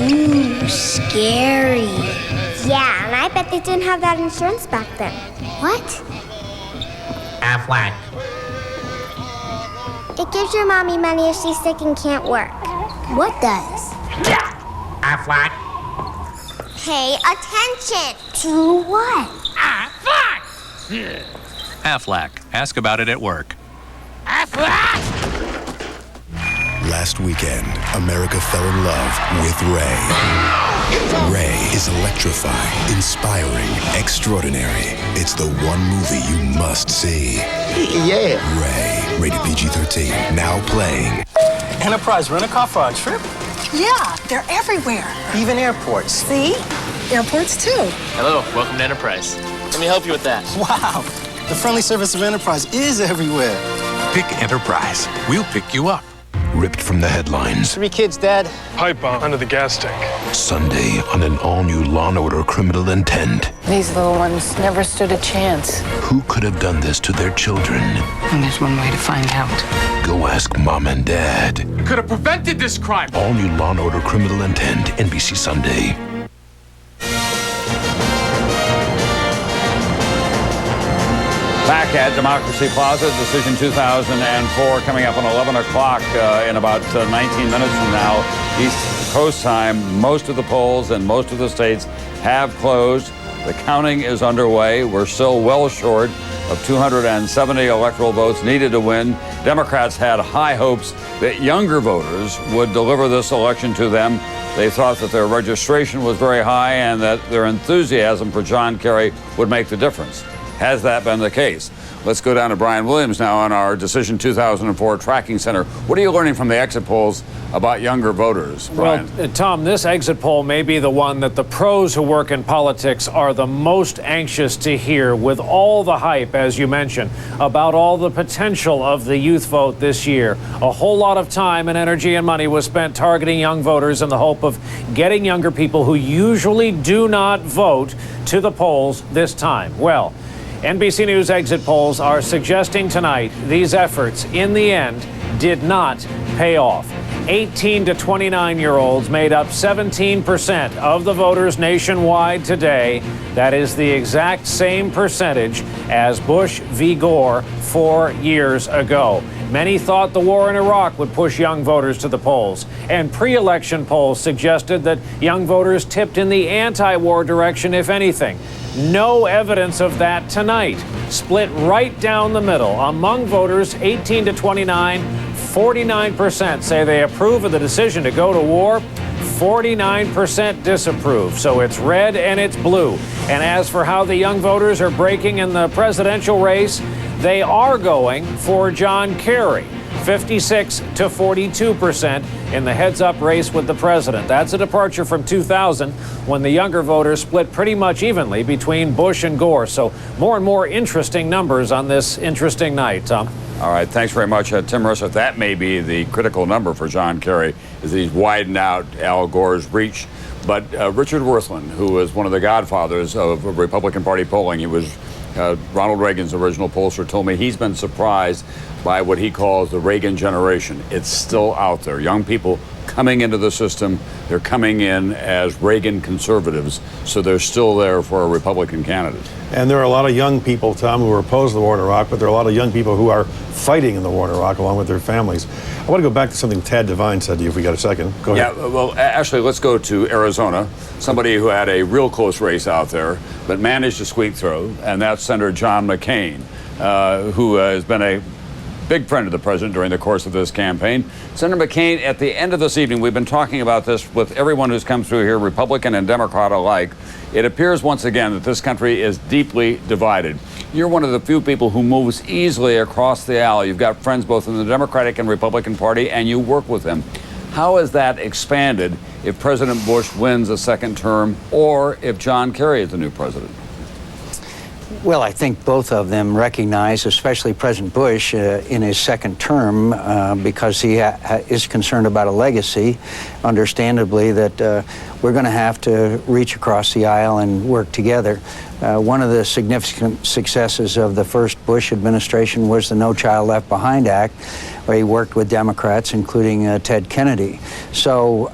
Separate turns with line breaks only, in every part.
Ooh, scary.
Yeah, and I bet they didn't have that insurance back then.
What?
Affleck.
It gives your mommy money if she's sick and can't work.
What does?
Affleck.
Pay attention.
To what?
Affleck.
Affleck. Ask about it at work.
Affleck.
Last weekend, America fell in love with Ray. Ray is electrifying, inspiring, extraordinary. It's the one movie you must see.
Yeah.
Ray, rated PG-13, now playing.
Enterprise rent-a-car for our trip?
Yeah, they're everywhere.
Even airports.
See? Airports too.
Hello, welcome to Enterprise. Let me help you with that.
Wow. The friendly service of Enterprise is everywhere.
Pick Enterprise. We'll pick you up.
Ripped from the headlines.
3 kids, Dad.
Pipe bomb under the gas tank.
Sunday on an all-new Law & Order Criminal Intent.
These little ones never stood a chance.
Who could have done this to their children?
And there's one way to find out.
Go ask Mom and Dad.
You could have prevented this crime.
All-new Law & Order Criminal Intent, NBC Sunday.
Back at Democracy Plaza, Decision 2004 coming up on 11 o'clock in about 19 minutes from now. East Coast time, most of the polls in most of the states have closed. The counting is underway. We're still well short of 270 electoral votes needed to win. Democrats had high hopes that younger voters would deliver this election to them. They thought that their registration was very high and that their enthusiasm for John Kerry would make the difference. Has that been the case? Let's go down to Brian Williams now on our Decision 2004 Tracking Center. What are you learning from the exit polls about younger voters, Brian?
Well, Tom, this exit poll may be the one that the pros who work in politics are the most anxious to hear, with all the hype, as you mentioned, about all the potential of the youth vote this year. A whole lot of time and energy and money was spent targeting young voters in the hope of getting younger people who usually do not vote to the polls this time. Well, NBC News exit polls are suggesting tonight these efforts, in the end, did not pay off. 18 to 29-year-olds made up 17% of the voters nationwide today. That is the exact same percentage as Bush v. Gore 4 years ago. Many thought the war in Iraq would push young voters to the polls, and pre-election polls suggested that young voters tipped in the anti-war direction, if anything. No evidence of that tonight. Split right down the middle. Among voters 18 to 29, 49% say they approve of the decision to go to war. 49% disapprove. So it's red and it's blue. And as for how the young voters are breaking in the presidential race, they are going for John Kerry. 56 to 42% in the heads-up race with the president. That's a departure from 2000, when the younger voters split pretty much evenly between Bush and Gore. So more and more interesting numbers on this interesting night, Tom.
All right, thanks very much, Tim Russo. That may be the critical number for John Kerry, is he's widened out Al Gore's reach. But Richard Wirthlin, who is one of the godfathers of Republican Party polling, he was Ronald Reagan's original pollster, told me he's been surprised by what he calls the Reagan generation. It's still out there. Young people coming into the system, they're coming in as Reagan conservatives, so they're still there for a Republican candidate.
And there are a lot of young people, Tom, who are opposed to the war in Iraq, but there are a lot of young people who are fighting in the war in Iraq along with their families. I want to go back to something Tad Devine said to you, if we got a second. Go ahead.
Yeah, well, actually, let's go to Arizona, somebody who had a real close race out there, but managed to squeak through, and that's Senator John McCain, who has been a big friend of the president during the course of this campaign. Senator McCain, at the end of this evening, we've been talking about this with everyone who's come through here, Republican and Democrat alike. It appears once again that this country is deeply divided. You're one of the few people who moves easily across the aisle. You've got friends both in the Democratic and Republican Party, and you work with them. How has that expanded if President Bush wins a second term, or if John Kerry is the new president?
Well, I think both of them recognize, especially President Bush in his second term, because he is concerned about a legacy, understandably, that we're going to have to reach across the aisle and work together. One of the significant successes of the first Bush administration was the No Child Left Behind Act, where he worked with Democrats, including Ted Kennedy. So,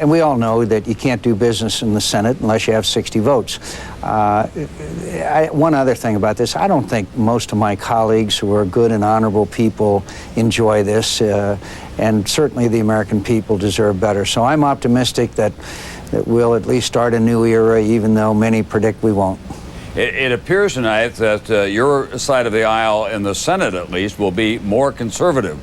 and we all know that you can't do business in the Senate unless you have 60 votes. One other thing about this, I don't think most of my colleagues who are good and honorable people enjoy this, and certainly the American people deserve better. So I'm optimistic that we'll at least start a new era, even though many predict we won't.
It appears tonight that your side of the aisle, in the Senate at least, will be more conservative,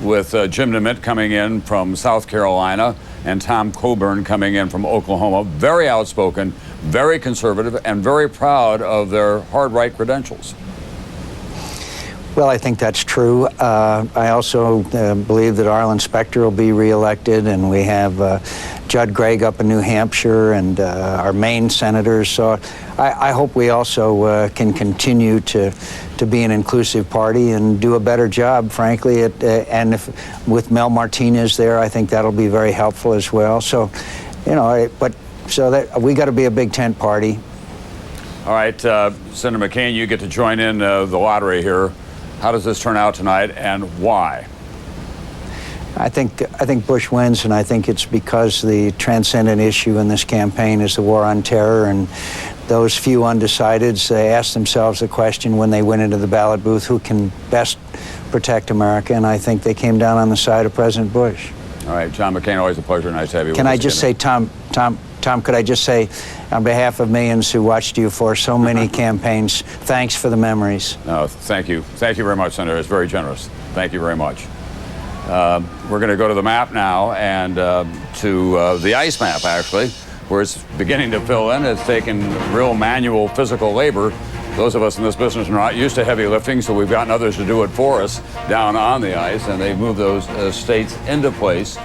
with Jim DeMint coming in from South Carolina and Tom Coburn coming in from Oklahoma. Very outspoken, very conservative, and very proud of their hard right credentials.
Well, I think that's true. I also believe that Arlen Specter will be reelected, and we have Judd Gregg up in New Hampshire and our Maine senators. So I hope we also can continue to be an inclusive party and do a better job, frankly. And with Mel Martinez there, I think that'll be very helpful as well. So, you know, so that we got to be a big tent party.
All right, Senator McCain, you get to join in the lottery here. How does this turn out tonight, and why?
I think Bush wins, and I think it's because the transcendent issue in this campaign is the war on terror, and those few undecideds, they ask themselves the question when they went into the ballot booth, who can best protect America, and I think they came down on the side of President Bush.
All right, John McCain, always a pleasure. Nice to have you with us.
Can I just say, Tom, could I just say, on behalf of millions who watched you for so many campaigns, thanks for the memories.
No, thank you. Thank you very much, Senator. It's very generous. Thank you very much. We're going to go to the map now, and to the ice map, actually, where it's beginning to fill in. It's taken real manual physical labor. Those of us in this business are not used to heavy lifting, so we've gotten others to do it for us down on the ice, and they've moved those states into place.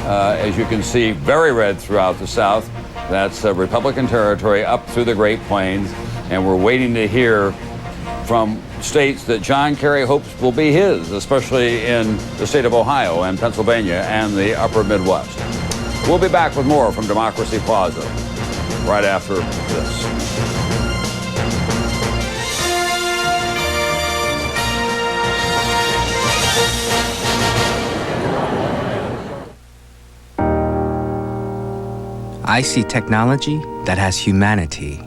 As you can see, very red throughout the South. That's Republican territory up through the Great Plains, and we're waiting to hear from states that John Kerry hopes will be his, especially in the state of Ohio and Pennsylvania and the upper Midwest. We'll be back with more from Democracy Plaza right after this.
I see technology that has humanity.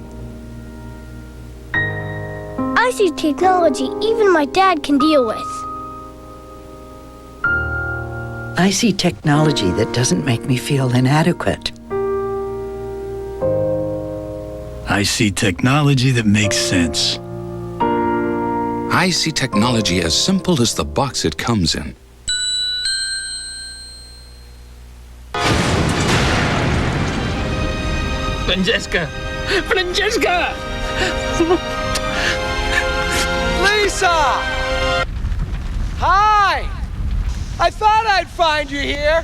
I see technology even my dad can deal with.
I see technology that doesn't make me feel inadequate.
I see technology that makes sense.
I see technology as simple as the box it comes in.
Francesca! Francesca!
Lisa! Hi! I thought I'd find you here.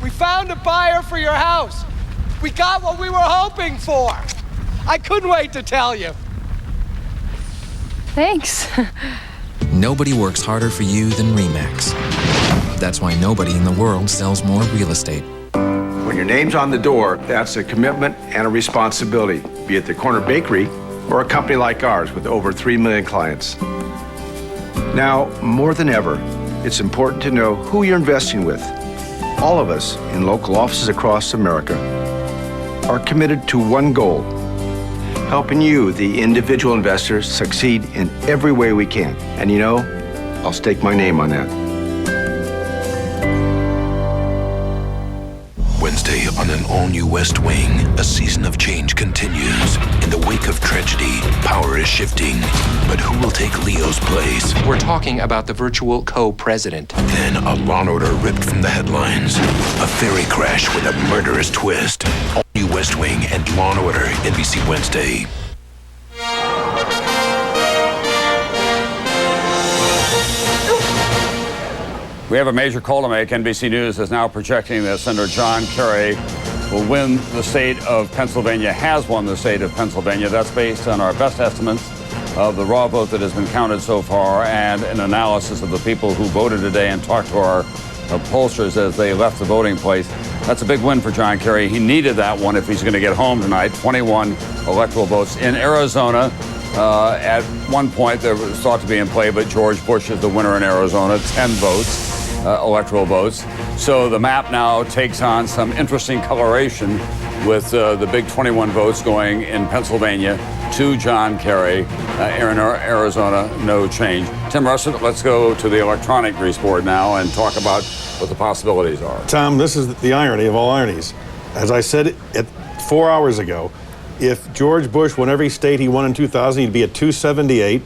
We found a buyer for your house. We got what we were hoping for. I couldn't wait to tell you.
Thanks.
Nobody works harder for you than RE/MAX. That's why nobody in the world sells more real estate.
When your name's on the door, that's a commitment and a responsibility, be it the corner bakery or a company like ours with over 3 million clients. Now, more than ever, it's important to know who you're investing with. All of us in local offices across America are committed to one goal: helping you, the individual investor, succeed in every way we can. And you know, I'll stake my name on that.
Wednesday on an all-new West Wing, a season of change continues. In the wake of tragedy, power is shifting. But who will take Leo's place?
We're talking about the virtual co-president.
Then a Law & Order ripped from the headlines. A ferry crash with a murderous twist. All-new West Wing and Law & Order, NBC Wednesday.
We have a major call to make. NBC News is now projecting that Senator John Kerry will win the state of Pennsylvania, has won the state of Pennsylvania. That's based on our best estimates of the raw vote that has been counted so far and an analysis of the people who voted today and talked to our pollsters as they left the voting place. That's a big win for John Kerry. He needed that one if he's going to get home tonight. 21 electoral votes. In Arizona, at one point there was thought to be in play, but George Bush is the winner in Arizona, 10 votes, electoral votes. So the map now takes on some interesting coloration with the big 21 votes going in Pennsylvania to John Kerry. In Arizona, no change. Tim Russert, let's go to the electronic grease board now and talk about what the possibilities are.
Tom, this is the irony of all ironies. As I said 4 hours ago, if George Bush won every state he won in 2000, he'd be at 278.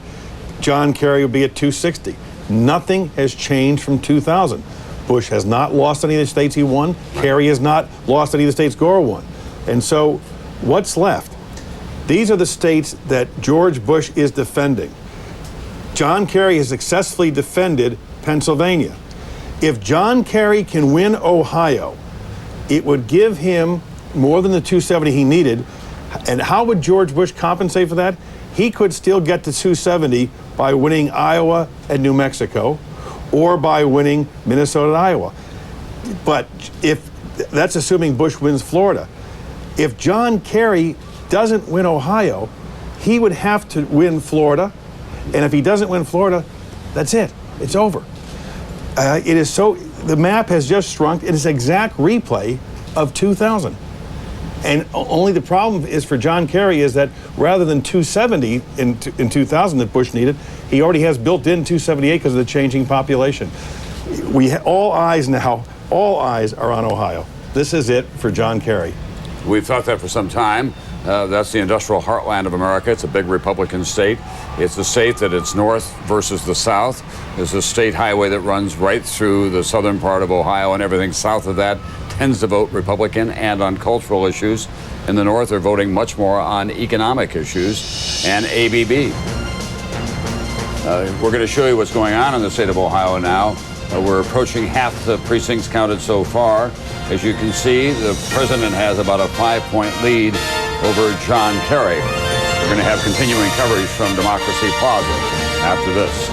John Kerry would be at 260. Nothing has changed from 2000. Bush has not lost any of the states he won. Kerry has not lost any of the states Gore won. And so what's left? These are the states that George Bush is defending. John Kerry has successfully defended Pennsylvania. If John Kerry can win Ohio, it would give him more than the 270 he needed. And how would George Bush compensate for that? He could still get to 270 by winning Iowa and New Mexico, or by winning Minnesota and Iowa. But if that's assuming Bush wins Florida. If John Kerry doesn't win Ohio, he would have to win Florida. And if he doesn't win Florida, that's it. It's over. The map has just shrunk. It is an exact replay of 2000. And only the problem is for John Kerry is that rather than 270 in 2000 that Bush needed, he already has built in 278 because of the changing population. All eyes are on Ohio. This is it for John Kerry.
We've thought that for some time. That's the industrial heartland of America. It's a big Republican state. It's a state that it's north versus the south. There's a state highway that runs right through the southern part of Ohio, and everything south of that tends to vote Republican and on cultural issues. In the north, they're voting much more on economic issues and ABB. We're going to show you what's going on in the state of Ohio now. We're approaching half the precincts counted so far. As you can see, the president has about a 5-point lead over John Kerry. We're going to have continuing coverage from Democracy Plaza after this.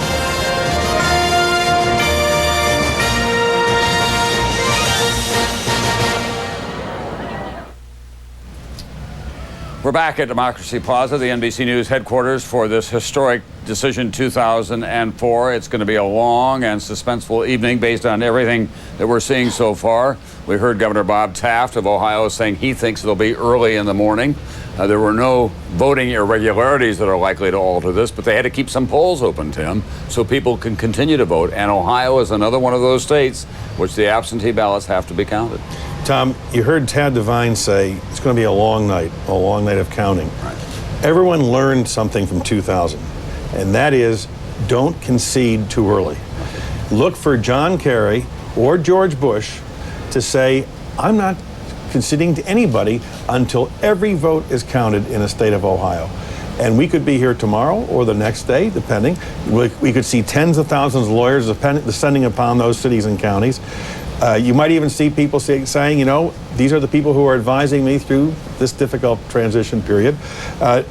We're back at Democracy Plaza, the NBC News headquarters for this historic decision 2004. It's going to be a long and suspenseful evening based on everything that we're seeing so far. We heard Governor Bob Taft of Ohio saying he thinks it'll be early in the morning. There were no voting irregularities that are likely to alter this, but they had to keep some polls open, Tim, so people can continue to vote. And Ohio is another one of those states which the absentee ballots have to be counted.
Tom, you heard Tad Devine say it's going to be a long night of counting.
Right.
Everyone learned something from 2000, and that is don't concede too early. Look for John Kerry or George Bush to say, I'm not conceding to anybody until every vote is counted in the state of Ohio. And we could be here tomorrow or the next day, depending. We could see tens of thousands of lawyers descending upon those cities and counties. You might even see people saying, these are the people who are advising me through this difficult transition period.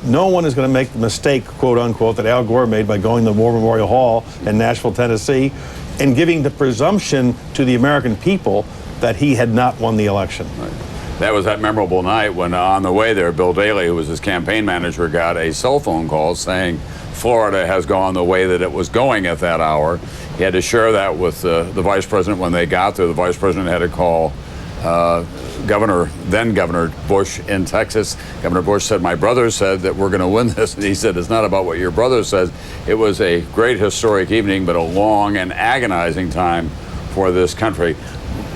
No one is going to make the mistake, quote unquote, that Al Gore made by going to the War Memorial Hall in Nashville, Tennessee, and giving the presumption to the American people that he had not won the election.
Right. That was that memorable night when on the way there, Bill Daley, who was his campaign manager, got a cell phone call saying Florida has gone the way that it was going at that hour. He had to share that with the vice president when they got there. The vice president had to call then Governor Bush in Texas. Governor Bush said, my brother said that we're going to win this. And he said, it's not about what your brother says. It was a great historic evening, but a long and agonizing time for this country.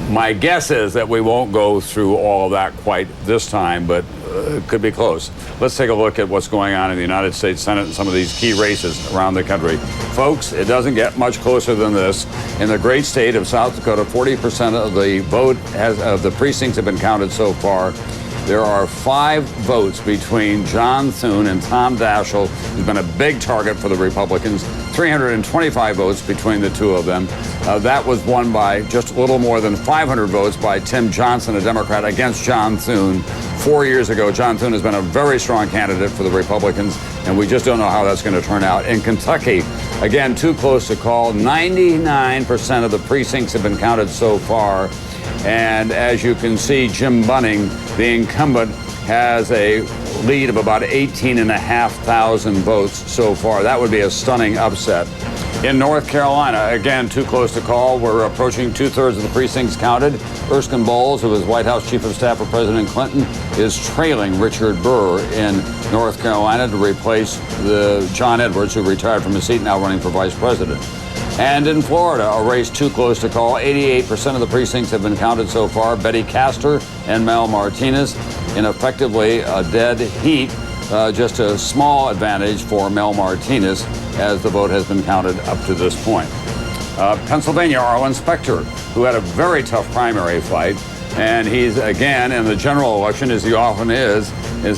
My guess is that we won't go through all of that quite this time, but it could be close. Let's take a look at what's going on in the United States Senate and some of these key races around the country. Folks, it doesn't get much closer than this. In the great state of South Dakota, 40% of the of the precincts have been counted so far. There are 5 votes between John Thune and Tom Daschle, who's been a big target for the Republicans. 325 votes between the two of them. That was won by just a little more than 500 votes by Tim Johnson, a Democrat, against John Thune. 4 years ago, John Thune has been a very strong candidate for the Republicans, and we just don't know how that's going to turn out. In Kentucky, again, too close to call. 99% of the precincts have been counted so far. And as you can see, Jim Bunning, the incumbent, has a lead of about 18,500 votes so far. That would be a stunning upset. In North Carolina, again, too close to call. We're approaching 2/3 of the precincts counted. Erskine Bowles, who was White House Chief of Staff for President Clinton, is trailing Richard Burr in North Carolina to replace John Edwards, who retired from his seat, now running for vice president. And in Florida, a race too close to call. 88% of the precincts have been counted so far. Betty Castor and Mel Martinez in effectively a dead heat. Just a small advantage for Mel Martinez as the vote has been counted up to this point. Pennsylvania, Arlen Specter, who had a very tough primary fight, and he's again in the general election, as he often is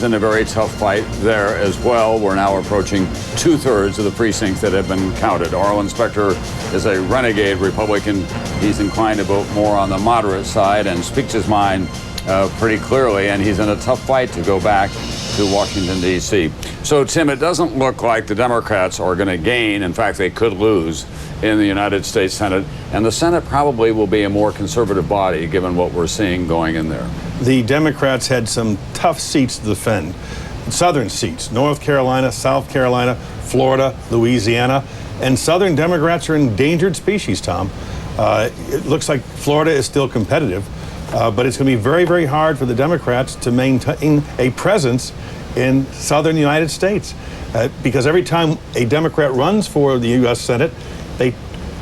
in a very tough fight there as well. We're now approaching 2/3 of the precincts that have been counted. Arlen Specter is a renegade Republican. He's inclined to vote more on the moderate side and speaks his mind pretty clearly, and he's in a tough fight to go back to Washington, D.C. So, Tim, it doesn't look like the Democrats are going to gain. In fact, they could lose in the United States Senate, and the Senate probably will be a more conservative body given what we're seeing going in there.
The Democrats had some tough seats to defend. Southern seats, North Carolina, South Carolina, Florida, Louisiana, and Southern Democrats are endangered species, Tom. It looks like Florida is still competitive. But it's going to be very, very hard for the Democrats to maintain a presence in southern United States. Because every time a Democrat runs for the U.S. Senate, they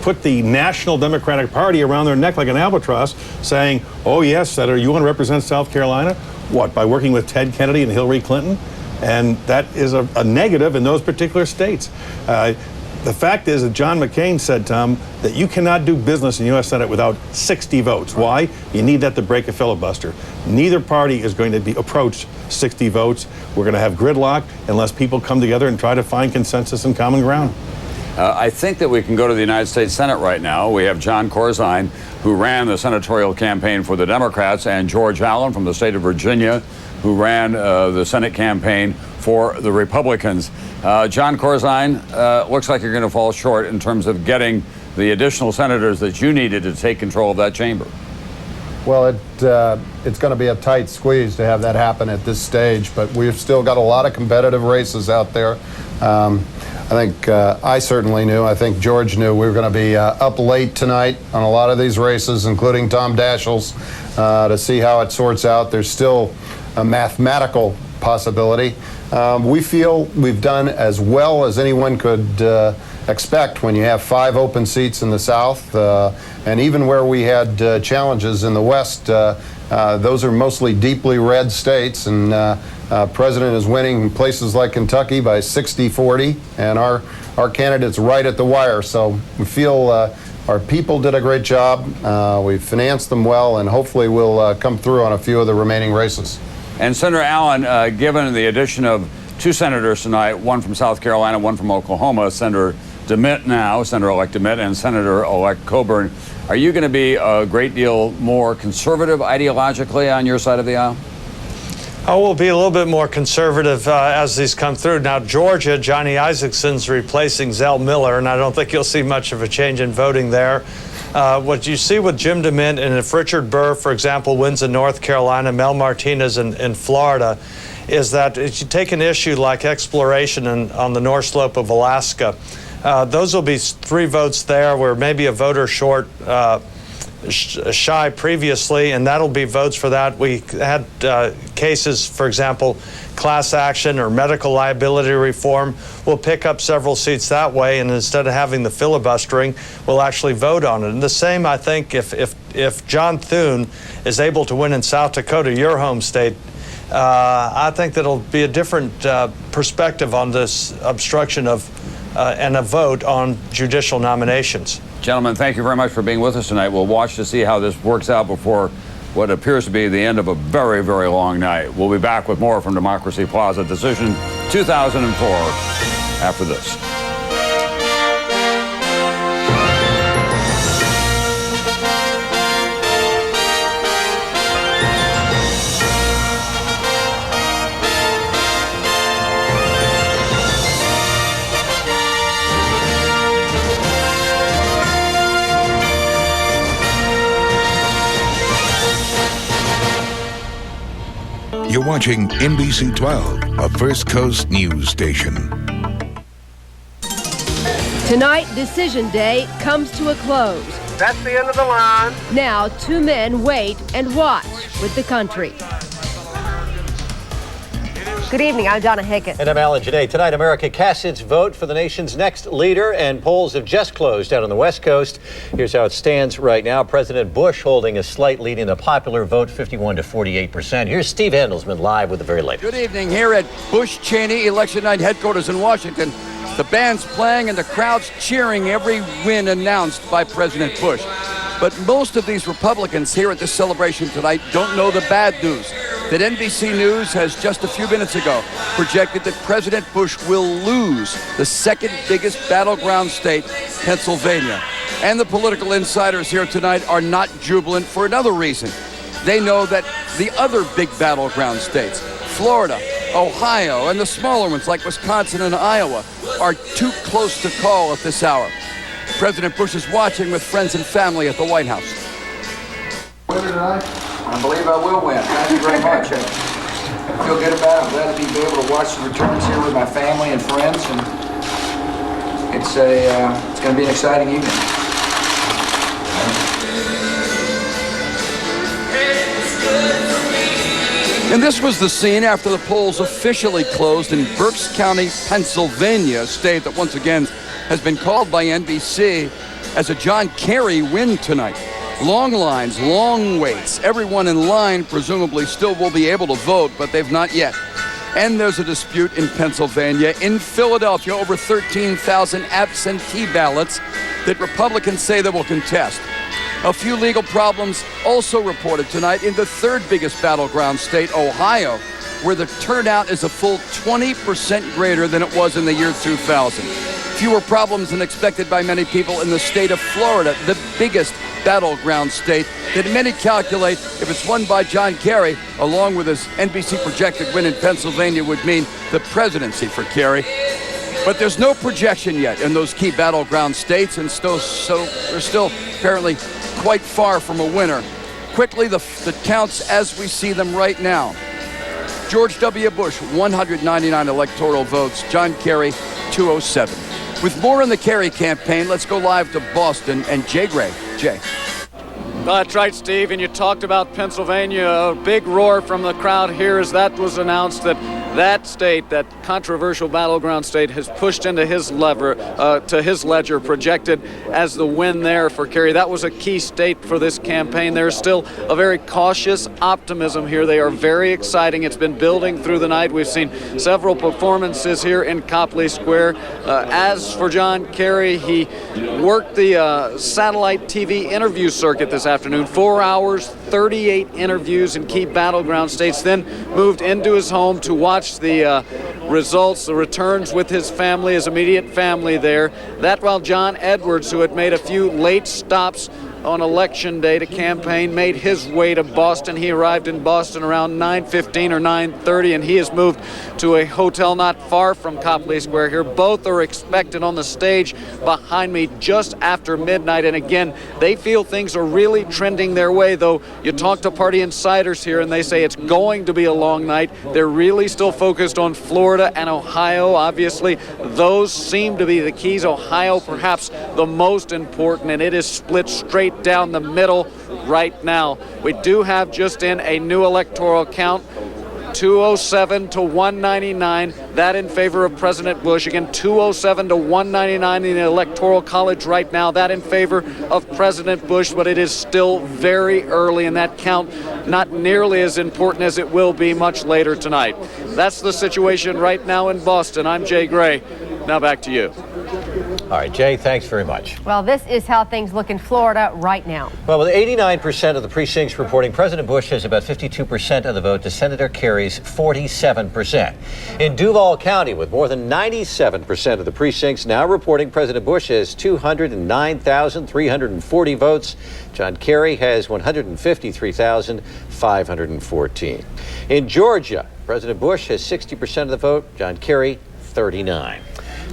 put the National Democratic Party around their neck like an albatross, saying, oh, yes, Senator, you want to represent South Carolina? What, by working with Ted Kennedy and Hillary Clinton? And that is a negative in those particular states. The fact is that John McCain said, Tom, that you cannot do business in the U.S. Senate without 60 votes. Why? You need that to break a filibuster. Neither party is going to be approached 60 votes. We're going to have gridlock unless people come together and try to find consensus and common ground.
I think that we can go to the United States Senate right now. We have John Corzine, who ran the senatorial campaign for the Democrats, and George Allen from the state of Virginia, who ran the Senate campaign for the Republicans. John Corzine, looks like you're going to fall short in terms of getting the additional senators that you needed to take control of that chamber.
Well, it's going to be a tight squeeze to have that happen at this stage, but we've still got a lot of competitive races out there. I think I certainly knew, I think George knew we were going to be up late tonight on a lot of these races, including Tom Daschle's, to see how it sorts out. There's still a mathematical possibility. We feel we've done as well as anyone could expect when you have 5 open seats in the South, and even where we had challenges in the West, those are mostly deeply red states, and President is winning in places like Kentucky by 60-40, and our candidate's right at the wire. So we feel our people did a great job. We financed them well, and hopefully we'll come through on a few of the remaining races.
And Senator Allen, given the addition of 2 senators tonight, one from South Carolina, one from Oklahoma, Senator DeMint now, Senator-elect DeMint, and Senator-elect Coburn, are you going to be a great deal more conservative ideologically on your side of the aisle?
Oh, we'll be a little bit more conservative as these come through. Now, Georgia, Johnny Isakson's replacing Zell Miller, and I don't think you'll see much of a change in voting there. What you see with Jim DeMint, and if Richard Burr, for example, wins in North Carolina, Mel Martinez in Florida, is that if you take an issue like exploration on the North Slope of Alaska, those will be 3 votes there. We're maybe a voter short shy previously, and that'll be votes for that. We had cases, for example, class action or medical liability reform. We'll pick up several seats that way, and instead of having the filibustering, we'll actually vote on it. And the same, I think, if John Thune is able to win in South Dakota, your home state, I think that'll be a different perspective on this obstruction of and a vote on judicial nominations.
Gentlemen, thank you very much for being with us tonight. We'll watch to see how this works out before what appears to be the end of a very, very long night. We'll be back with more from Democracy Plaza, Decision 2004, after this.
You're watching NBC 12, a First Coast news station.
Tonight, Decision Day comes to a close.
That's the end of the line.
Now, two men wait and watch with the country. Good evening, I'm Donna Hickett.
And I'm Alan Janae. Tonight, America casts its vote for the nation's next leader, and polls have just closed out on the West Coast. Here's how it stands right now. President Bush holding a slight lead in the popular vote, 51 to 48%. Here's Steve Handelsman live with the very latest.
Good evening here at Bush-Cheney Election Night headquarters in Washington. The band's playing and the crowd's cheering every win announced by President Bush. But most of these Republicans here at this celebration tonight don't know the bad news. That NBC News has just a few minutes ago projected that President Bush will lose the second biggest battleground state, Pennsylvania. And the political insiders here tonight are not jubilant for another reason. They know that the other big battleground states, Florida, Ohio, and the smaller ones like Wisconsin and Iowa, are too close to call at this hour. President Bush is watching with friends and family at the White House.
Winner tonight? I believe I will win. Thank you very much. I feel good about it. I'm glad to be able to watch the returns here with my family and friends, and it's going to be an exciting evening.
And this was the scene after the polls officially closed in Berks County, Pennsylvania, a state that once again has been called by NBC as a John Kerry win tonight. Long lines, long waits. Everyone in line presumably still will be able to vote, but they've not yet. And there's a dispute in Pennsylvania. In Philadelphia, over 13,000 absentee ballots that Republicans say they will contest. A few legal problems also reported tonight in the third biggest battleground state, Ohio, where the turnout is a full 20% greater than it was in the year 2000. Fewer problems than expected by many people in the state of Florida, the biggest battleground state that many calculate, if it's won by John Kerry, along with his NBC projected win in Pennsylvania, would mean the presidency for Kerry. But there's no projection yet in those key battleground states, and so they're still apparently quite far from a winner. Quickly, the counts as we see them right now. George W. Bush, 199 electoral votes. John Kerry, 207. With more on the Kerry campaign, let's go live to Boston and Jay Gray. Jay.
That's right, Steve, and you talked about Pennsylvania. A big roar from the crowd here as that was announced that state, that controversial battleground state, has pushed into his ledger, projected as the win there for Kerry. That was a key state for this campaign. There's still a very cautious optimism here. They are very exciting. It's been building through the night. We've seen several performances here in Copley Square. As for John Kerry, he worked the satellite TV interview circuit this afternoon. 4 hours, 38 interviews in key battleground states, then moved into his home to watch the results, the returns with his family, his immediate family there. That while John Edwards, who had made a few late stops on Election Day to campaign, made his way to Boston. He arrived in Boston around 9:15 or 9:30, and he has moved to a hotel not far from Copley Square here. Both are expected on the stage behind me just after midnight, and again, they feel things are really trending their way, though you talk to party insiders here and they say it's going to be a long night. They're really still focused on Florida and Ohio. Obviously, those seem to be the keys. Ohio perhaps the most important, and it is split straight down the middle right now. We do have just in a new electoral count, 207 to 199, that in favor of President Bush. Again, 207 to 199 in the Electoral College right now, that in favor of President Bush, but it is still very early in that count, not nearly as important as it will be much later tonight. That's the situation right now in Boston. I'm Jay Gray. Now back to you.
All right, Jay, thanks very much.
Well, this is how things look in Florida right now.
Well, with 89% of the precincts reporting President Bush has about 52% of the vote to Senator Kerry's 47%. In Duval County, with more than 97% of the precincts now reporting President Bush has 209,340 votes. John Kerry has 153,514. In Georgia, President Bush has 60% of the vote, John Kerry 39.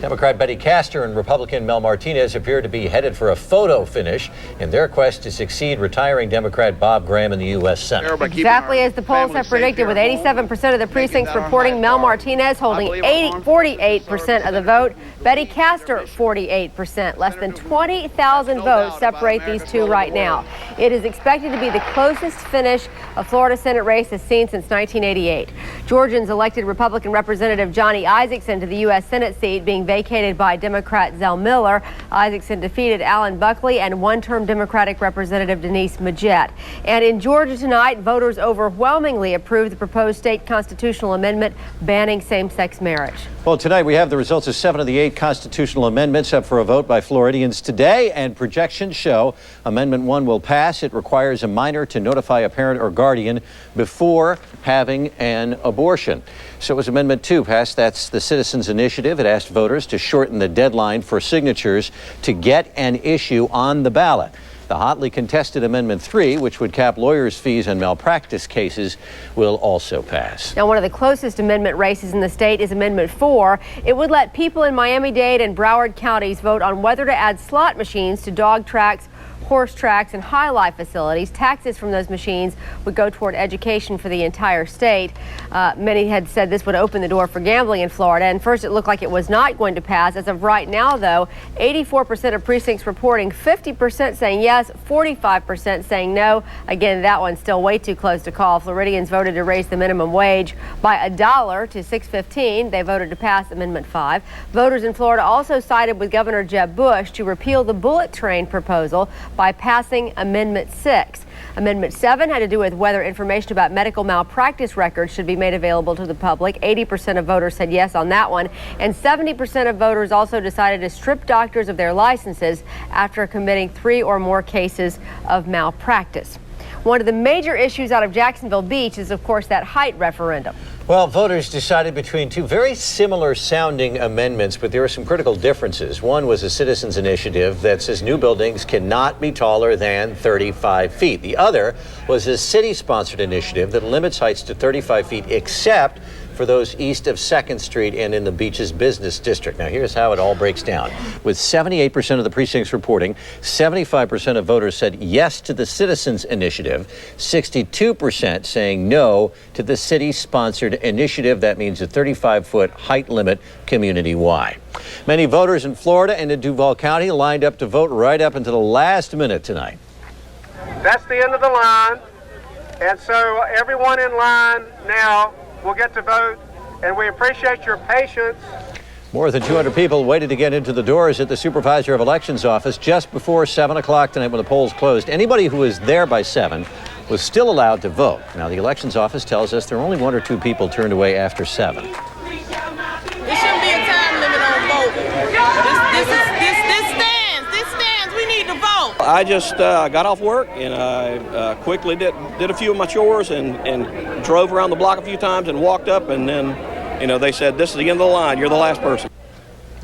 Democrat Betty Castor and Republican Mel Martinez appear to be headed for a photo finish in their quest to succeed retiring Democrat Bob Graham in the U.S. Senate.
Exactly as the polls have predicted, with 87% of the precincts reporting Mel Martinez holding 48% of the vote, Betty Castor 48%. Less than 20,000 votes separate these two right now. It is expected to be the closest finish a Florida Senate race has seen since 1988. Georgians elected Republican Representative Johnny Isaacson to the U.S. Senate seat, being vacated by Democrat Zell Miller. Isaacson defeated Alan Buckley and one-term Democratic Representative Denise Majette. And in Georgia tonight, voters overwhelmingly approved the proposed state constitutional amendment banning same-sex marriage.
Well, tonight we have the results of 7 of the 8 constitutional amendments up for a vote by Floridians today, and projections show Amendment 1 will pass. It requires a minor to notify a parent or guardian before having an abortion. So as Amendment 2 passed, that's the Citizens Initiative. It asked voters to shorten the deadline for signatures to get an issue on the ballot. The hotly contested Amendment 3, which would cap lawyers' fees on malpractice cases, will also pass.
Now, one of the closest amendment races in the state is Amendment 4. It would let people in Miami-Dade and Broward counties vote on whether to add slot machines to dog tracks, horse tracks, and high life facilities. Taxes from those machines would go toward education for the entire state. Many had said this would open the door for gambling in Florida, and first it looked like it was not going to pass. As of right now, though, 84% of precincts reporting, 50% saying yes, 45% saying no. Again, that one's still way too close to call. Floridians voted to raise the minimum wage by $1 to $6.15. They voted to pass Amendment 5. Voters in Florida also sided with Governor Jeb Bush to repeal the bullet train proposal by passing Amendment 6. Amendment 7 had to do with whether information about medical malpractice records should be made available to the public. 80% of voters said yes on that one, and 70% of voters also decided to strip doctors of their licenses after committing 3 or more cases of malpractice. One of the major issues out of Jacksonville Beach is, of course, that height referendum.
Well, voters decided between 2 very similar sounding amendments, but there are some critical differences. One was a citizens initiative that says new buildings cannot be taller than 35 feet. The other was a city-sponsored initiative that limits heights to 35 feet except for those east of 2nd Street and in the Beach's business district. Now, here's how it all breaks down. With 78% of the precincts reporting, 75% of voters said yes to the Citizens Initiative, 62% saying no to the city-sponsored initiative. That means a 35-foot height limit community-wide. Many voters in Florida and in Duval County lined up to vote right up until the last minute tonight.
That's the end of the line, and so everyone in line now will get to vote, and we appreciate your patience.
More than 200 people waited to get into the doors at the Supervisor of Elections office just before 7 o'clock tonight when the polls closed. Anybody who was there by 7 was still allowed to vote. Now, the Elections office tells us there are only 1 or 2 people turned away after 7.
There shouldn't be a time limit on voting. This stands. We need to vote.
I just got off work and I quickly did a few of my chores and drove around the block a few times and walked up, and then, you know, they said, this is the end of the line. You're the last person.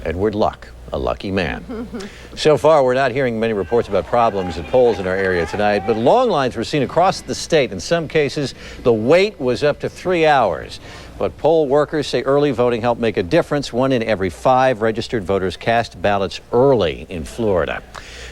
Edward Luck, a lucky man. So far, we're not hearing many reports about problems at polls in our area tonight, but long lines were seen across the state. In some cases, the wait was up to 3 hours. But poll workers say early voting helped make a difference. 1 in every 5 registered voters cast ballots early in Florida.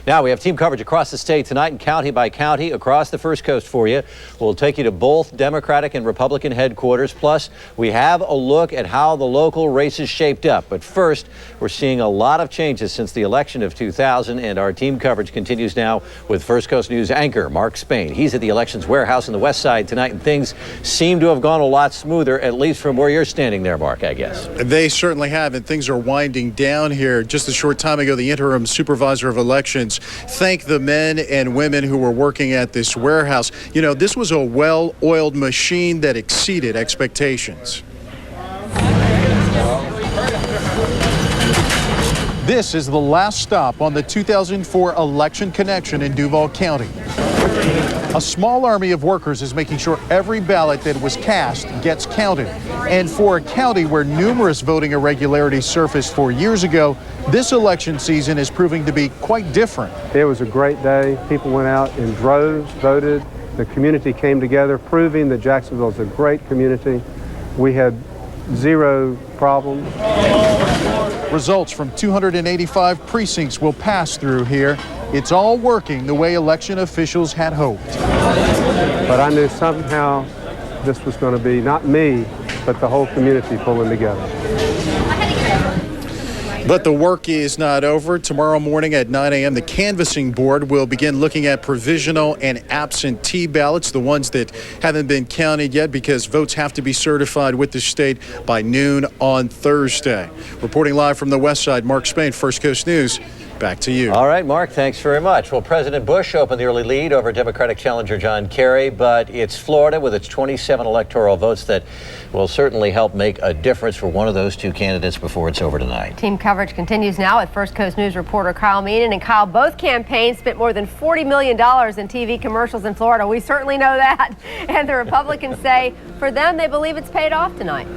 Now, we have team coverage across the state tonight and county by county across the First Coast for you. We'll take you to both Democratic and Republican headquarters. Plus, we have a look at how the local races shaped up. But first, we're seeing a lot of changes since the election of 2000, and our team coverage continues now with First Coast News anchor Mark Spain. He's at the elections warehouse on the west side tonight, and things seem to have gone a lot smoother, at least from where you're standing there, Mark, I guess.
They certainly have, and things are winding down here. Just a short time ago, the interim supervisor of elections thanked the men and women who were working at this warehouse. You know, this was a well-oiled machine that exceeded expectations. This is the last stop on the 2004 election connection in Duval County. A small army of workers is making sure every ballot that was cast gets counted. And for a county where numerous voting irregularities surfaced 4 years ago, this election season is proving to be quite different.
It was a great day. People went out in droves, voted. The community came together, proving that Jacksonville is a great community. We had zero problems.
Results from 285 precincts will pass through here. It's all working the way election officials had hoped.
But I knew somehow this was going to be not me, but the whole community pulling together.
But the work is not over. Tomorrow morning at 9 a.m., the canvassing board will begin looking at provisional and absentee ballots, the ones that haven't been counted yet because votes have to be certified with the state by noon on Thursday. Reporting live from the West Side, Mark Spain, First Coast News. Back to you.
All right, Mark, thanks very much. Well, President Bush opened the early lead over Democratic challenger John Kerry, but it's Florida with its 27 electoral votes that will certainly help make a difference for one of those two candidates before it's over tonight.
Team coverage continues now with First Coast News reporter Kyle Meenan. And Kyle, both campaigns spent more than $40 million in TV commercials in Florida. We certainly know that. And the Republicans say for them, they believe it's paid off tonight.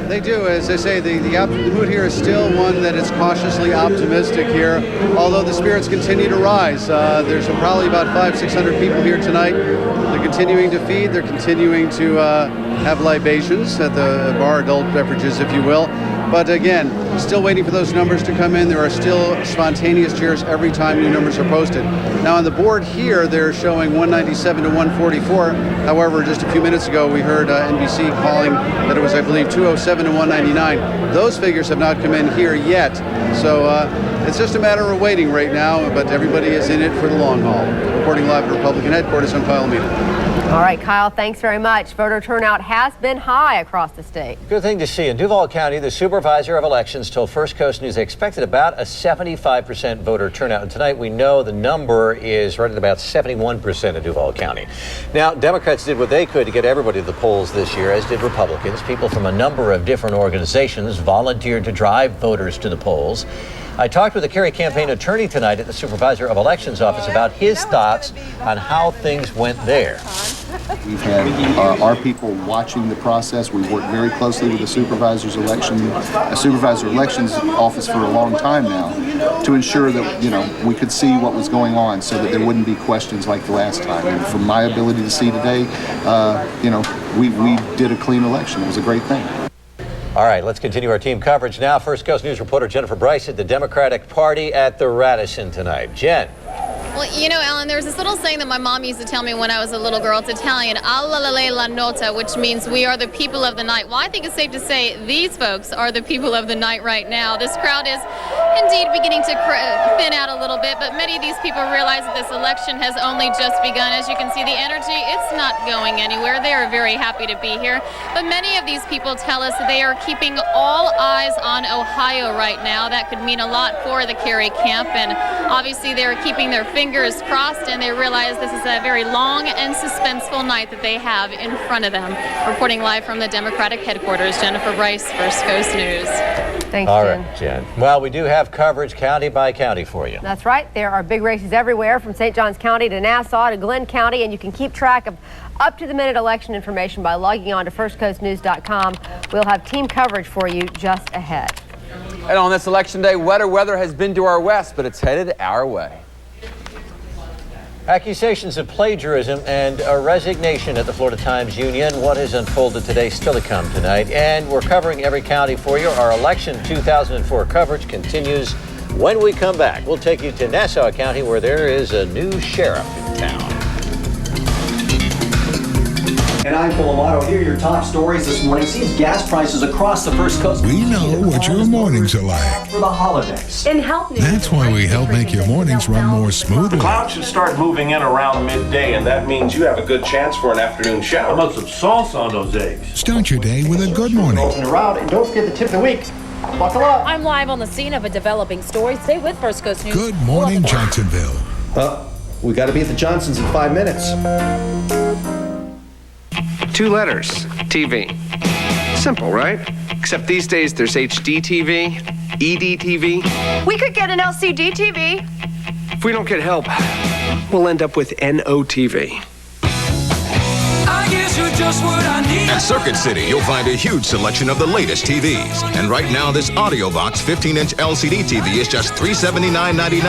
They do. As I say, the mood here is still one that is cautiously optimistic here, although the spirits continue to rise. There's probably about 500-600 people here tonight. They're continuing to feed. They're continuing to have libations at the bar, adult beverages, if you will. But again, still waiting for those numbers to come in. There are still spontaneous cheers every time new numbers are posted. Now on the board here, they're showing 197 to 144. However, just a few minutes ago, we heard NBC calling that it was, I believe, 207 to 199. Those figures have not come in here yet. So it's just a matter of waiting right now, but everybody is in it for the long haul. Reporting live at Republican headquarters, I'm Kyle Meenan.
All right, Kyle, thanks very much. Voter turnout has been high across the state.
Good thing to see. In Duval County, the supervisor of elections told First Coast News they expected about a 75% voter turnout. And tonight we know the number is right at about 71% in Duval County. Now, Democrats did what they could to get everybody to the polls this year, as did Republicans. People from a number of different organizations volunteered to drive voters to the polls. I talked with the Kerry campaign attorney tonight at the supervisor of elections office about his thoughts on how things went there.
We've had our people watching the process. We've worked very closely with the supervisor elections office for a long time now to ensure that, we could see what was going on so that there wouldn't be questions like the last time. And from my ability to see today, we did a clean election. It was a great thing.
All right, let's continue our team coverage now. First Coast News reporter Jennifer Bryce at the Democratic Party at the Radisson tonight. Jen.
Well, Alan, there's this little saying that my mom used to tell me when I was a little girl. It's Italian, alla la la nota, which means we are the people of the night. Well, I think it's safe to say these folks are the people of the night right now. This crowd is indeed beginning to thin out a little bit, but many of these people realize that this election has only just begun. As you can see, the energy, it's not going anywhere. They are very happy to be here. But many of these people tell us that they are keeping all eyes on Ohio right now. That could mean a lot for the Kerry camp, and obviously they're keeping their fingers crossed, and they realize this is a very long and suspenseful night that they have in front of them. Reporting live from the Democratic headquarters, Jennifer Bryce, First Coast News.
Thanks,
All
Jen.
right, Jen. Well, we do have coverage county by county for you.
That's right. There are big races everywhere from St. Johns County to Nassau to Glenn County, and you can keep track of up-to-the-minute election information by logging on to firstcoastnews.com. We'll have team coverage for you just ahead.
And on this election day, wetter weather has been to our west, but it's headed our way.
Accusations of plagiarism and a resignation at the Florida Times Union. What has unfolded today still to come tonight. And we're covering every county for you. Our election 2004 coverage continues when we come back. We'll take you to Nassau County, where there is a new sheriff in town.
And I'm Phil Amato. Here are your top stories this morning. Seems gas prices across the First Coast.
We know what your mornings are like.
For the holidays.
In health news.
That's why we help make your mornings run more smoothly.
The clouds should start moving in around midday, and that means you have a good chance for an afternoon shower.
How about some salsa on those eggs?
Start your day with a good morning.
Around, and don't forget the tip of the week. Buckle up.
I'm live on the scene of a developing story. Stay with First Coast News.
Good morning, Johnsonville.
We got to be at the Johnsons in 5 minutes.
2 letters, TV. Simple, right? Except these days there's HD TV, ED TV.
We could get an LCD TV.
If we don't get help, we'll end up with NOTV.
I guess you're just what I need. At Circuit City, you'll find a huge selection of the latest TVs. And right now, this AudioVox 15-inch LCD TV is just $379.99.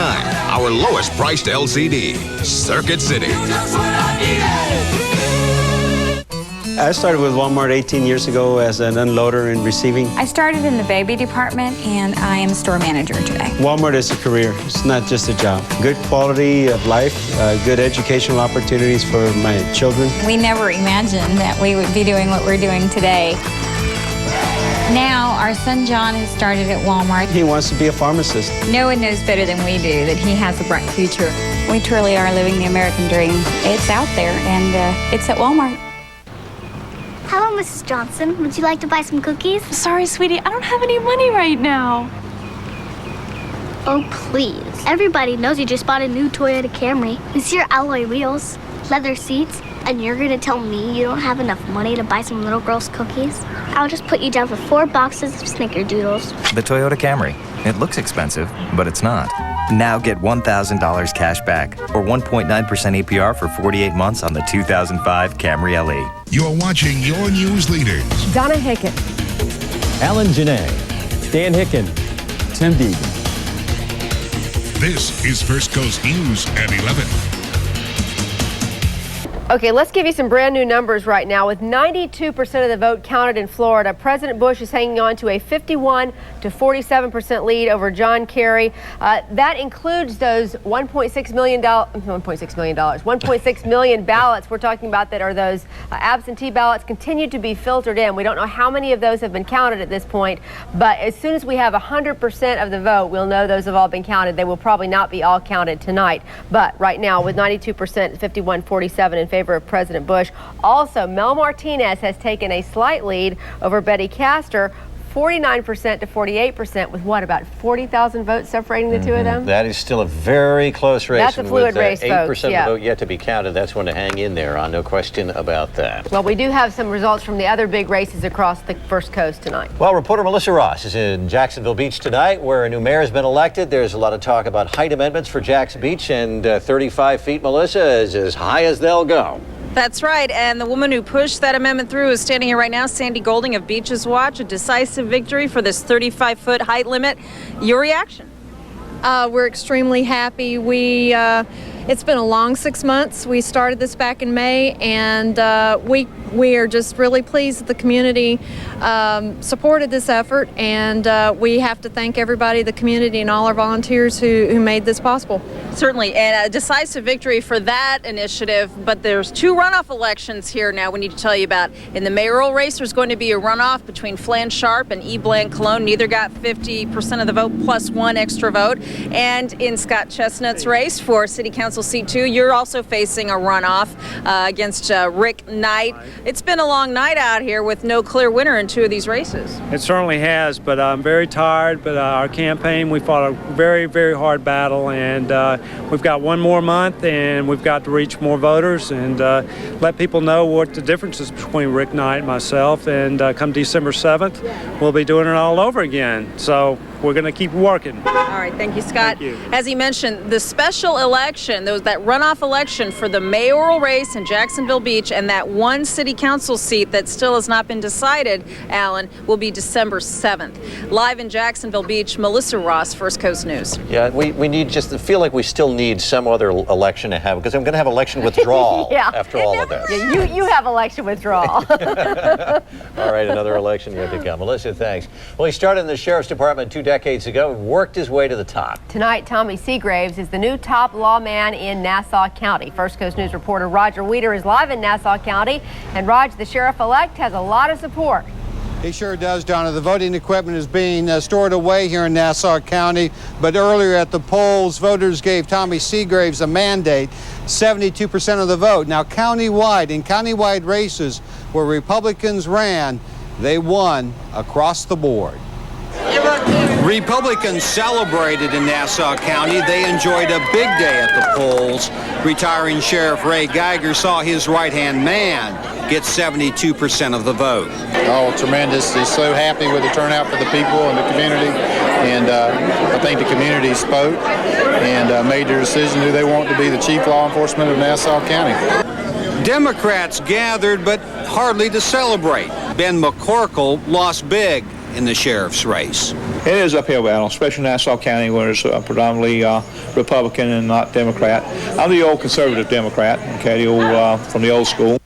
Our lowest priced LCD. Circuit City. You're just what I needed.
I started with Walmart 18 years ago as an unloader and receiving.
I started in the baby department, and I am store manager today.
Walmart is a career. It's not just a job. Good quality of life, good educational opportunities for my children.
We never imagined that we would be doing what we're doing today. Now, our son John has started at Walmart.
He wants to be a pharmacist.
No one knows better than we do that he has a bright future. We truly are living the American dream. It's out there, and it's at Walmart.
Hello, Mrs. Johnson. Would you like to buy some cookies?
Sorry, sweetie. I don't have any money right now.
Oh, please. Everybody knows you just bought a new Toyota Camry. It's your alloy wheels, leather seats, and you're gonna tell me you don't have enough money to buy some little girl's cookies? I'll just put you down for 4 boxes of Snickerdoodles.
The Toyota Camry. It looks expensive, but it's not. Now get $1,000 cash back or 1.9% APR for 48 months on the 2005 Camry LE.
You're watching your news leaders.
Donna Hicken.
Alan Janae. Dan Hicken. Tim Deegan.
This is First Coast News at 11.
Okay, let's give you some brand new numbers right now. With 92% of the vote counted in Florida, President Bush is hanging on to a 51 to 47% lead over John Kerry. That includes those $1.6 million ballots we're talking about that are those absentee ballots continue to be filtered in. We don't know how many of those have been counted at this point, but as soon as we have 100% of the vote, we'll know those have all been counted. They will probably not be all counted tonight, but right now with 92%, 51-47 in favor of President Bush. Also, Mel Martinez has taken a slight lead over Betty Castor, 49% to 48%, with what, about 40,000 votes separating the two of them?
That is still a very close race.
That's a fluid race,
8%
folks.
of the vote yet to be counted. That's one to hang in there on, no question about that.
Well, we do have some results from the other big races across the First Coast tonight.
Well, reporter Melissa Ross is in Jacksonville Beach tonight, where a new mayor has been elected. There's a lot of talk about height amendments for Jack's Beach, and 35 feet, Melissa, is as high as they'll go.
That's right, and the woman who pushed that amendment through is standing here right now, Sandy Golding of Beaches Watch. A decisive victory for this 35-foot height limit. Your reaction?
We're extremely happy. It's been a long 6 months. We started this back in May, and we are just really pleased that the community supported this effort, and we have to thank everybody, the community, and all our volunteers who made this possible.
Certainly, and a decisive victory for that initiative, but there's 2 runoff elections here now we need to tell you about. In the mayoral race, there's going to be a runoff between Flan Sharp and E. Bland Cologne. Neither got 50% of the vote plus 1 extra vote. And in Scott Chestnut's race for City Council Seat 2, you're also facing a runoff against Rick Knight. It's been a long night out here with no clear winner in 2 of these races.
It certainly has, but I'm very tired. But our campaign, we fought a very, very hard battle, and we've got 1 more month, and we've got to reach more voters and let people know what the difference is between Rick Knight and myself. And come December 7th, we'll be doing it all over again. So we're going to keep working.
All right, thank you, Scott.
Thank you.
As he mentioned, the special election, that runoff election for the mayoral race in Jacksonville Beach and that 1 city council seat that still has not been decided, Alan, will be December 7th. Live in Jacksonville Beach, Melissa Ross, First Coast News.
Yeah, we need just to feel like we still need some other election to have, because I'm going to have election withdrawal after all of this.
Yeah, you have election withdrawal.
All right, another election yet to come. Melissa, thanks. Well, he started in the Sheriff's Department 2 decades ago and worked his way to the top.
Tonight, Tommy Seagraves is the new top lawman in Nassau County. First Coast News reporter Roger Weeder is live in Nassau County. And Raj, the sheriff-elect, has a lot of support.
He sure does, Donna. The voting equipment is being stored away here in Nassau County. But earlier at the polls, voters gave Tommy Seagraves a mandate, 72% of the vote. Now, countywide, in countywide races where Republicans ran, they won across the board. Republicans celebrated in Nassau County. They enjoyed a big day at the polls. Retiring Sheriff Ray Geiger saw his right-hand man get 72% of the vote.
Oh, tremendous. He's so happy with the turnout for the people and the community. And I think the community spoke and made their decision who they want to be the chief law enforcement of Nassau County.
Democrats gathered, but hardly to celebrate. Ben McCorkle lost big in the sheriff's race.
It is an uphill battle, especially in Nassau County, where it's predominantly Republican and not Democrat. I'm the old conservative Democrat, okay, from the old school.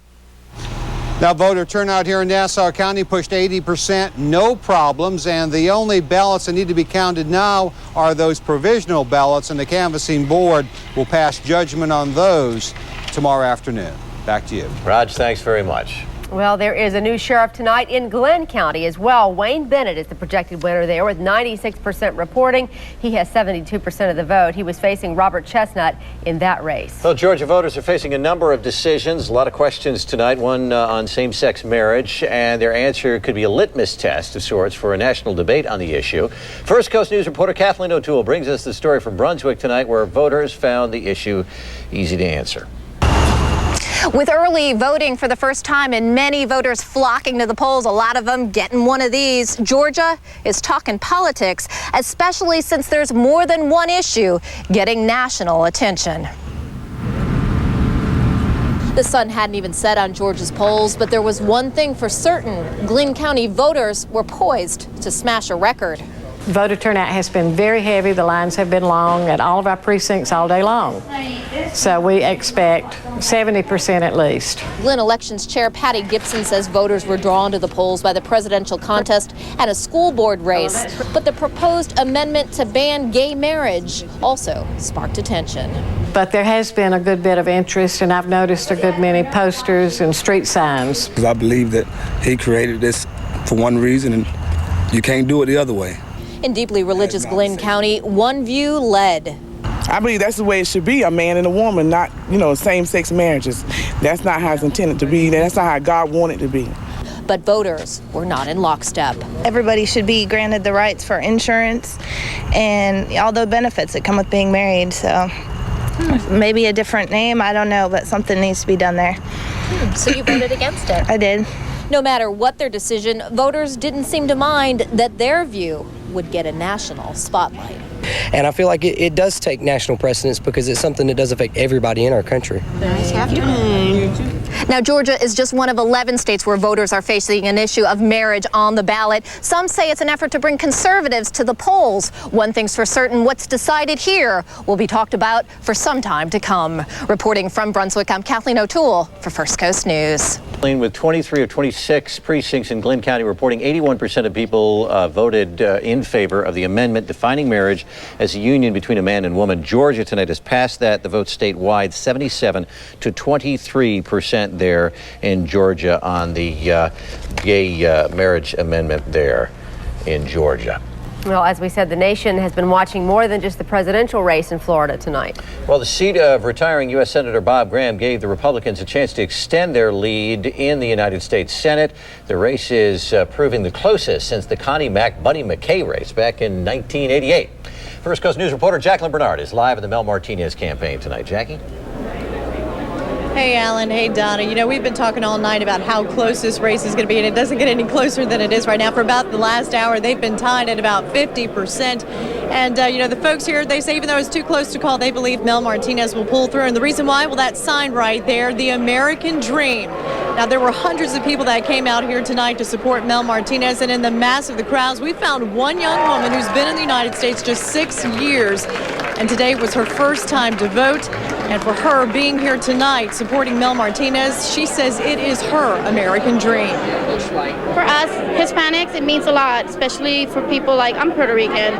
Now, voter turnout here in Nassau County pushed 80%, no problems, and the only ballots that need to be counted now are those provisional ballots, and the canvassing board will pass judgment on those tomorrow afternoon. Back to you.
Raj, thanks very much.
Well, there is a new sheriff tonight in Glenn County as well. Wayne Bennett is the projected winner there with 96% reporting. He has 72% of the vote. He was facing Robert Chestnut in that race.
Well, Georgia voters are facing a number of decisions, a lot of questions tonight, one on same-sex marriage, and their answer could be a litmus test of sorts for a national debate on the issue. First Coast News reporter Kathleen O'Toole brings us the story from Brunswick tonight, where voters found the issue easy to answer.
With early voting for the first time and many voters flocking to the polls, a lot of them getting one of these, Georgia is talking politics, especially since there's more than one issue getting national attention. The sun hadn't even set on Georgia's polls, but there was one thing for certain. Glenn County voters were poised to smash a record.
Voter turnout has been very heavy. The lines have been long at all of our precincts all day long. So we expect 70% at least.
Glenn Elections Chair Patty Gibson says voters were drawn to the polls by the presidential contest and a school board race. But the proposed amendment to ban gay marriage also sparked attention.
But there has been a good bit of interest, and I've noticed a good many posters and street signs.
I believe that he created this for one reason, and you can't do it the other way.
In deeply religious Glenn County, one view led.
I believe that's the way it should be, a man and a woman, not, same-sex marriages. That's not how it's intended to be. That's not how God wanted it to be.
But voters were not in lockstep.
Everybody should be granted the rights for insurance and all the benefits that come with being married. So maybe a different name, I don't know, but something needs to be done there.
So you voted against it?
I did.
No matter what their decision, voters didn't seem to mind that their view would get a national spotlight.
And I feel like it does take national precedence because it's something that does affect everybody in our country.
Nice afternoon. Now, Georgia is just one of 11 states where voters are facing an issue of marriage on the ballot. Some say it's an effort to bring conservatives to the polls. One thing's for certain, what's decided here will be talked about for some time to come. Reporting from Brunswick, I'm Kathleen O'Toole for First Coast News.
With 23 of 26 precincts in Glenn County reporting 81% of people voted in favor of the amendment defining marriage as a union between a man and woman. Georgia tonight has passed that. The vote statewide 77 to 23% there in Georgia on the gay marriage amendment there in Georgia.
Well, as we said, the nation has been watching more than just the presidential race in Florida tonight. Well,
the seat of retiring U.S. Senator Bob Graham gave the Republicans a chance to extend their lead in the United States Senate. The race is proving the closest since the Connie Mack-Buddy McKay race back in 1988. First Coast News reporter Jacqueline Bernard is live at the Mel Martinez campaign tonight. Jackie?
Hey, Alan. Hey, Donna. We've been talking all night about how close this race is going to be, and it doesn't get any closer than it is right now. For about the last hour, they've been tied at about 50%. And, the folks here, they say even though it's too close to call, they believe Mel Martinez will pull through. And the reason why, well, that sign right there, the American Dream. Now, there were hundreds of people that came out here tonight to support Mel Martinez. And in the mass of the crowds, we found one young woman who's been in the United States just 6 years. And today was her first time to vote. And for her being here tonight supporting Mel Martinez, she says it is her American dream.
For us Hispanics, it means a lot, especially for people like I'm Puerto Rican.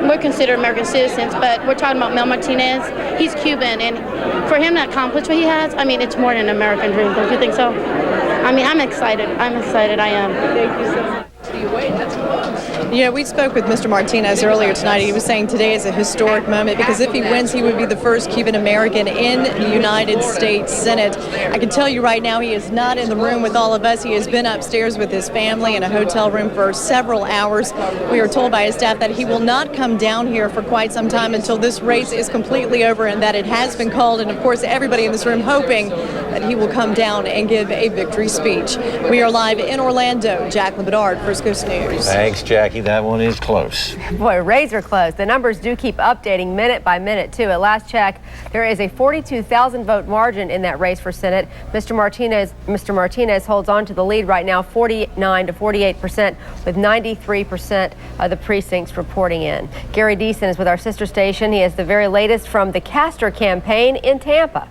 We're considered American citizens, but we're talking about Mel Martinez. He's Cuban, and for him to accomplish what he has, it's more than an American dream. Don't you think so? I'm excited. I am.
Thank you so much. We spoke with Mr. Martinez earlier tonight. He was saying today is a historic moment because if he wins, he would be the first Cuban American in the United States Senate. I can tell you right now, he is not in the room with all of us. He has been upstairs with his family in a hotel room for several hours. We are told by his staff that he will not come down here for quite some time until this race is completely over and that it has been called. And of course, everybody in this room hoping that he will come down and give a victory speech. We are live in Orlando. Jacqueline Bernard, First Coast News.
Thanks, Jackie. That one is close.
Boy, razor close. The numbers do keep updating minute by minute, too. At last check, there is a 42,000 vote margin in that race for Senate. Mr. Martinez holds on to the lead right now, 49 to 48%, with 93% of the precincts reporting in. Gary Deason is with our sister station. He has the very latest from the Castor campaign in Tampa.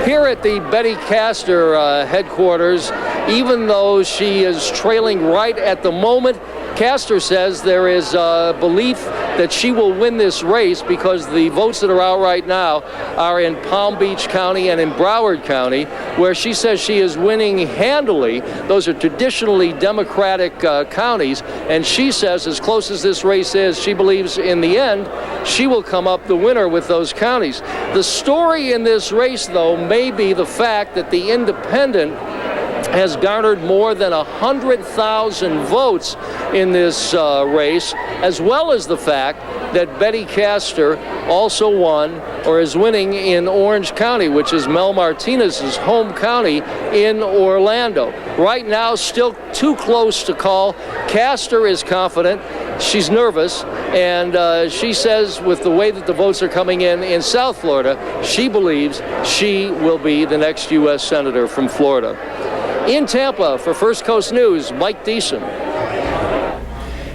Here at the Betty Castor headquarters, even though she is trailing right at the moment, Castor says there is a belief that she will win this race because the votes that are out right now are in Palm Beach County and in Broward County, where she says she is winning handily. Those are traditionally Democratic counties, and she says as close as this race is, she believes in the end she will come up the winner with those counties. The story in this race, though, may be the fact that the independent has garnered more than 100,000 votes in this race, as well as the fact that Betty Castor also won or is winning in Orange County, which is Mel Martinez's home county in Orlando. Right now, still too close to call. Castor is confident. She's nervous, and she says with the way that the votes are coming in South Florida, she believes she will be the next U.S. Senator from Florida. In Tampa, for First Coast News, Mike Deason.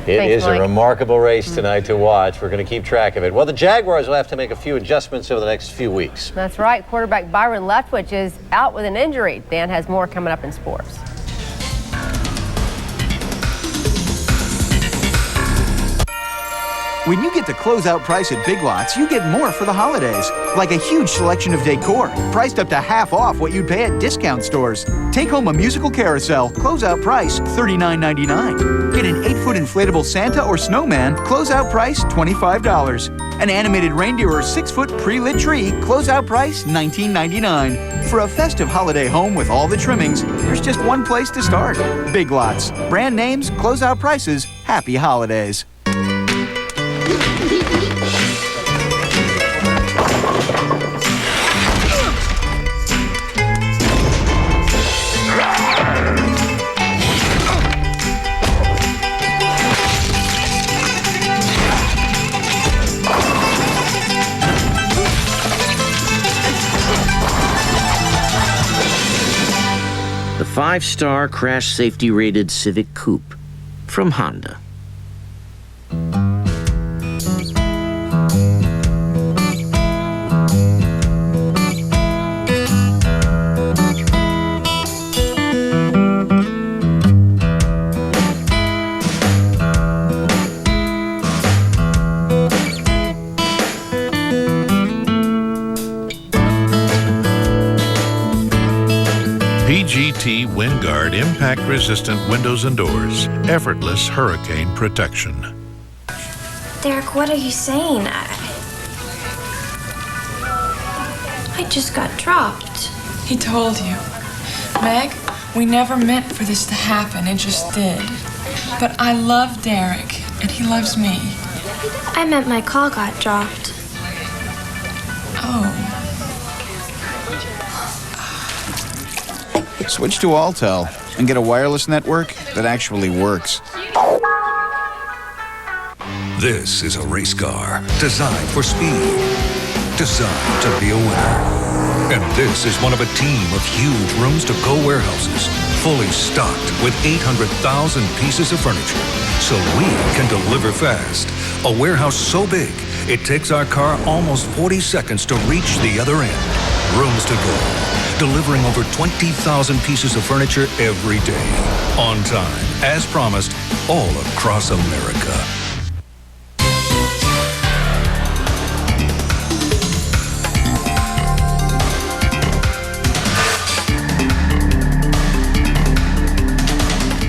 It is a remarkable race tonight to watch. We're going to keep track of it. Well, the Jaguars will have to make a few adjustments over the next few weeks.
That's right. Quarterback Byron Leftwich is out with an injury. Dan has more coming up in sports.
When you get the closeout price at Big Lots, you get more for the holidays. Like a huge selection of decor, priced up to half off what you'd pay at discount stores. Take home a musical carousel, closeout price $39.99. Get an 8-foot inflatable Santa or snowman, closeout price $25. An animated reindeer or 6-foot pre-lit tree, closeout price $19.99. For a festive holiday home with all the trimmings, there's just one place to start. Big Lots. Brand names, closeout prices, happy holidays.
The 5-star crash safety rated Civic Coupe from Honda.
PGT WindGuard impact-resistant windows and doors. Effortless hurricane protection.
Derek, what are you saying? I just got dropped.
He told you. Meg, we never meant for this to happen. It just did. But I love Derek, and he loves me.
I meant my call got dropped.
Oh.
Switch to Alltel and get a wireless network that actually works.
This is a race car designed for speed, designed to be a winner. And this is one of a team of huge rooms-to-go warehouses, fully stocked with 800,000 pieces of furniture, so we can deliver fast. A warehouse so big, it takes our car almost 40 seconds to reach the other end. Rooms to go, delivering over 20,000 pieces of furniture every day. On time, as promised, all across America.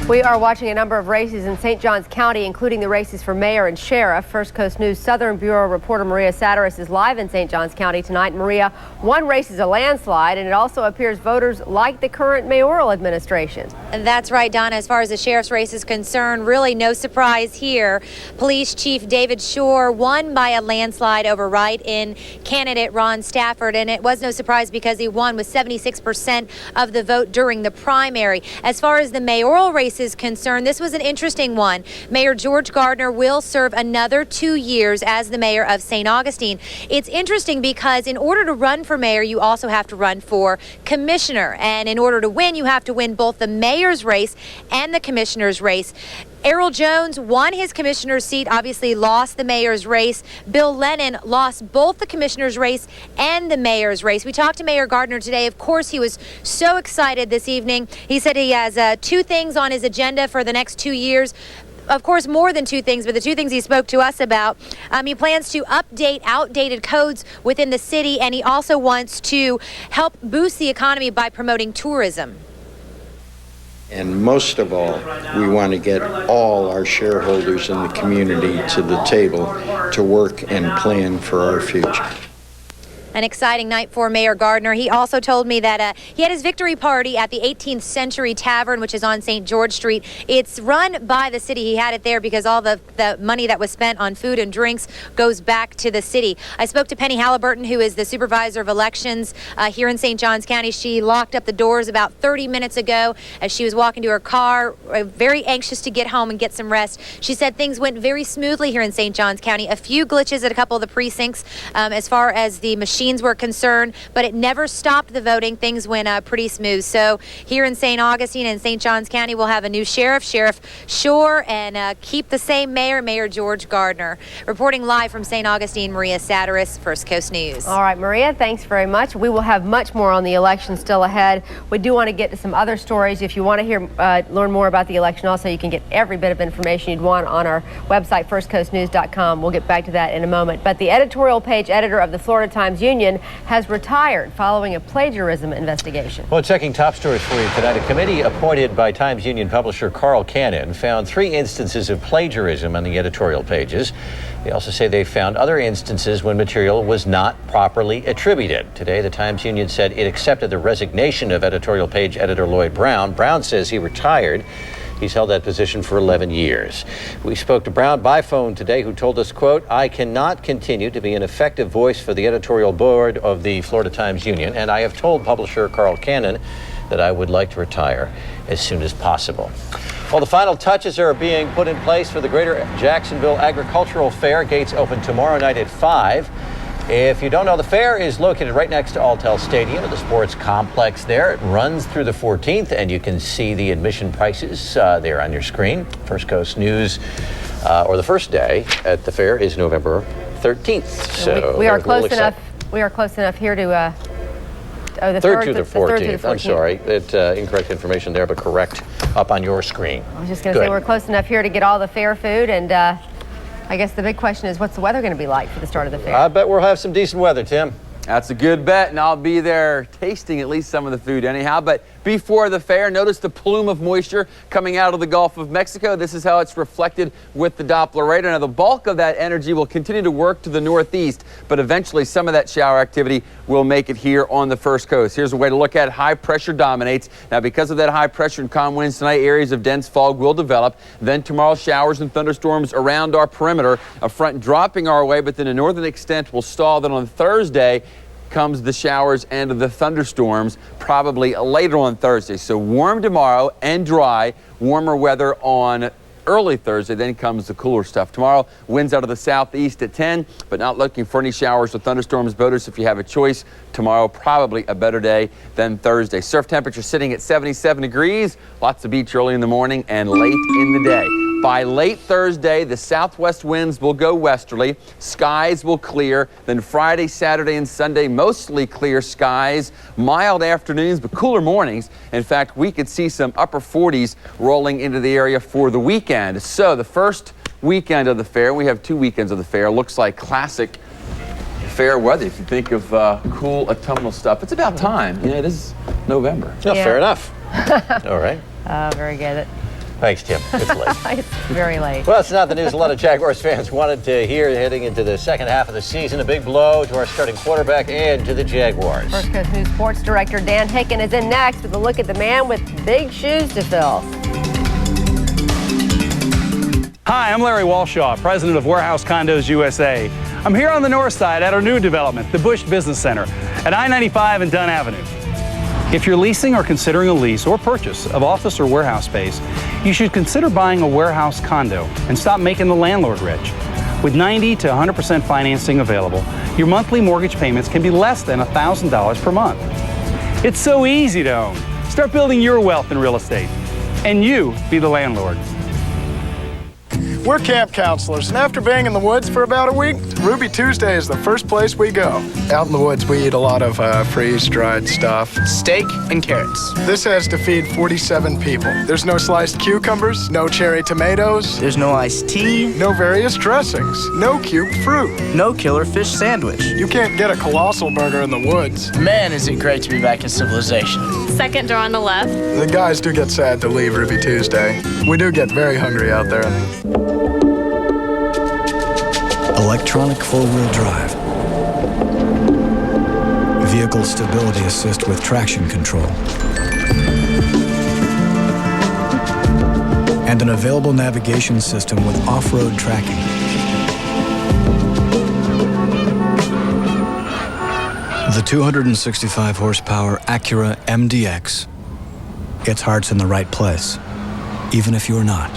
We are watching a number of races in St. Johns County, including the races for mayor and sheriff. First Coast News Southern Bureau reporter Maria Satiris is live in St. Johns County tonight. Maria, one race is a landslide, and it also appears voters like the current mayoral administration.
And that's right, Donna. As far as the sheriff's race is concerned, really no surprise here. Police Chief David Shore won by a landslide over write-in candidate Ron Stafford, and it was no surprise because he won with 76% of the vote during the primary. As far as the mayoral race is concerned, this was an interesting one. Mayor George Gardner will serve another 2 years as the mayor of St. Augustine. It's interesting because in order to run for mayor, you also have to run for commissioner. And in order to win, you have to win both the mayor's race and the commissioner's race. Errol Jones won his commissioner's seat, obviously lost the mayor's race. Bill Lennon lost both the commissioner's race and the mayor's race. We talked to Mayor Gardner today. Of course, he was so excited this evening. He said he has 2 things on his agenda for the next 2 years. Of course, more than 2 things, but the 2 things he spoke to us about. He plans to update outdated codes within the city, and he also wants to help boost the economy by promoting tourism.
And most of all, we want to get all our shareholders in the community to the table to work and plan for our future.
An exciting night for Mayor Gardner. He also told me that he had his victory party at the 18th Century Tavern, which is on St. George Street. It's run by the city. He had it there because all the money that was spent on food and drinks goes back to the city. I spoke to Penny Halliburton, who is the supervisor of elections here in St. Johns County. She locked up the doors about 30 minutes ago as she was walking to her car, very anxious to get home and get some rest. She said things went very smoothly here in St. Johns County. A few glitches at a couple of the precincts as far as the machines were concerned, but it never stopped the voting. Things went pretty smooth. So here in St. Augustine and St. Johns County, we'll have a new sheriff, Sheriff Shore, and keep the same mayor, Mayor George Gardner. Reporting live from St. Augustine, Maria Satiris, First Coast News.
All right, Maria, thanks very much. We will have much more on the election still ahead. We do want to get to some other stories. If you want to hear, learn more about the election, also you can get every bit of information you'd want on our website, firstcoastnews.com. We'll get back to that in a moment. But the editorial page editor of the Florida Times Union has retired following a plagiarism investigation.
Well, checking top stories for you tonight, a committee appointed by Times Union publisher Carl Cannon found 3 instances of plagiarism on the editorial pages. They also say they found other instances when material was not properly attributed. Today, the Times Union said it accepted the resignation of editorial page editor Lloyd Brown. Brown says he retired. He's held that position for 11 years. We spoke to Brown by phone today, who told us, quote, "I cannot continue to be an effective voice for the editorial board of the Florida Times Union, and I have told publisher Carl Cannon that I would like to retire as soon as possible." Well, the final touches are being put in place for the Greater Jacksonville Agricultural Fair. Gates open tomorrow night at 5. If you don't know, the fair is located right next to Alltel Stadium, the sports complex there. It runs through the 14th, and you can see the admission prices there on your screen. First Coast News, or the first day at the fair is November 13th. So
we are close enough. We are close enough here to. The
3rd to the 14th. I'm sorry, incorrect information there, but correct up on your screen.
I was just going to say we're close enough here to get all the fair food, and I guess the big question is, what's the weather going to be like for the start of the fair?
I bet we'll have some decent weather, Tim.
That's a good bet, and I'll be there tasting at least some of the food anyhow. But before the fair, notice the plume of moisture coming out of the Gulf of Mexico. This is how it's reflected with the Doppler radar. Now, the bulk of that energy will continue to work to the northeast, but eventually some of that shower activity will make it here on the First Coast. Here's a way to look at it. High pressure dominates. Now, because of that high pressure and calm winds tonight, areas of dense fog will develop. Then tomorrow, showers and thunderstorms around our perimeter. A front dropping our way, but then a northern extent will stall. Then on Thursday comes the showers and the thunderstorms, probably later on Thursday. So warm tomorrow and dry, warmer weather on early Thursday. Then comes the cooler stuff. Tomorrow, winds out of the southeast at 10, but not looking for any showers or thunderstorms. Boaters, if you have a choice, tomorrow probably a better day than Thursday. Surf temperature sitting at 77 degrees. Lots of beach early in the morning and late in the day. By late Thursday, the southwest winds will go westerly. Skies will clear. Then Friday, Saturday, and Sunday, mostly clear skies. Mild afternoons, but cooler mornings. In fact, we could see some upper 40s rolling into the area for the weekend. So the first weekend of the fair, we have 2 weekends of the fair, looks like classic fair weather. If you think of cool autumnal stuff, it's about time. You know, it is November.
Yeah, fair enough. All right.
Very good.
Thanks, Tim. It's late.
It's very late.
Well, it's not the news a lot of Jaguars fans wanted to hear heading into the second half of the season. A big blow to our starting quarterback and to the Jaguars.
First Coast News sports director Dan Hicken is in next with a look at the man with big shoes to fill.
Hi, I'm Larry Walshaw, president of Warehouse Condos USA. I'm here on the north side at our new development, the Bush Business Center, at I-95 and Dunn Avenue. If you're leasing or considering a lease or purchase of office or warehouse space, you should consider buying a warehouse condo and stop making the landlord rich. With 90 to 100% financing available, your monthly mortgage payments can be less than $1,000 per month. It's so easy to own. Start building your wealth in real estate, and you be the landlord.
We're camp counselors, and after being in the woods for about a week, Ruby Tuesday is the first place we go. Out in the woods, we eat a lot of freeze-dried stuff. Steak and carrots. This has to feed 47 people. There's no sliced cucumbers, no cherry tomatoes.
There's no iced tea.
No various dressings. No cubed fruit.
No killer fish sandwich.
You can't get a colossal burger in the woods.
Man, is it great to be back in civilization.
Second door on the left.
The guys do get sad to leave Ruby Tuesday. We do get very hungry out there.
Electronic four-wheel drive. Vehicle stability assist with traction control. And an available navigation system with off-road tracking. The 265 horsepower Acura MDX gets hearts in the right place, even if you're not.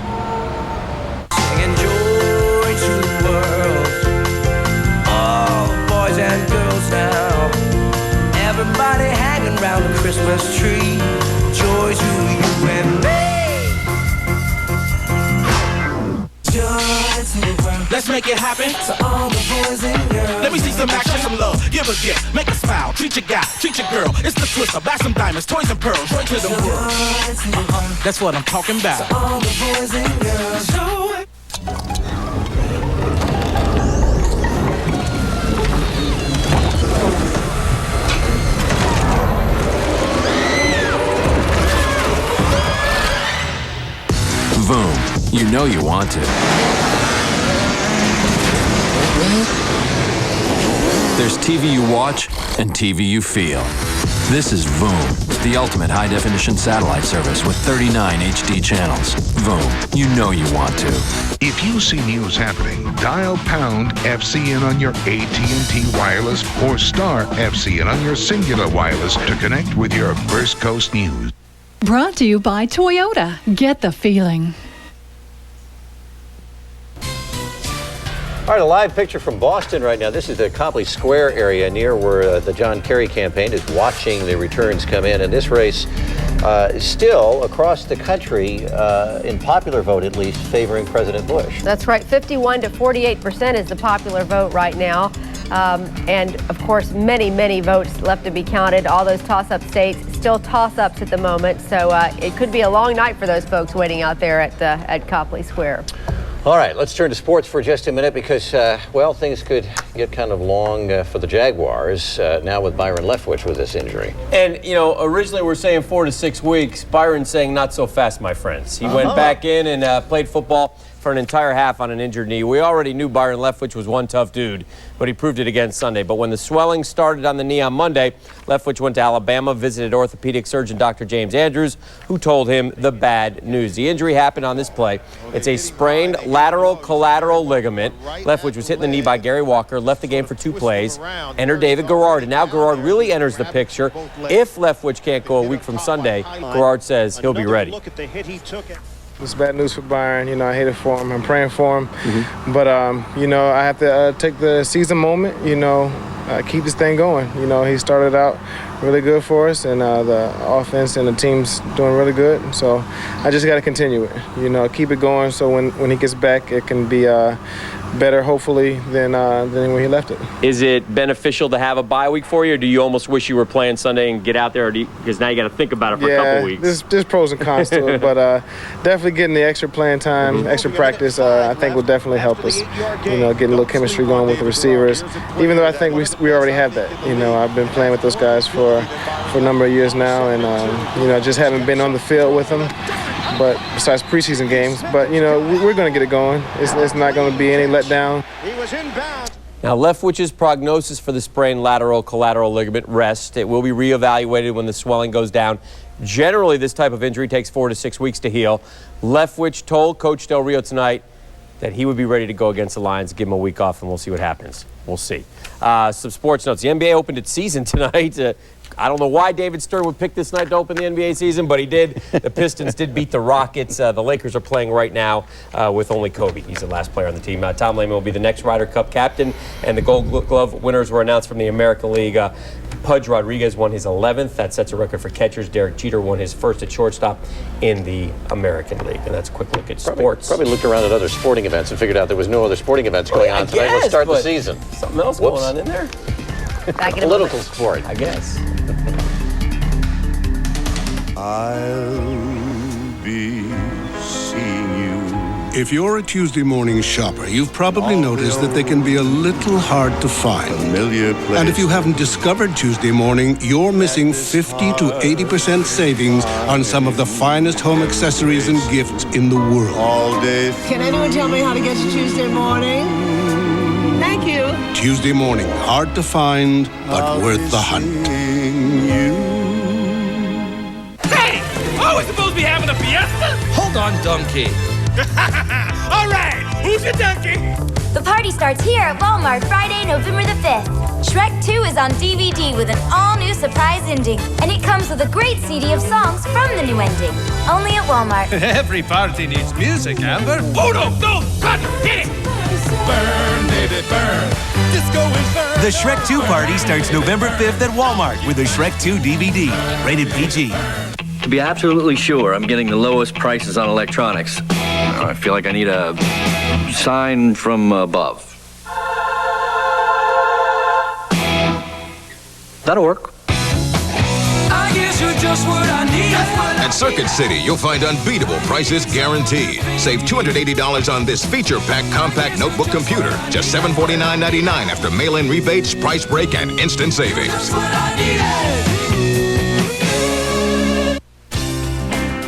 Everybody hanging around the Christmas tree. Joy to you and me. Joy to the world. Let's make it happen to all the boys and girls. Let me see some action, some love. Give a gift, make a smile. Treat your guy, treat your girl. It's the Twister, buy some diamonds, toys and pearls. Joy to the world. That's what I'm talking about. To all the boys and girls. Joy.
Boom. You know you want to. There's TV you watch and TV you feel. This is Voom, the ultimate high-definition satellite service with 39 HD channels. Voom, you know you want to.
If you see news happening, dial pound FCN on your AT&T wireless or star FCN on your Cingular wireless to connect with your First Coast News.
Brought to you by Toyota. Get the feeling.
All right, a live picture from Boston right now. This is the Copley Square area near where the John Kerry campaign is watching the returns come in. And this race is still across the country, in popular vote at least, favoring President Bush.
That's right. 51 to 48% is the popular vote right now. And of course, many, many votes left to be counted. All those toss-up states still toss-ups at the moment. So it could be a long night for those folks waiting out there at Copley Square.
All right, let's turn to sports for just a minute because, well, things could get kind of long for the Jaguars now with Byron Leftwich with this injury.
And, you know, originally we're saying 4 to 6 weeks. Byron's saying not so fast, my friends. He went back in and played football for an entire half on an injured knee. We already knew Byron Leftwich was one tough dude, but he proved it again Sunday. But when the swelling started on the knee on Monday, Leftwich went to Alabama, visited orthopedic surgeon Dr. James Andrews, who told him the bad news. The injury happened on this play. It's a sprained lateral collateral ligament. Leftwich was hit in the knee by Gary Walker, left the game for 2 plays. Enter David Garrard, and now Garrard really enters the picture. If Leftwich can't go a week from Sunday, Garrard says he'll be ready.
It's bad news for Byron. You know, I hate it for him. I'm praying for him. But, you know, I have to take the season moment, you know, keep this thing going. You know, he started out really good for us, and the offense and the team's doing really good. So I just got to continue it, you know, keep it going so when he gets back, it can be better, hopefully, than when he left it.
Is it beneficial to have a bye week for you, or do you almost wish you were playing Sunday and get out there? Because now you got to think about it for a couple weeks.
There's pros and cons to it, but definitely getting the extra playing time, extra practice, I think will definitely help us. You know, getting a little chemistry going with the receivers. Even though I think we already have that. You know, I've been playing with those guys for a number of years now, and you know, just haven't been on the field with them. But besides preseason games, but you know, we're going to get it going. It's not going to be any letdown.
He was inbound. Now, Leftwich's prognosis for the sprained lateral collateral ligament rests. It will be reevaluated when the swelling goes down. Generally, this type of injury takes 4 to 6 weeks to heal. Leftwich told Coach Del Rio tonight that he would be ready to go against the Lions. Give him a week off, and we'll see what happens. We'll see. Some sports notes. The NBA opened its season tonight. I don't know why David Stern would pick this night to open the NBA season, but he did. The Pistons did beat the Rockets. The Lakers are playing right now with only Kobe. He's the last player on the team. Tom Lehman will be the next Ryder Cup captain, and the Gold Glove winners were announced from the American League. Pudge Rodriguez won his 11th. That sets a record for catchers. Derek Jeter won his first at shortstop in the American League. And that's a quick look at sports.
Probably looked around at other sporting events and figured out there was no other sporting events going on tonight. Let's start the season.
Something else going on in there.
Political sport,
I guess.
I'll be seeing you. If you're a Tuesday morning shopper, you've probably noticed that they can be a little hard to find. And if you haven't discovered Tuesday morning, you're missing 50 to 80% savings on some of the finest home accessories and gifts in the world. All day.
Can anyone tell me how to get to Tuesday morning? Thank you.
Tuesday morning, hard to find, but worth the hunt.
Hey! Are we supposed to be having a fiesta?
Hold on, donkey.
All right, who's your donkey?
The party starts here at Walmart Friday, November the 5th. Shrek 2 is on DVD with an all-new surprise ending. And it comes with a great CD of songs from the new ending. Only at Walmart.
Every party needs music, Amber.
Oh, no, cut, hit it! Burn, baby, burn. Disco Inferno.
The Shrek 2 party starts November 5th at Walmart with the Shrek 2 DVD. Rated PG.
To be absolutely sure I'm getting the lowest prices on electronics, I feel like I need a sign from above. That'll work.
I guess you're just what I need.
At Circuit City, you'll find unbeatable prices guaranteed. Save $280 on this feature pack compact notebook computer. Just $749.99 after mail-in rebates, price break, and instant savings.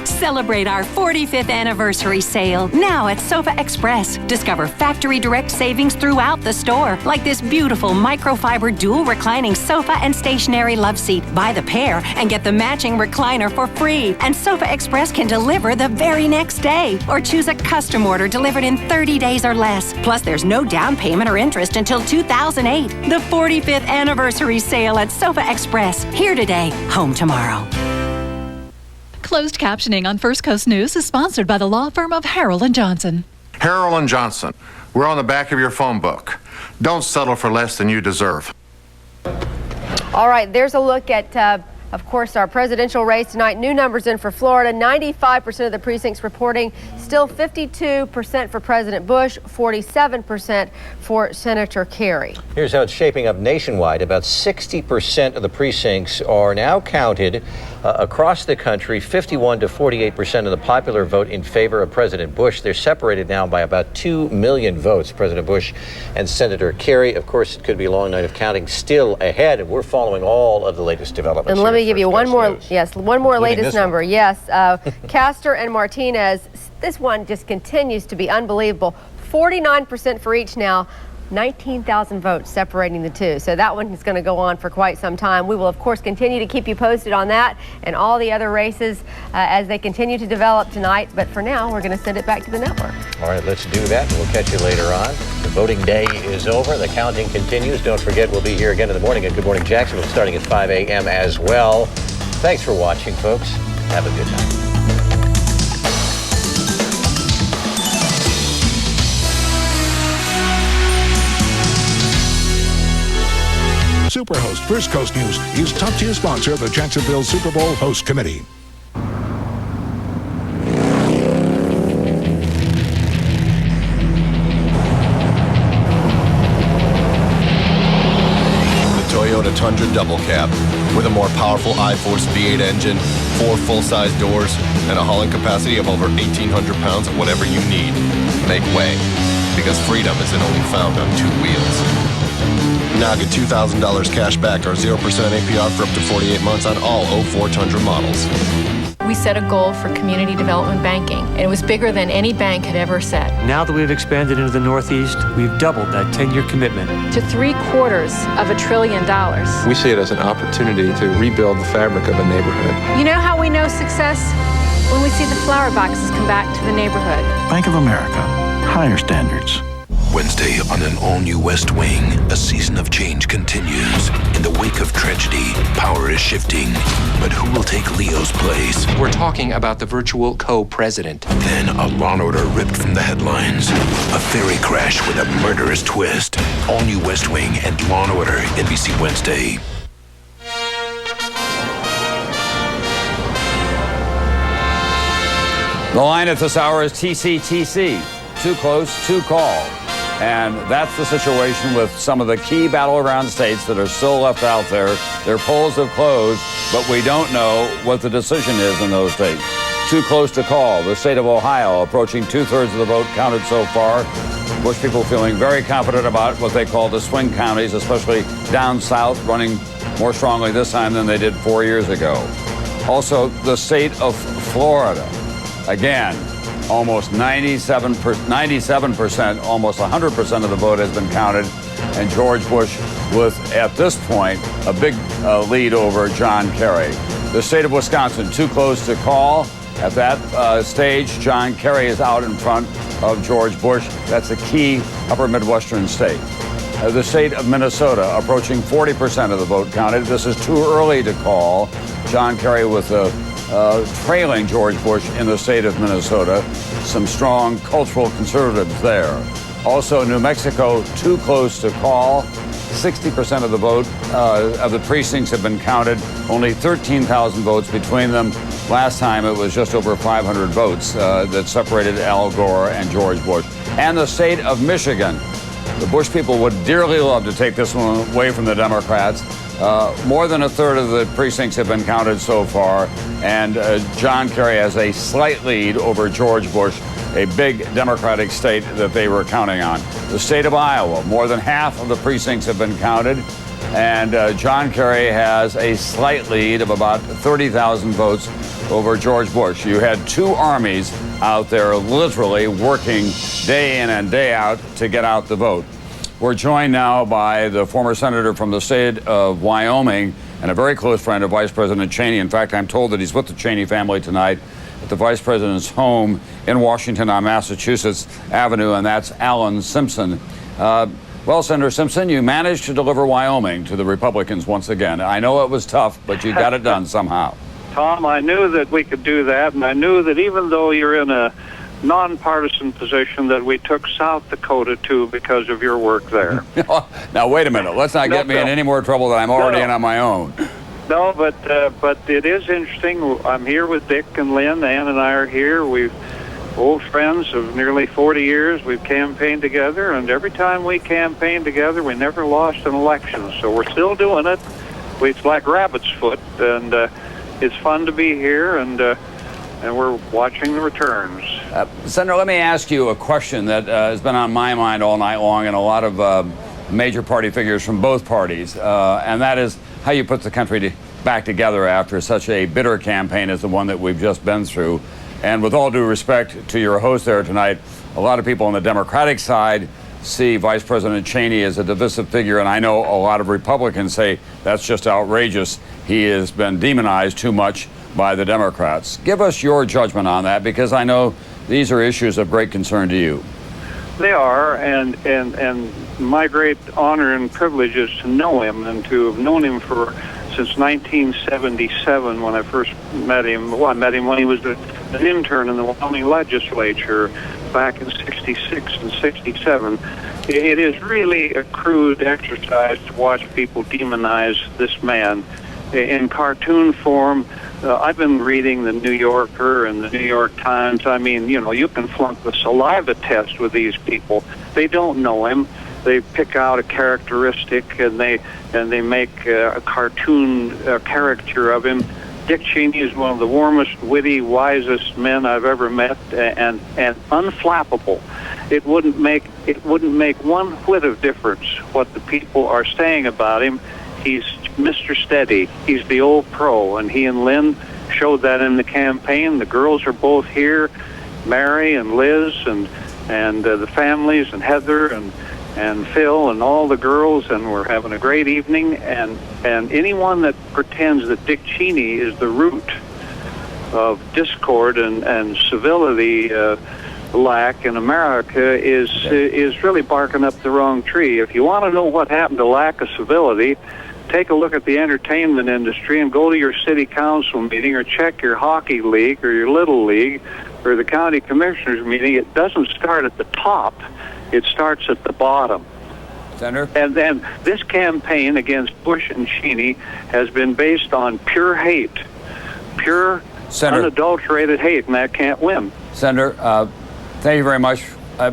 Celebrate our 45th anniversary sale now at Sofa Express. Discover factory direct savings throughout the store, like this beautiful microfiber dual reclining sofa and stationary love seat. Buy the pair and get the matching recliner for free. And Sofa Express can deliver the very next day, or choose a custom order delivered in 30 days or less. Plus, there's no down payment or interest until 2008. The 45th anniversary sale at Sofa Express. Here today, home tomorrow. Closed captioning on First Coast News is sponsored by the law firm of Harrell & Johnson.
Harrell & Johnson. We're on the back of your phone book. Don't settle for less than you deserve.
All right, there's a look at, of course, our presidential race tonight. New numbers in for Florida. 95% of the precincts reporting. Still 52% for President Bush, 47% for Senator Kerry.
Here's how it's shaping up nationwide. About 60% of the precincts are now counted across the country. 51 to 48% of the popular vote in favor of President Bush. They're separated now by about 2 million votes. President Bush and Senator Kerry. Of course, it could be a long night of counting still ahead, and we're following all of the latest developments.
And let me give you one more, one more latest number.
One.
Yes, Castor and Martinez. This one just continues to be unbelievable. 49% for each now. 19,000 votes separating the two. So that one is going to go on for quite some time. We will, of course, continue to keep you posted on that and all the other races as they continue to develop tonight. But for now, we're going to send it back to the network.
All right, let's do that. We'll catch you later on. The voting day is over. The counting continues. Don't forget, we'll be here again in the morning at Good Morning Jacksonville starting at 5 a.m. as well. Thanks for watching, folks. Have a good night.
Superhost First Coast News is top-tier sponsor of the Jacksonville Super Bowl Host Committee.
Toyota Tundra Double Cab with a more powerful I-Force V8 engine, 4 full-size doors, and a hauling capacity of over 1,800 pounds of whatever you need. Make way, because freedom isn't only found on 2 wheels. Now get $2,000 cash back or 0% APR for up to 48 months on all 04 Tundra models.
We set a goal for community development banking, and it was bigger than any bank had ever set.
Now that we've expanded into the Northeast, we've doubled that 10-year commitment.
To $750 billion.
We see it as an opportunity to rebuild the fabric of a neighborhood.
You know how we know success? When we see the flower boxes come back to the neighborhood.
Bank of America. Higher standards.
Wednesday on an all-new West Wing, a season of change continues. In the wake of tragedy, power is shifting. But who will take Leo's place?
We're talking about the virtual co-president.
Then a Law & Order ripped from the headlines. A ferry crash with a murderous twist. All-new West Wing and Law & Order, NBC Wednesday.
The line at this hour is TCTC, too close, too call. And that's the situation with some of the key battleground states that are still left out there. Their polls have closed, but we don't know what the decision is in those states. Too close to call. The state of Ohio approaching 2/3 of the vote counted so far. Bush people feeling very confident about what they call the swing counties, especially down south, running more strongly this time than they did 4 years ago. Also, the state of Florida. Again, almost 97%, almost 100% of the vote has been counted. And George Bush with, at this point, a big lead over John Kerry. The state of Wisconsin, too close to call. At that stage, John Kerry is out in front of George Bush. That's a key upper Midwestern state. The state of Minnesota approaching 40% of the vote counted. This is too early to call. John Kerry with trailing George Bush in the state of Minnesota. Some strong cultural conservatives there. Also, New Mexico, too close to call. 60% of the vote of the precincts have been counted. Only 13,000 votes between them. Last time it was just over 500 votes that separated Al Gore and George Bush. And the state of Michigan. The Bush people would dearly love to take this one away from the Democrats. More than a third of the precincts have been counted so far, and John Kerry has a slight lead over George Bush, a big Democratic state that they were counting on. The state of Iowa, more than half of the precincts have been counted, and John Kerry has a slight lead of about 30,000 votes over George Bush. You had two armies out there literally working day in and day out to get out the vote. We're joined now by the former senator from the state of Wyoming and a very close friend of Vice President Cheney. In fact, I'm told that he's with the Cheney family tonight at the Vice President's home in Washington on Massachusetts Avenue, and that's Alan Simpson. Well, Senator Simpson, you managed to deliver Wyoming to the Republicans once again. I know it was tough, but you got it done somehow.
Tom, I knew that we could do that, and I knew that even though you're in a nonpartisan position, that we took South Dakota too because of your work there.
Now, wait a minute. Let's not get me in any more trouble than I'm already in on my own.
No, but it is interesting. I'm here with Dick and Lynn. Ann and I are here. We've old friends of nearly 40 years. We've campaigned together, and every time we campaigned together, we never lost an election. So we're still doing it. It's like rabbit's foot, and it's fun to be here, and we're watching the returns.
Senator, let me ask you a question that has been on my mind all night long, and a lot of major party figures from both parties, and that is how you put the country back together after such a bitter campaign as the one that we've just been through. And with all due respect to your host there tonight, a lot of people on the Democratic side see Vice President Cheney as a divisive figure, and I know a lot of Republicans say that's just outrageous. He has been demonized too much by the Democrats. Give us your judgment on that, because I know these are issues of great concern to you.
They are, and my great honor and privilege is to know him and to have known him since 1977 when I first met him. Well, I met him when he was an intern in the Wyoming legislature back in 66 and 67. It is really a crude exercise to watch people demonize this man in cartoon form. I've been reading the New Yorker and the New York Times. I mean, you can flunk the saliva test with these people. They don't know him. They pick out a characteristic and they make a cartoon caricature of him. Dick Cheney is one of the warmest, witty, wisest men I've ever met, and unflappable. It wouldn't make one whit of difference what the people are saying about him. He's Mr. Steady. He's the old pro, and he and Lynn showed that in the campaign. The girls are both here, Mary and Liz, and the families, and Heather and Phil and all the girls, and we're having a great evening. And anyone that pretends that Dick Cheney is the root of discord and civility lack in America is really barking up the wrong tree. If you want to know what happened to lack of civility, take a look at the entertainment industry and go to your city council meeting or check your hockey league or your little league or the county commissioners meeting. It doesn't start at the top. It starts at the bottom.
Senator?
And then this campaign against Bush and Cheney has been based on pure hate. Pure unadulterated hate, and that can't win.
Senator, thank you very much.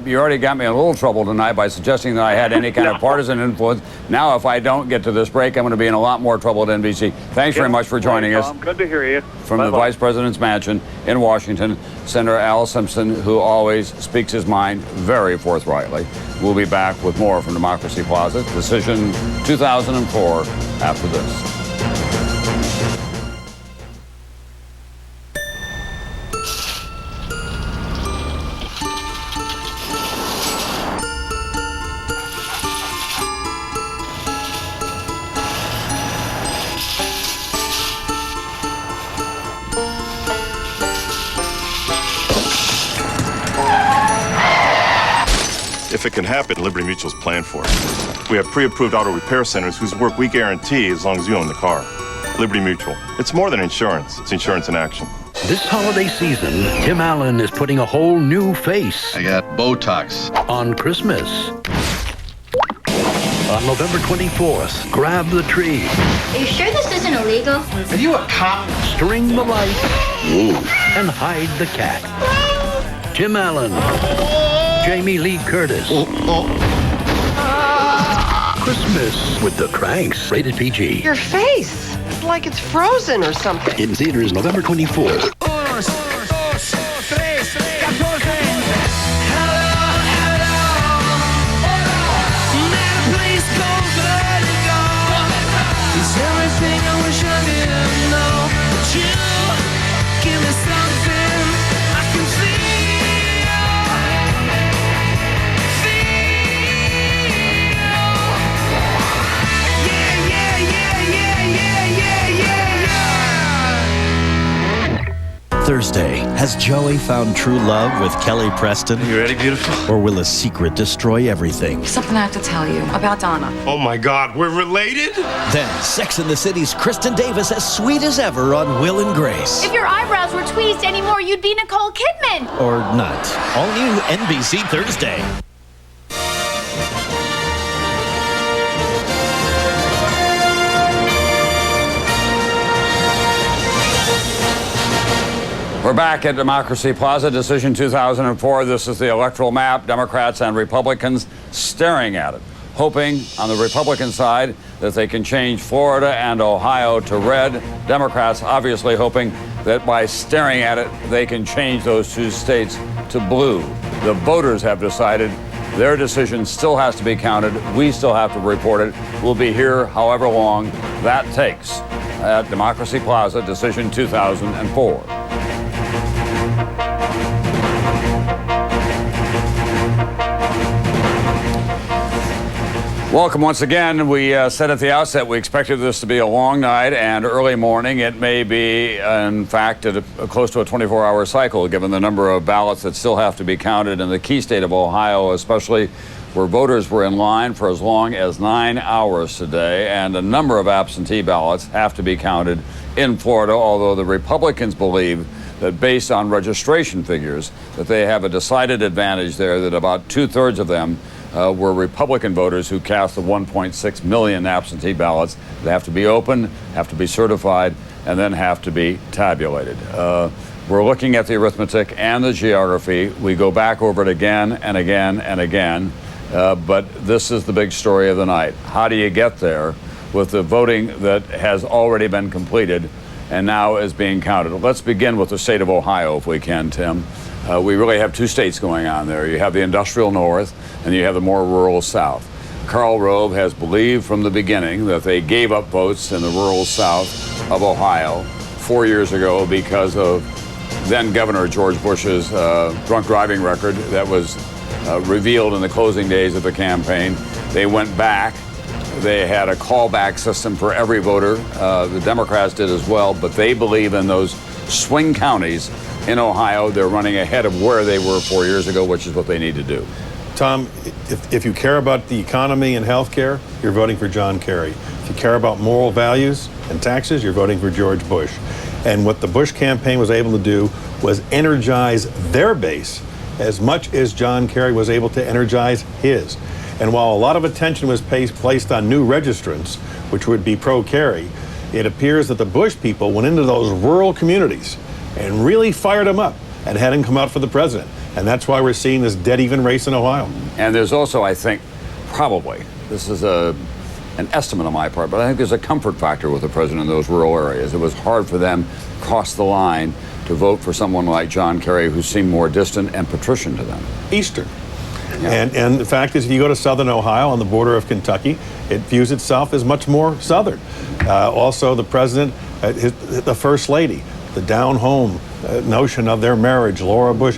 You already got me in a little trouble tonight by suggesting that I had any kind of partisan influence. Now, if I don't get to this break, I'm going to be in a lot more trouble at NBC. Thanks very much for joining us.
Good to hear you.
From the Vice President's mansion in Washington, Senator Al Simpson, who always speaks his mind very forthrightly. We'll be back with more from Democracy Plaza, Decision 2004, after this.
If it can happen, Liberty Mutual's planned for it. We have pre-approved auto repair centers whose work we guarantee as long as you own the car. Liberty Mutual. It's more than insurance. It's insurance in action.
This holiday season, Tim Allen is putting a whole new face.
I got Botox.
On Christmas. On November 24th, grab the tree.
Are you sure this isn't illegal?
Are you a cop? String the light. And hide the cat. Tim Allen. Jamie Lee Curtis. Christmas with the Cranks. Rated PG.
Your face. It's like it's frozen or something.
In theaters November 24th.
Thursday, has Joey found true love with Kelly Preston?
You ready, beautiful?
Or will a secret destroy everything?
Something I have to tell you about Donna.
Oh my God, we're related?
Then, Sex and the City's Kristen Davis as sweet as ever on Will and Grace.
If your eyebrows were tweezed anymore, you'd be Nicole Kidman.
Or not. All new NBC Thursday.
We're back at Democracy Plaza, Decision 2004. This is the electoral map. Democrats and Republicans staring at it, hoping on the Republican side that they can change Florida and Ohio to red. Democrats obviously hoping that by staring at it, they can change those two states to blue. The voters have decided their decision still has to be counted. We still have to report it. We'll be here however long that takes at Democracy Plaza, Decision 2004. Welcome once again. We said at the outset we expected this to be a long night and early morning. It may be, in fact, close to a 24-hour cycle, given the number of ballots that still have to be counted in the key state of Ohio, especially where voters were in line for as long as 9 hours today, and a number of absentee ballots have to be counted in Florida, although the Republicans believe that based on registration figures, that they have a decided advantage there, that about two-thirds of them were Republican voters who cast the 1.6 million absentee ballots. They have to be opened, have to be certified, and then have to be tabulated. We're looking at the arithmetic and the geography. We go back over it again and again and again, but this is the big story of the night. How do you get there with the voting that has already been completed and now is being counted? Let's begin with the state of Ohio, if we can, Tim. We really have two states going on there. You have the industrial north and you have the more rural south. Karl Rove has believed from the beginning that they gave up votes in the rural south of Ohio 4 years ago because of then Governor George Bush's drunk driving record that was revealed in the closing days of the campaign. They went back. They had a callback system for every voter. The Democrats did as well, but they believe in those swing counties in Ohio. They're running ahead of where they were 4 years ago, which is what they need to do.
Tom, if you care about the economy and health care, you're voting for John Kerry. If you care about moral values and taxes, you're voting for George Bush. And what the Bush campaign was able to do was energize their base as much as John Kerry was able to energize his. And while a lot of attention was placed on new registrants, which would be pro-Kerry, it appears that the Bush people went into those rural communities and really fired him up and had him come out for the president. And that's why we're seeing this dead even race in Ohio.
And there's also, I think, probably, this is an estimate on my part, but I think there's a comfort factor with the president in those rural areas. It was hard for them to cross the line to vote for someone like John Kerry, who seemed more distant and patrician to them.
Eastern. Yeah. And the fact is, if you go to southern Ohio on the border of Kentucky, it views itself as much more southern. Also, the president, the first lady, the down-home notion of their marriage, Laura Bush,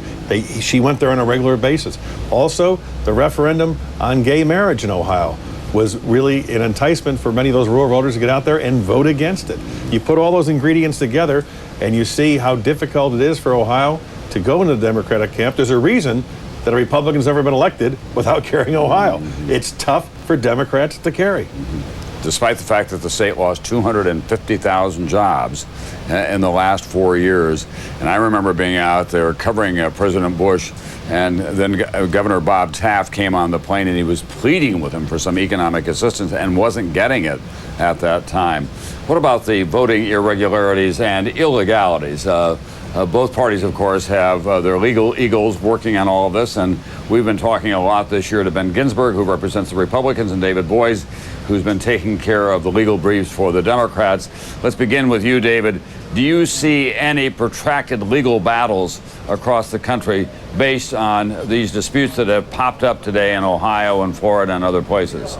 she went there on a regular basis. Also, the referendum on gay marriage in Ohio was really an enticement for many of those rural voters to get out there and vote against it. You put all those ingredients together, and you see how difficult it is for Ohio to go into the Democratic camp. There's a reason that a Republican's never been elected without carrying Ohio. It's tough for Democrats to carry.
Despite the fact that the state lost 250,000 jobs in the last 4 years. And I remember being out there covering President Bush, and then Governor Bob Taft came on the plane and he was pleading with him for some economic assistance and wasn't getting it at that time. What about the voting irregularities and illegalities? Both parties, of course, have their legal eagles working on all of this, and we've been talking a lot this year to Ben Ginsburg, who represents the Republicans, and David Boies, who's been taking care of the legal briefs for the Democrats. Let's begin with you, David. Do you see any protracted legal battles across the country based on these disputes that have popped up today in Ohio and Florida and other places?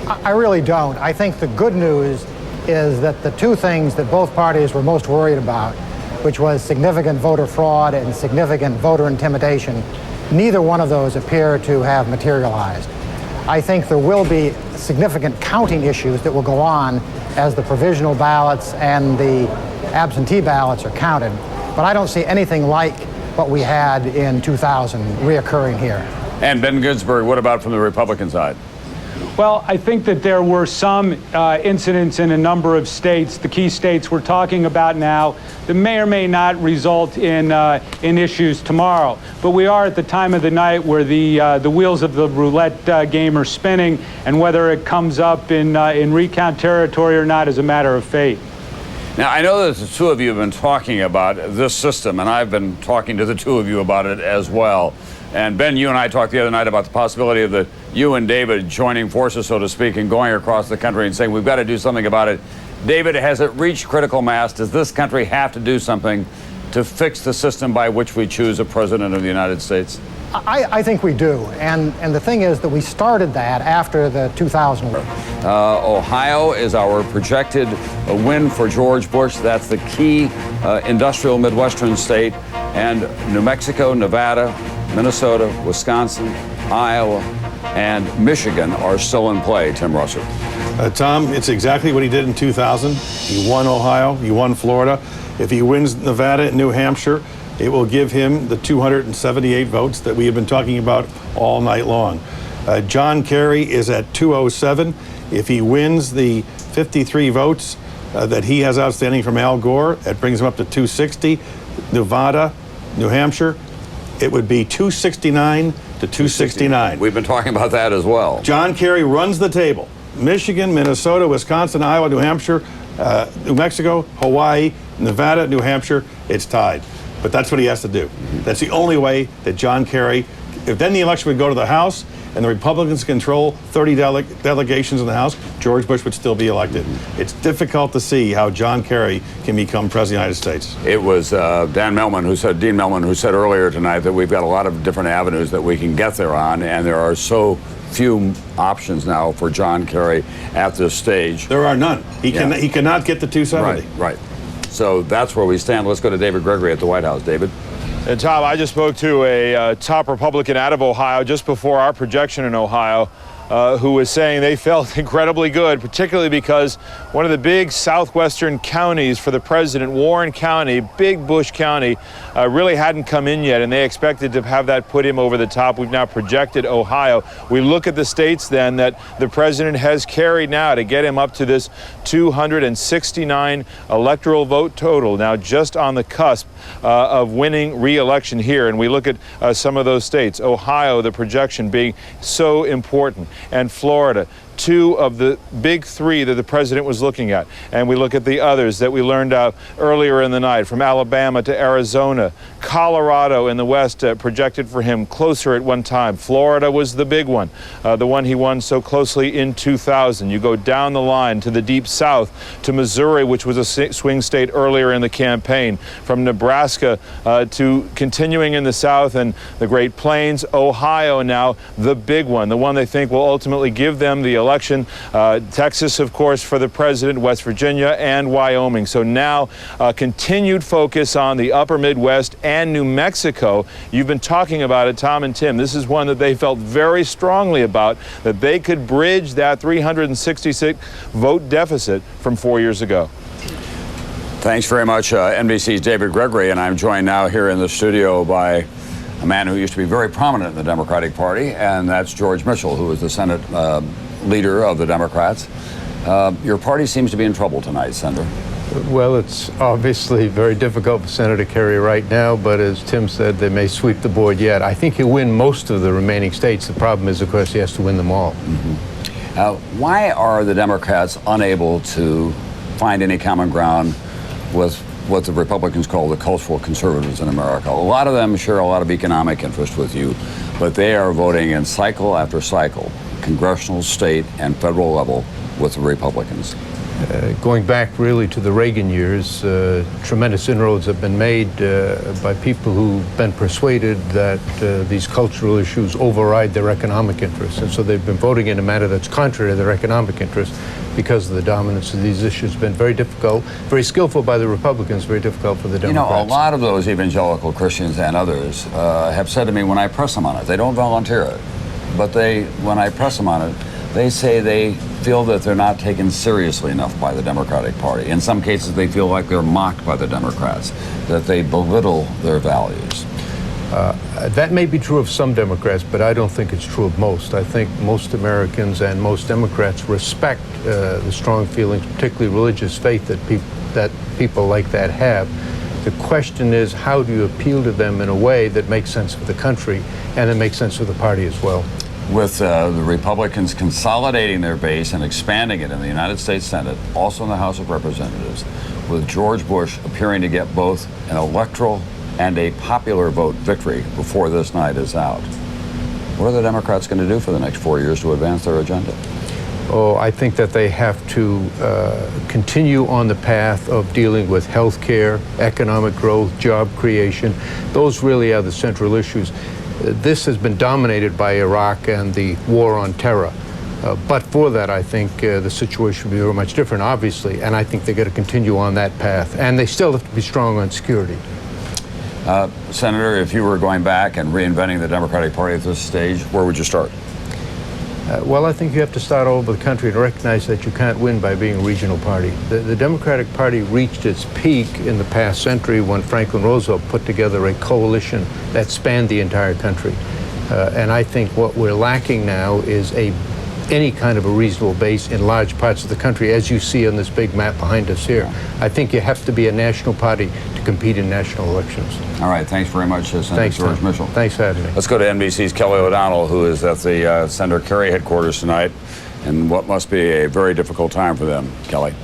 I really don't. I think the good news is that the two things that both parties were most worried about, which was significant voter fraud and significant voter intimidation, neither one of those appear to have materialized. I think there will be significant counting issues that will go on as the provisional ballots and the absentee ballots are counted, but I don't see anything like what we had in 2000 reoccurring here.
And Ben Ginsburg, what about from the Republican side?
Well, I think that there were some incidents in a number of states, the key states we're talking about now, that may or may not result in issues tomorrow. But we are at the time of the night where the wheels of the roulette game are spinning, and whether it comes up in recount territory or not is a matter of fate.
Now, I know that the two of you have been talking about this system, and I've been talking to the two of you about it as well. And Ben, you and I talked the other night about the possibility of you and David joining forces, so to speak, and going across the country and saying, we've got to do something about it. David, has it reached critical mass? Does this country have to do something to fix the system by which we choose a president of the United States?
I think we do. And the thing is that we started that after the 2000 election.
Ohio is our projected win for George Bush. That's the key industrial Midwestern state. And New Mexico, Nevada, Minnesota, Wisconsin, Iowa, and Michigan are still in play, Tim Russert.
Tom, it's exactly what he did in 2000. He won Ohio, he won Florida. If he wins Nevada and New Hampshire, it will give him the 278 votes that we have been talking about all night long. John Kerry is at 207. If he wins the 53 votes that he has outstanding from Al Gore, that brings him up to 260. Nevada, New Hampshire, it would be 269 to 269.
We've been talking about that as well.
John Kerry runs the table. Michigan, Minnesota, Wisconsin, Iowa, New Hampshire, New Mexico, Hawaii, Nevada, New Hampshire, it's tied. But that's what he has to do. That's the only way that John Kerry, if then the election would go to the House and the Republicans control 30 delegations in the House, George Bush would still be elected. It's difficult to see how John Kerry can become president of the United States.
It was Dean Mellman who said earlier tonight that we've got a lot of different avenues that we can get there on, and there are so few options now for John Kerry at this stage.
There are none. He cannot get the 270.
Right. So that's where we stand. Let's go to David Gregory at the White House. David.
And Tom, I just spoke to a top Republican out of Ohio just before our projection in Ohio, who was saying they felt incredibly good, particularly because one of the big southwestern counties for the president, Warren County, big Bush County, really hadn't come in yet, and they expected to have that put him over the top. We've now projected Ohio. We look at the states then that the president has carried now to get him up to this 269 electoral vote total, now just on the cusp of winning re-election here. And we look at some of those states, Ohio, the projection being so important, and Florida, two of the big three that the president was looking at. And we look at the others that we learned earlier in the night, from Alabama to Arizona. Colorado in the West projected for him closer at one time. Florida was the big one, the one he won so closely in 2000. You go down the line to the Deep South, to Missouri, which was a swing state earlier in the campaign, from Nebraska to continuing in the South and the Great Plains, Ohio now, the big one, the one they think will ultimately give them the election. Texas, of course, for the president, West Virginia, and Wyoming. So now continued focus on the upper Midwest and New Mexico. You've been talking about it, Tom and Tim. This is one that they felt very strongly about, that they could bridge that 366 vote deficit from 4 years ago.
Thanks very much, NBC's David Gregory, and I'm joined now here in the studio by a man who used to be very prominent in the Democratic Party, and that's George Mitchell, who is the Senate leader of the Democrats. Your party seems to be in trouble tonight, Senator.
Well, it's obviously very difficult for Senator Kerry right now, but as Tim said, they may sweep the board yet. I think he'll win most of the remaining states. The problem is, of course, he has to win them all.
Why are the Democrats unable to find any common ground with what the Republicans call the cultural conservatives in America? A lot of them share a lot of economic interest with you, but they are voting in cycle after cycle, congressional, state, and federal level, with the Republicans.
Going back really to the Reagan years, tremendous inroads have been made by people who've been persuaded that these cultural issues override their economic interests. And so they've been voting in a manner that's contrary to their economic interests because of the dominance of these issues. It's been very difficult, very skillful by the Republicans, very difficult for the Democrats.
You know, a lot of those evangelical Christians and others have said to me when I press them on it, they don't volunteer it, but when I press them on it, they say they feel that they're not taken seriously enough by the Democratic Party. In some cases, they feel like they're mocked by the Democrats, that they belittle their values.
That may be true of some Democrats, but I don't think it's true of most. I think most Americans and most Democrats respect the strong feelings, particularly religious faith, that people like that have. The question is, how do you appeal to them in a way that makes sense for the country and that makes sense for the party as well?
With the Republicans consolidating their base and expanding it in the United States Senate, also in the House of Representatives, with George Bush appearing to get both an electoral and a popular vote victory before this night is out, what are the Democrats going to do for the next 4 years to advance their agenda?
Oh, I think that they have to continue on the path of dealing with health care, economic growth, job creation. Those really are the central issues. This has been dominated by Iraq and the war on terror. But for that, I think the situation would be very much different, obviously, and I think they're going to continue on that path. And they still have to be strong on security.
Senator, if you were going back and reinventing the Democratic Party at this stage, where would you start?
Well, I think you have to start all over the country and recognize that you can't win by being a regional party. The Democratic Party reached its peak in the past century when Franklin Roosevelt put together a coalition that spanned the entire country. And I think what we're lacking now is any kind of a reasonable base in large parts of the country, as you see on this big map behind us here. I think you have to be a national party to compete in national elections.
All right, thanks very much, Senator George Mitchell.
Thanks for having me.
Let's go to NBC's Kelly O'Donnell, who is at the Senator Kerry headquarters tonight, and what must be a very difficult time for them. Kelly.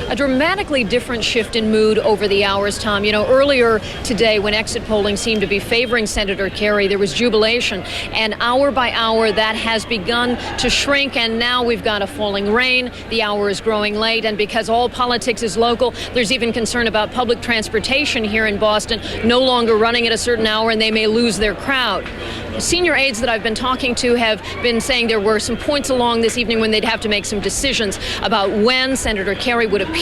A dramatically different shift in mood over the hours, Tom. You know, earlier today when exit polling seemed to be favoring Senator Kerry, there was jubilation. And hour by hour, that has begun to shrink. And now we've got a falling rain. The hour is growing late. And because all politics is local, there's even concern about public transportation here in Boston no longer running at a certain hour, and they may lose their crowd. Senior aides that I've been talking to have been saying there were some points along this evening when they'd have to make some decisions about when Senator Kerry would appear,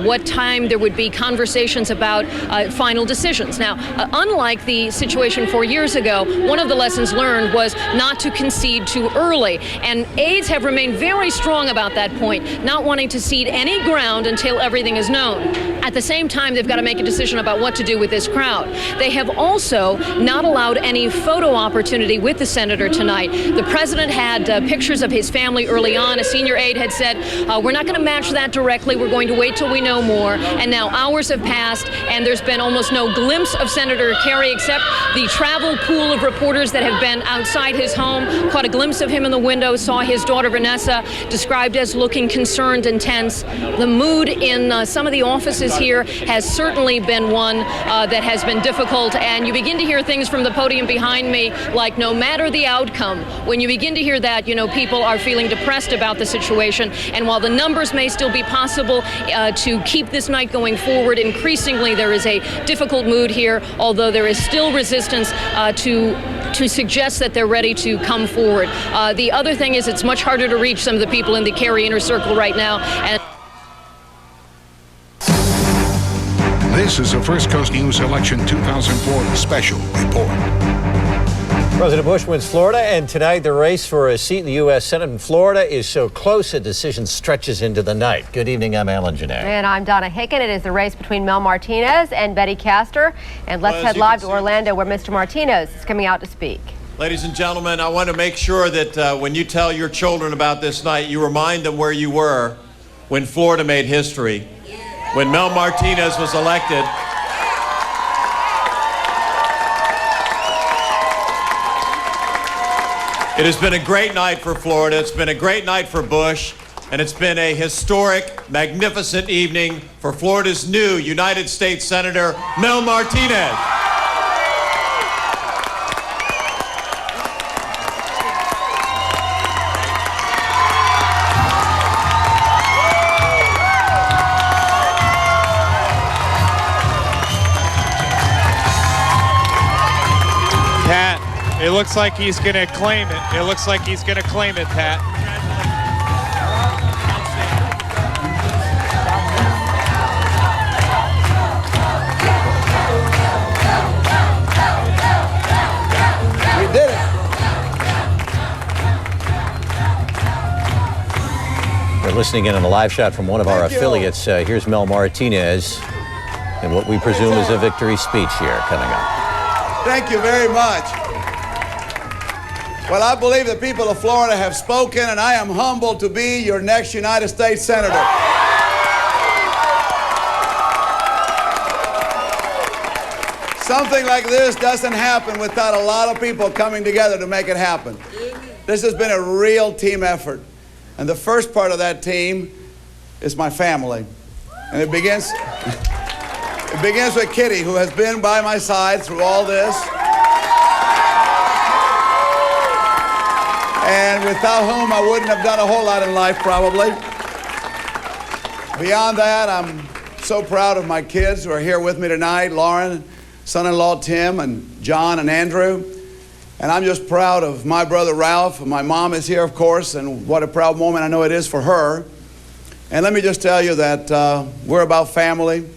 what time there would be conversations about final decisions. Now, unlike the situation 4 years ago, one of the lessons learned was not to concede too early. And aides have remained very strong about that point, not wanting to cede any ground until everything is known. At the same time, they've got to make a decision about what to do with this crowd. They have also not allowed any photo opportunity with the senator tonight. The president had pictures of his family early on. A senior aide had said, we're not going to match that directly. We're going to wait till we know more. And now hours have passed, and there's been almost no glimpse of Senator Kerry, except the travel pool of reporters that have been outside his home, caught a glimpse of him in the window, saw his daughter Vanessa described as looking concerned and tense. The mood in some of the offices here has certainly been one that has been difficult, and you begin to hear things from the podium behind me like, no matter the outcome, when you begin to hear that, you know, people are feeling depressed about the situation. And while the numbers may still be possible to keep this night going forward, increasingly there is a difficult mood here, although there is still resistance to suggest that they're ready to come forward. The other thing is it's much harder to reach some of the people in the Kerry inner circle right now. And
This is a First Coast News Election 2004 special report.
President Bush wins Florida, and tonight the race for a seat in the U.S. Senate in Florida is so close a decision stretches into the night. Good evening, I'm Alan Janae.
And I'm Donna Hicken. It is the race between Mel Martinez and Betty Castor. And let's head live to Orlando, where Mr. Martinez is coming out to speak.
Ladies and gentlemen, I want to make sure that when you tell your children about this night, you remind them where you were when Florida made history, when Mel Martinez was elected. It has been a great night for Florida. It's been a great night for Bush. And it's been a historic, magnificent evening for Florida's new United States Senator, Mel Martinez.
It looks like he's going to claim it. It looks like he's going to claim it, Pat.
We did it.
We're listening in on a live shot from one of our affiliates. Here's Mel Martinez and what we presume is a victory speech here coming up.
Thank you very much. Well, I believe the people of Florida have spoken, and I am humbled to be your next United States Senator. Something like this doesn't happen without a lot of people coming together to make it happen. This has been a real team effort. And the first part of that team is my family. And it begins with Kitty, who has been by my side through all this. And without whom I wouldn't have done a whole lot in life, probably. Beyond that, I'm so proud of my kids who are here with me tonight, Lauren, son-in-law Tim, and John and Andrew. And I'm just proud of my brother Ralph. My mom is here, of course, and what a proud moment I know it is for her. And let me just tell you that we're about family,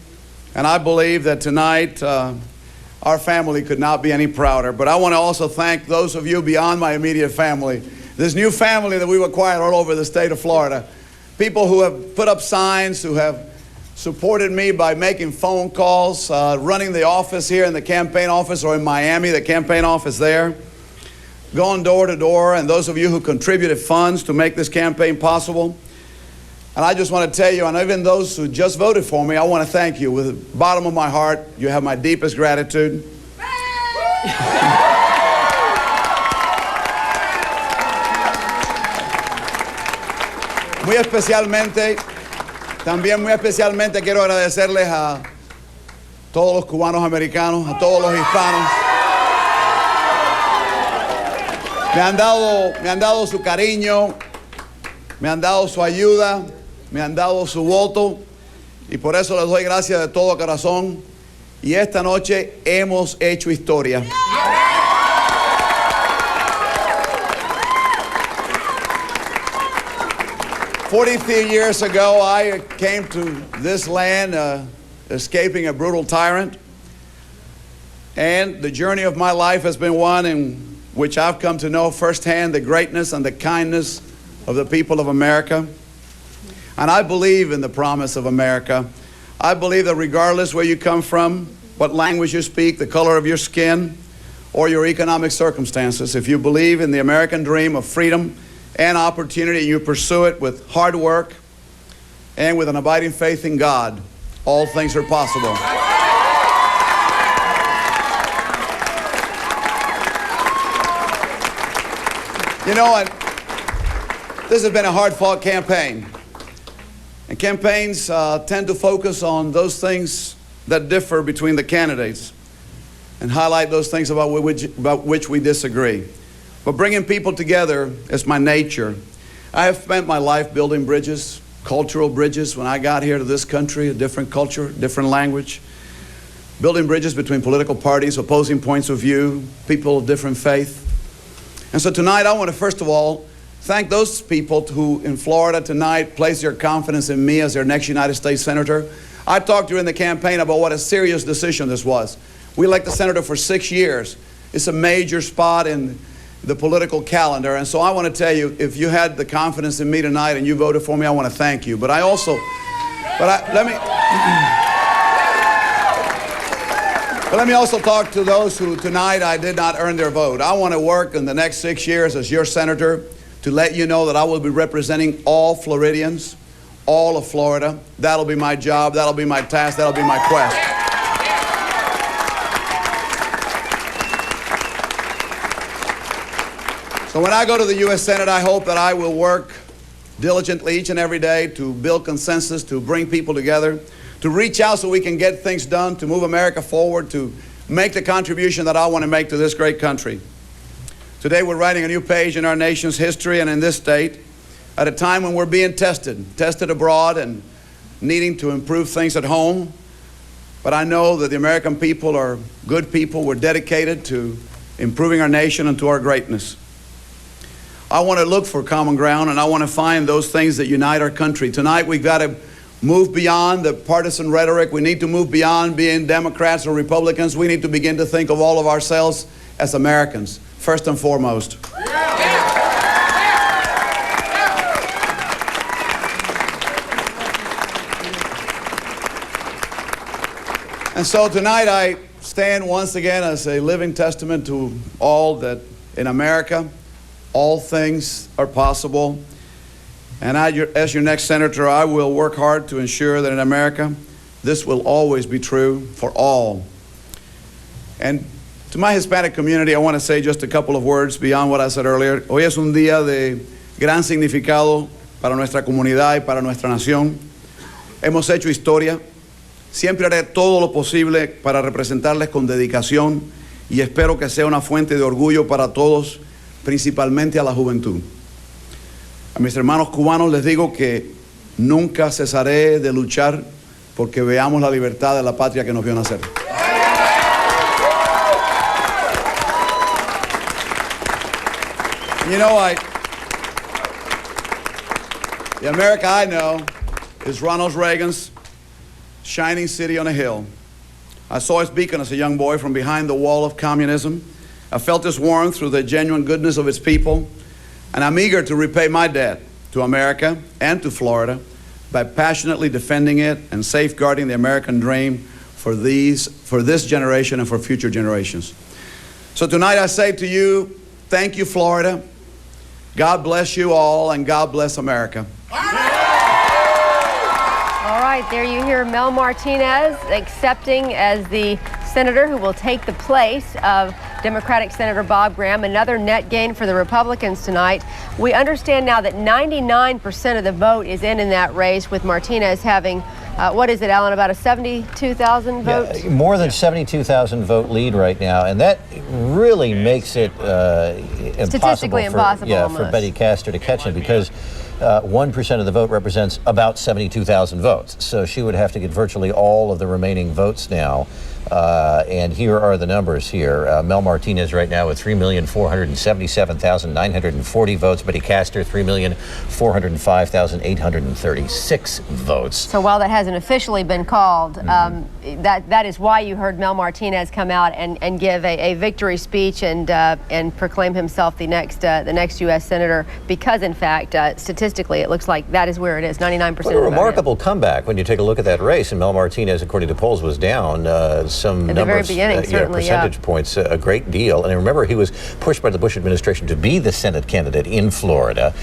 and I believe that tonight our family could not be any prouder. But I want to also thank those of you beyond my immediate family, this new family that we've acquired all over the state of Florida. People who have put up signs, who have supported me by making phone calls, running the office here in the campaign office, or in Miami, the campaign office there, going door to door, and those of you who contributed funds to make this campaign possible. And I just want to tell you, and even those who just voted for me, I want to thank you. With the bottom of my heart, you have my deepest gratitude. También muy especialmente quiero agradecerles a todos los cubanos americanos, a todos los hispanos. Me han dado su cariño, me han dado su ayuda, me han dado su voto, y por eso les doy gracias de todo corazón. Y esta noche hemos hecho historia. "43 years ago, I came to this land escaping a brutal tyrant. And the journey of my life has been one in which I've come to know firsthand the greatness and the kindness of the people of America. And I believe in the promise of America. I believe that regardless where you come from, what language you speak, the color of your skin, or your economic circumstances, if you believe in the American dream of freedom and opportunity, and you pursue it with hard work and with an abiding faith in God, all things are possible. You know, this has been a hard-fought campaign. And campaigns tend to focus on those things that differ between the candidates and highlight those things about which we disagree. But bringing people together is my nature. I have spent my life building bridges, cultural bridges. When I got here to this country, a different culture, different language, building bridges between political parties, opposing points of view, people of different faith. And so tonight I want to first of all thank those people who in Florida tonight place their confidence in me as their next United States Senator. I talked during the campaign about what a serious decision this was. We elect a senator for 6 years. It's a major spot in the political calendar. And so I want to tell you, if you had the confidence in me tonight and you voted for me, I want to thank you. But let me also talk to those who tonight I did not earn their vote. I want to work in the next 6 years as your senator to let you know that I will be representing all Floridians, all of Florida. That'll be my job, that'll be my task, that'll be my quest. So when I go to the U.S. Senate, I hope that I will work diligently each and every day to build consensus, to bring people together, to reach out so we can get things done, to move America forward, to make the contribution that I want to make to this great country. Today we're writing a new page in our nation's history and in this state at a time when we're being tested abroad and needing to improve things at home. But I know that the American people are good people. We're dedicated to improving our nation and to our greatness. I want to look for common ground, and I want to find those things that unite our country. Tonight we've got to move beyond the partisan rhetoric. We need to move beyond being Democrats or Republicans. We need to begin to think of all of ourselves as Americans, first and foremost. And so tonight I stand once again as a living testament to all that in America, all things are possible. And as your next senator, I will work hard to ensure that in America, this will always be true for all. And to my Hispanic community, I want to say just a couple of words beyond what I said earlier. Hoy es un día de gran significado para nuestra comunidad y para nuestra nación. Hemos hecho historia. Siempre haré todo lo posible para representarles con dedicación y espero que sea una fuente de orgullo para todos, principalmente a la juventud. A mis hermanos cubanos les digo que nunca cesaré de luchar porque veamos la libertad de la patria que nos vio nacer. You know, the America I know is Ronald Reagan's shining city on a hill. I saw its beacon as a young boy from behind the wall of communism. I felt its warmth through the genuine goodness of its people. And I'm eager to repay my debt to America and to Florida by passionately defending it and safeguarding the American dream for this generation and for future generations. So tonight I say to you, thank you, Florida. God bless you all, and God bless America.
All right, there you hear Mel Martinez accepting as the senator who will take the place of Democratic Senator Bob Graham. Another net gain for the Republicans tonight. We understand now that 99% of the vote is in that race, with Martinez having, what is it, Alan, about a 72,000 vote?
Yeah, more than 72,000 vote lead right now, and that really makes it
statistically impossible
for Betty Castor to catch him, because 1% of the vote represents about 72,000 votes. So she would have to get virtually all of the remaining votes now And here are the numbers here. Mel Martinez right now with 3,477,940 votes. Betty Castor, 3,405,836 votes.
So while that hasn't officially been called, that is why you heard Mel Martinez come out and give a victory speech and proclaim himself the next U.S. Senator, because in fact, statistically, it looks like that is where it is, 99%.
What a remarkable comeback when you take a look at that race. And Mel Martinez, according to polls, was down some
at the
numbers,
very beginning, certainly,
percentage points, a great deal. And remember, he was pushed by the Bush administration to be the Senate candidate in Florida.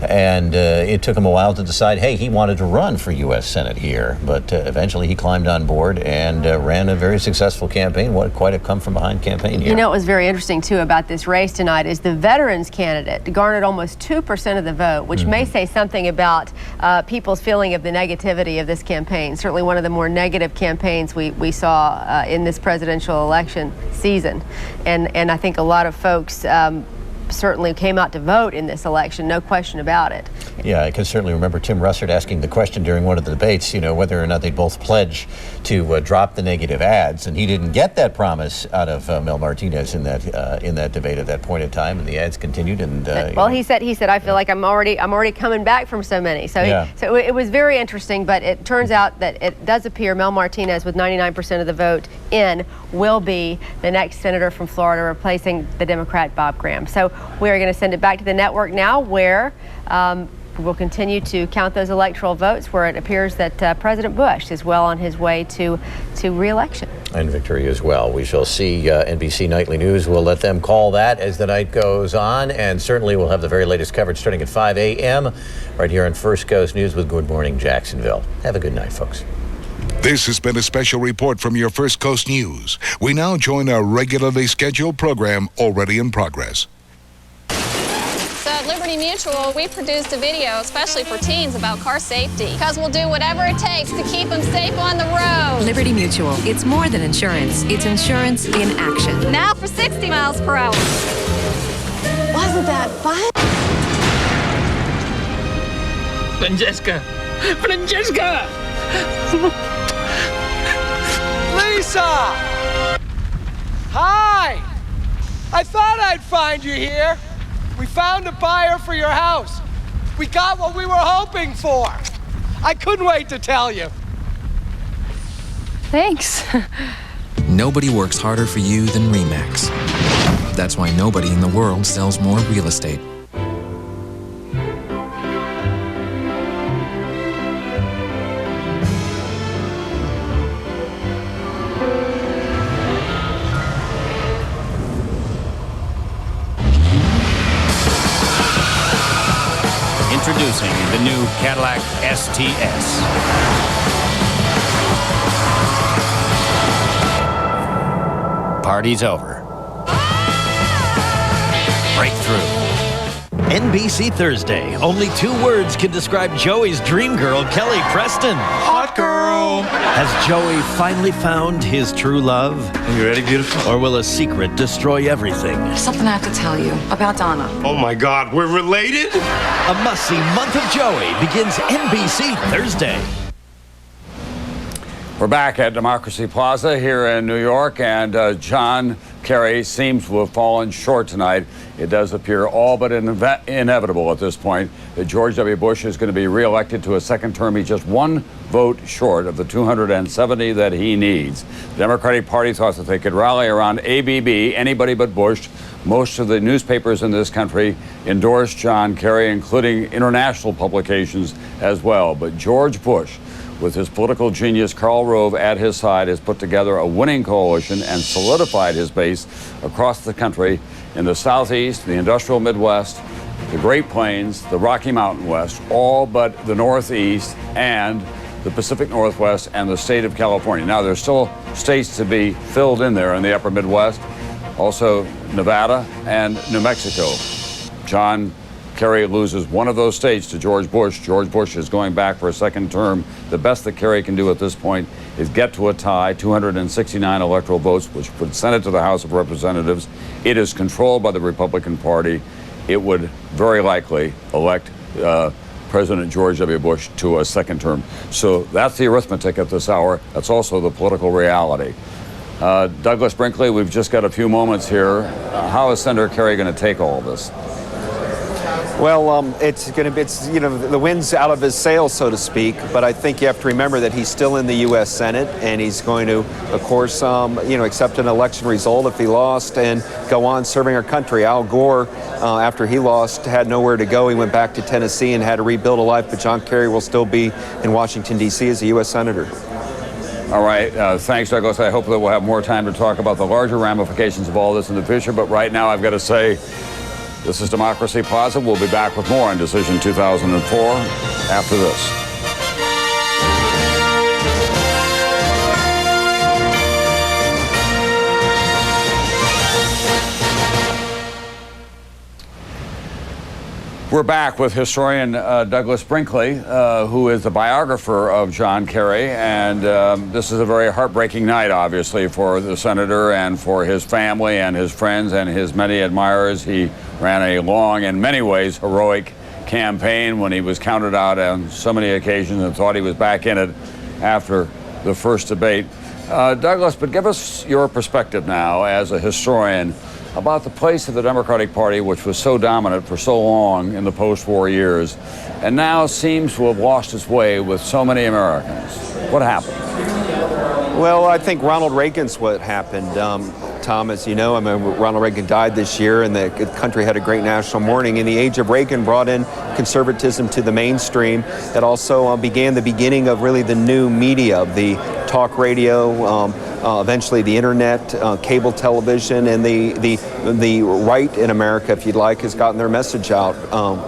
And it took him a while to decide, hey, he wanted to run for U.S. Senate here. But eventually he climbed on board and ran a very successful campaign. What quite a come-from-behind campaign here.
You know what was very interesting, too, about this race tonight is the veterans candidate garnered almost 2% of the vote, which may say something about people's feeling of the negativity of this campaign. Certainly one of the more negative campaigns we saw in this presidential election season. And I think a lot of folks certainly came out to vote in this election, no question about it.
Yeah, I can certainly remember Tim Russert asking the question during one of the debates, whether or not they'd both pledge to drop the negative ads, and he didn't get that promise out of Mel Martinez in that debate at that point in time, and the ads continued. And
well, he said, I feel like I'm already coming back from so many. So so it was very interesting, but it turns out that it does appear Mel Martinez, with 99% of the vote in, will be the next senator from Florida, replacing the Democrat Bob Graham. So we're going to send it back to the network now, where we'll continue to count those electoral votes, where it appears that President Bush is well on his way to re-election.
And victory as well. We shall see. NBC Nightly News will let them call that as the night goes on, and certainly we'll have the very latest coverage starting at 5 a.m. right here on First Coast News with Good Morning Jacksonville. Have a good night, folks.
This has been a special report from your First Coast News. We now join our regularly scheduled program already in progress.
So at Liberty Mutual, we produced a video especially for teens about car safety, because we'll do whatever it takes to keep them safe on the road.
Liberty Mutual, it's more than insurance. It's insurance in action.
Now for 60 miles per hour.
Wasn't that fun?
Francesca! Francesca!
Lisa! Hi! I thought I'd find you here. We found a buyer for your house. We got what we were hoping for. I couldn't wait to tell you.
Thanks.
Nobody works harder for you than RE/MAX. That's why nobody in the world sells more real estate.
Introducing the new Cadillac STS. Party's over. Breakthrough.
NBC Thursday. Only 2 words can describe Joey's dream girl, Kelly Preston.
Hot girl.
Has Joey finally found his true love?
You ready, beautiful?
Or will a secret destroy everything?
There's something I have to tell you about Donna.
Oh my God, we're related?
A must-see month of Joey begins NBC Thursday.
We're back at Democracy Plaza here in New York, and John Kerry seems to have fallen short tonight. It does appear all but inevitable at this point that George W. Bush is going to be reelected to a second term. He's just 1 vote short of the 270 that he needs. The Democratic Party thought that they could rally around ABB, anybody but Bush. Most of the newspapers in this country endorsed John Kerry, including international publications as well. But George Bush, with his political genius Karl Rove at his side, has put together a winning coalition and solidified his base across the country in the Southeast, the industrial Midwest, the Great Plains, the Rocky Mountain West, all but the Northeast and the Pacific Northwest and the state of California. Now, there's still states to be filled in there in the upper Midwest, also Nevada and New Mexico. John Kerry loses one of those states to George Bush. George Bush is going back for a second term. The best that Kerry can do at this point is get to a tie, 269 electoral votes, which would send it to the House of Representatives. It is controlled by the Republican Party. It would very likely elect President George W. Bush to a second term. So that's the arithmetic at this hour. That's also the political reality. Douglas Brinkley, we've just got a few moments here. How is Senator Kerry going to take all of this?
Well, it's the wind's out of his sails, so to speak. But I think you have to remember that he's still in the U.S. Senate, and he's going to, of course, accept an election result if he lost and go on serving our country. Al Gore, after he lost, had nowhere to go. He went back to Tennessee and had to rebuild a life. But John Kerry will still be in Washington, D.C. as a U.S. Senator.
All right. Thanks, Douglas. I hope that we'll have more time to talk about the larger ramifications of all this in the future. But right now, I've got to say, this is Democracy Positive. We'll be back with more on Decision 2004 after this. We're back with historian Douglas Brinkley, who is the biographer of John Kerry, and this is a very heartbreaking night, obviously, for the senator and for his family and his friends and his many admirers. He ran a long, in many ways, heroic campaign when he was counted out on so many occasions and thought he was back in it after the first debate. Douglas, but give us your perspective now as a historian about the place of the Democratic Party, which was so dominant for so long in the post-war years, and now seems to have lost its way with so many Americans. What happened?
Well, I think Ronald Reagan's what happened. Tom, as you know, Ronald Reagan died this year, and the country had a great national mourning. And the age of Reagan brought in conservatism to the mainstream. That also began the beginning of really the new media, the talk radio, eventually the internet, cable television, and the right in America, if you'd like, has gotten their message out,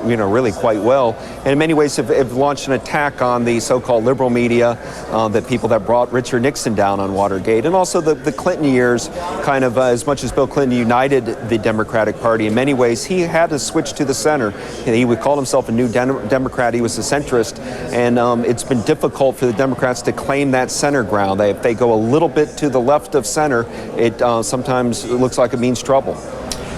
really quite well. And in many ways have launched an attack on the so-called liberal media, the people that brought Richard Nixon down on Watergate, and also the Clinton years, kind of as much as Bill Clinton united the Democratic Party. In many ways, he had to switch to the center. He would call himself a new Democrat. He was a centrist, and it's been difficult for the Democrats to claim that center ground. If they go a little bit to the left of center, it sometimes looks like it means trouble.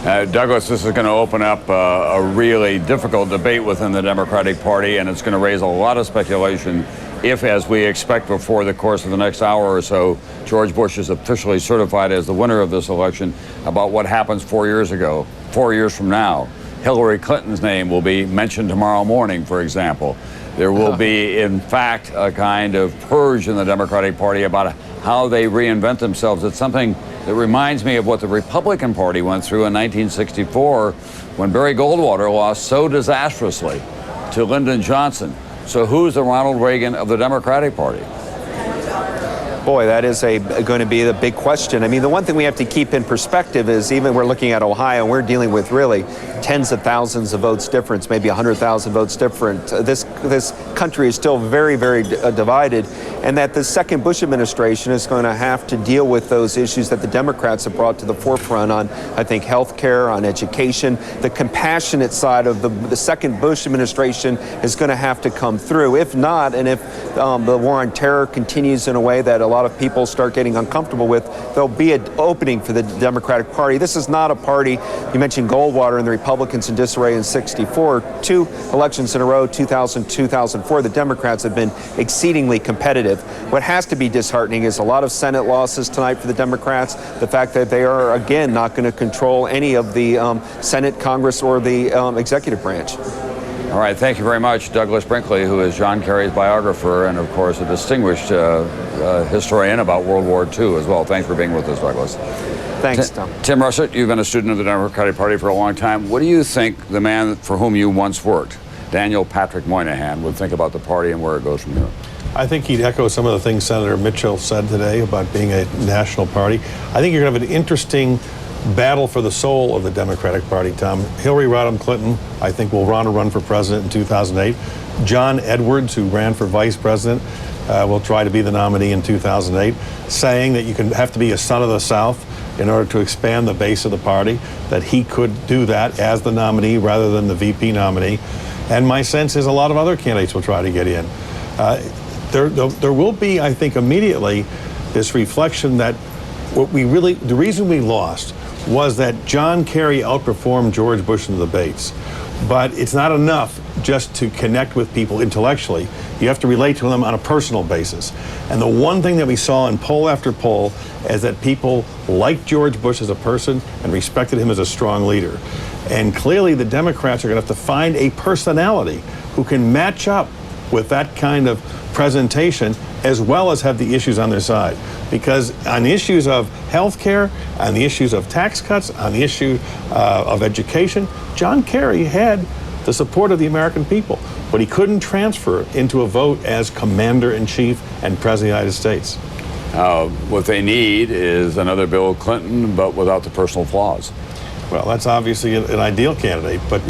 Douglas, this is going to open up a really difficult debate within the Democratic Party, and it's going to raise a lot of speculation if, as we expect before the course of the next hour or so, George Bush is officially certified as the winner of this election, about what happens 4 years ago, 4 years from now. Hillary Clinton's name will be mentioned tomorrow morning, for example. There will be, in fact, a kind of purge in the Democratic Party about how they reinvent themselves. It's something that reminds me of what the Republican Party went through in 1964 when Barry Goldwater lost so disastrously to Lyndon Johnson. So who's the Ronald Reagan of the Democratic Party?
Boy, that is going to be the big question. I mean, the one thing we have to keep in perspective is even we're looking at Ohio, we're dealing with really tens of thousands of votes difference, maybe 100,000 votes different. This country is still very, very divided, and that the second Bush administration is going to have to deal with those issues that the Democrats have brought to the forefront on, I think, health care, on education. The compassionate side of the second Bush administration is going to have to come through. If not, and if the war on terror continues in a way that a lot of people start getting uncomfortable with, there'll be an opening for the Democratic Party. This is not a party. You mentioned Goldwater and the Republicans in disarray in '64. 2 elections in a row, 2000, 2004, the Democrats have been exceedingly competitive. What has to be disheartening is a lot of Senate losses tonight for the Democrats. The fact that they are, again, not going to control any of the Senate, Congress, or the executive branch.
All right, thank you very much, Douglas Brinkley, who is John Kerry's biographer and, of course, a distinguished historian about World War II as well. Thanks for being with us, Douglas.
Thanks, Tom.
Tim Russert, you've been a student of the Democratic Party for a long time. What do you think the man for whom you once worked, Daniel Patrick Moynihan, would think about the party and where it goes from here?
I think he'd echo some of the things Senator Mitchell said today about being a national party. I think you're going to have an interesting battle for the soul of the Democratic Party, Tom. Hillary Rodham Clinton, I think, will run for president in 2008. John Edwards, who ran for vice president, will try to be the nominee in 2008, saying that you have to be a son of the South in order to expand the base of the party, that he could do that as the nominee rather than the VP nominee. And my sense is a lot of other candidates will try to get in. There will be, I think, immediately this reflection that the reason we lost was that John Kerry outperformed George Bush in the debates. But it's not enough just to connect with people intellectually. You have to relate to them on a personal basis. And the one thing that we saw in poll after poll is that people liked George Bush as a person and respected him as a strong leader. And clearly the Democrats are going to have to find a personality who can match up with that kind of presentation as well as have the issues on their side. Because on the issues of health care, on the issues of tax cuts, on the issue of education, John Kerry had the support of the American people, but he couldn't transfer into a vote as commander-in-chief and president of the United States.
What they need is another Bill Clinton, but without the personal flaws.
Well, that's obviously an ideal candidate, but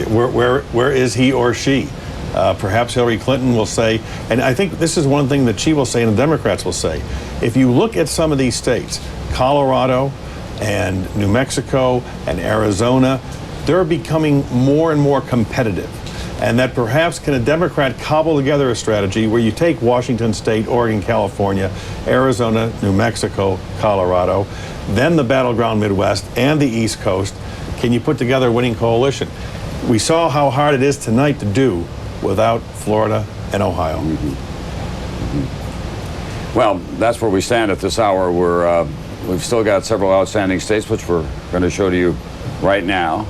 where is he or she? Perhaps Hillary Clinton will say, and I think this is one thing that she will say and the Democrats will say, if you look at some of these states, Colorado and New Mexico and Arizona, they're becoming more and more competitive. And that perhaps can a Democrat cobble together a strategy where you take Washington State, Oregon, California, Arizona, New Mexico, Colorado, then the battleground Midwest and the East Coast. Can you put together a winning coalition? We saw how hard it is tonight to do without Florida and Ohio.
Well, that's where we stand at this hour. We've still got several outstanding states, which we're going to show to you right now.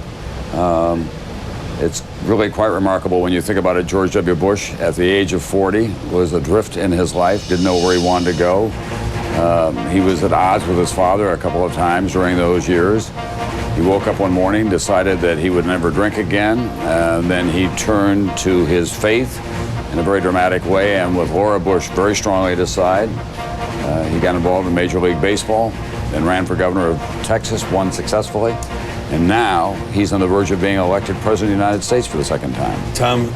It's really quite remarkable when you think about it. George W. Bush, at the age of 40, was adrift in his life, didn't know where he wanted to go. He was at odds with his father a couple of times during those years. He woke up one morning, decided that he would never drink again, and then he turned to his faith in a very dramatic way, and with Laura Bush very strongly at his side, he got involved in Major League Baseball, then ran for governor of Texas, won successfully, and now he's on the verge of being elected president of the United States for the second time.
Tom,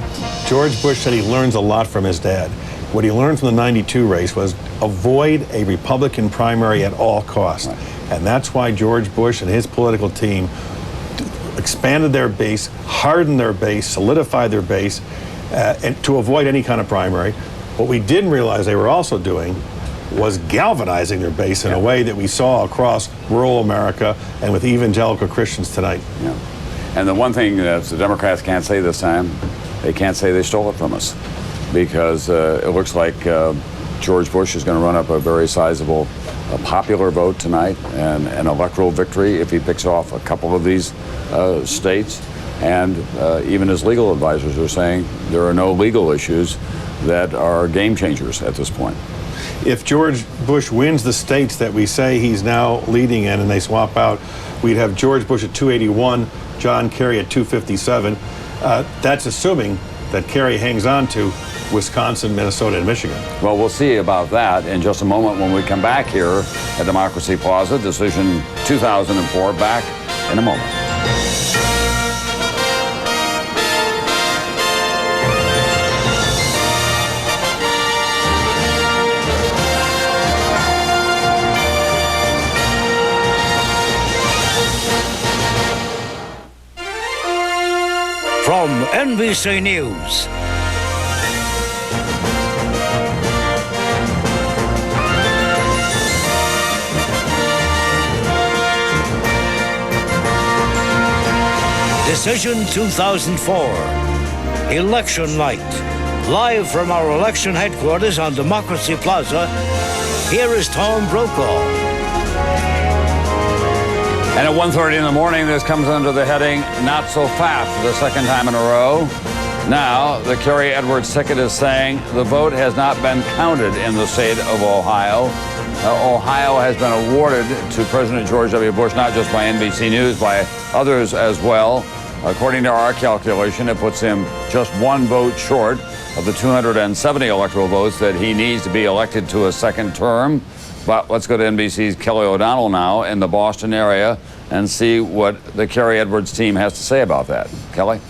George Bush said he learns a lot from his dad. What he learned from the '92 race was avoid a Republican primary at all costs. Right. And that's why George Bush and his political team expanded their base, hardened their base, solidified their base, and to avoid any kind of primary. What we didn't realize they were also doing was galvanizing their base in a way that we saw across rural America and with evangelical Christians tonight.
Yeah. And the one thing that the Democrats can't say this time, they can't say they stole it from us, because it looks like George Bush is going to run up a very sizable popular vote tonight and an electoral victory if he picks off a couple of these states. And even his legal advisors are saying there are no legal issues that are game changers at this point.
If George Bush wins the states that we say he's now leading in and they swap out, we'd have George Bush at 281, John Kerry at 257. That's assuming that Kerry hangs on to Wisconsin, Minnesota, and Michigan.
Well, we'll see about that in just a moment when we come back here at Democracy Plaza. Decision 2004, back in a moment.
From NBC News. Decision 2004, Election Night. Live from our election headquarters on Democracy Plaza, here is Tom Brokaw.
And at 1:30 in the morning, this comes under the heading, Not So Fast, for the second time in a row. Now, the Kerry Edwards ticket is saying the vote has not been counted in the state of Ohio. Ohio has been awarded to President George W. Bush, not just by NBC News, by others as well. According to our calculation, it puts him just one vote short of the 270 electoral votes that he needs to be elected to a second term. But let's go to NBC's Kelly O'Donnell now in the Boston area and see what the Kerry Edwards team has to say about that. Kelly?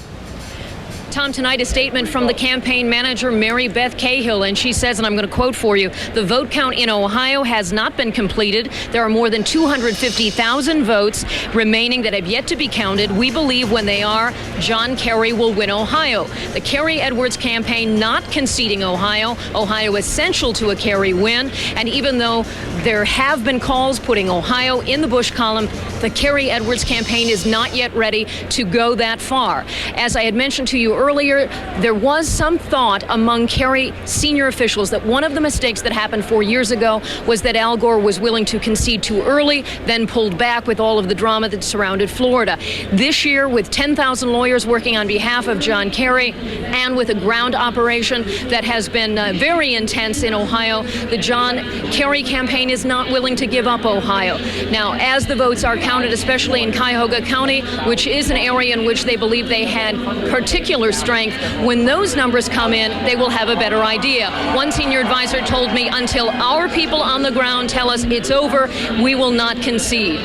Tom, tonight a statement from the campaign manager, Mary Beth Cahill, and she says, and I'm going to quote for you, the vote count in Ohio has not been completed. There are more than 250,000 votes remaining that have yet to be counted. We believe when they are, John Kerry will win Ohio. The Kerry Edwards campaign not conceding Ohio. Ohio essential to a Kerry win. And even though there have been calls putting Ohio in the Bush column, the Kerry Edwards campaign is not yet ready to go that far. As I had mentioned to you earlier, there was some thought among Kerry senior officials that one of the mistakes that happened 4 years ago was that Al Gore was willing to concede too early, then pulled back with all of the drama that surrounded Florida. This year, with 10,000 lawyers working on behalf of John Kerry and with a ground operation that has been very intense in Ohio, the John Kerry campaign is not willing to give up Ohio. Now, as the votes are counted, especially in Cuyahoga County, which is an area in which they believe they had particular strength, when those numbers come in, they will have a better idea. One senior advisor told me, until our people on the ground tell us it's over, we will not concede.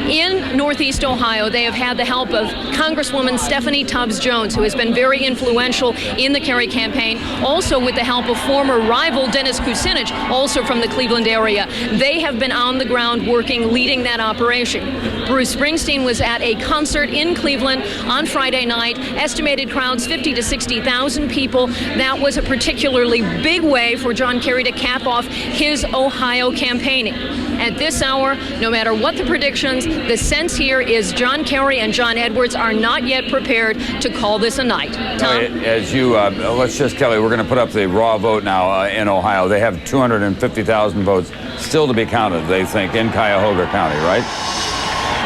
In Northeast Ohio, they have had the help of Congresswoman Stephanie Tubbs Jones, who has been very influential in the Kerry campaign, also with the help of former rival Dennis Kucinich, also from the Cleveland area. They have been on the ground working, leading that operation. Bruce Springsteen was at a concert in Cleveland on Friday night, estimated crowds 50 to 60,000 people. That was a particularly big way for John Kerry to cap off his Ohio campaigning. At this hour, no matter what the predictions, the sense here is John Kerry and John Edwards are not yet prepared to call this a night. Tom?
As you, let's just, Kelly, we're going to put up the raw vote now in Ohio. They have 250,000 votes still to be counted, they think, in Cuyahoga County, right?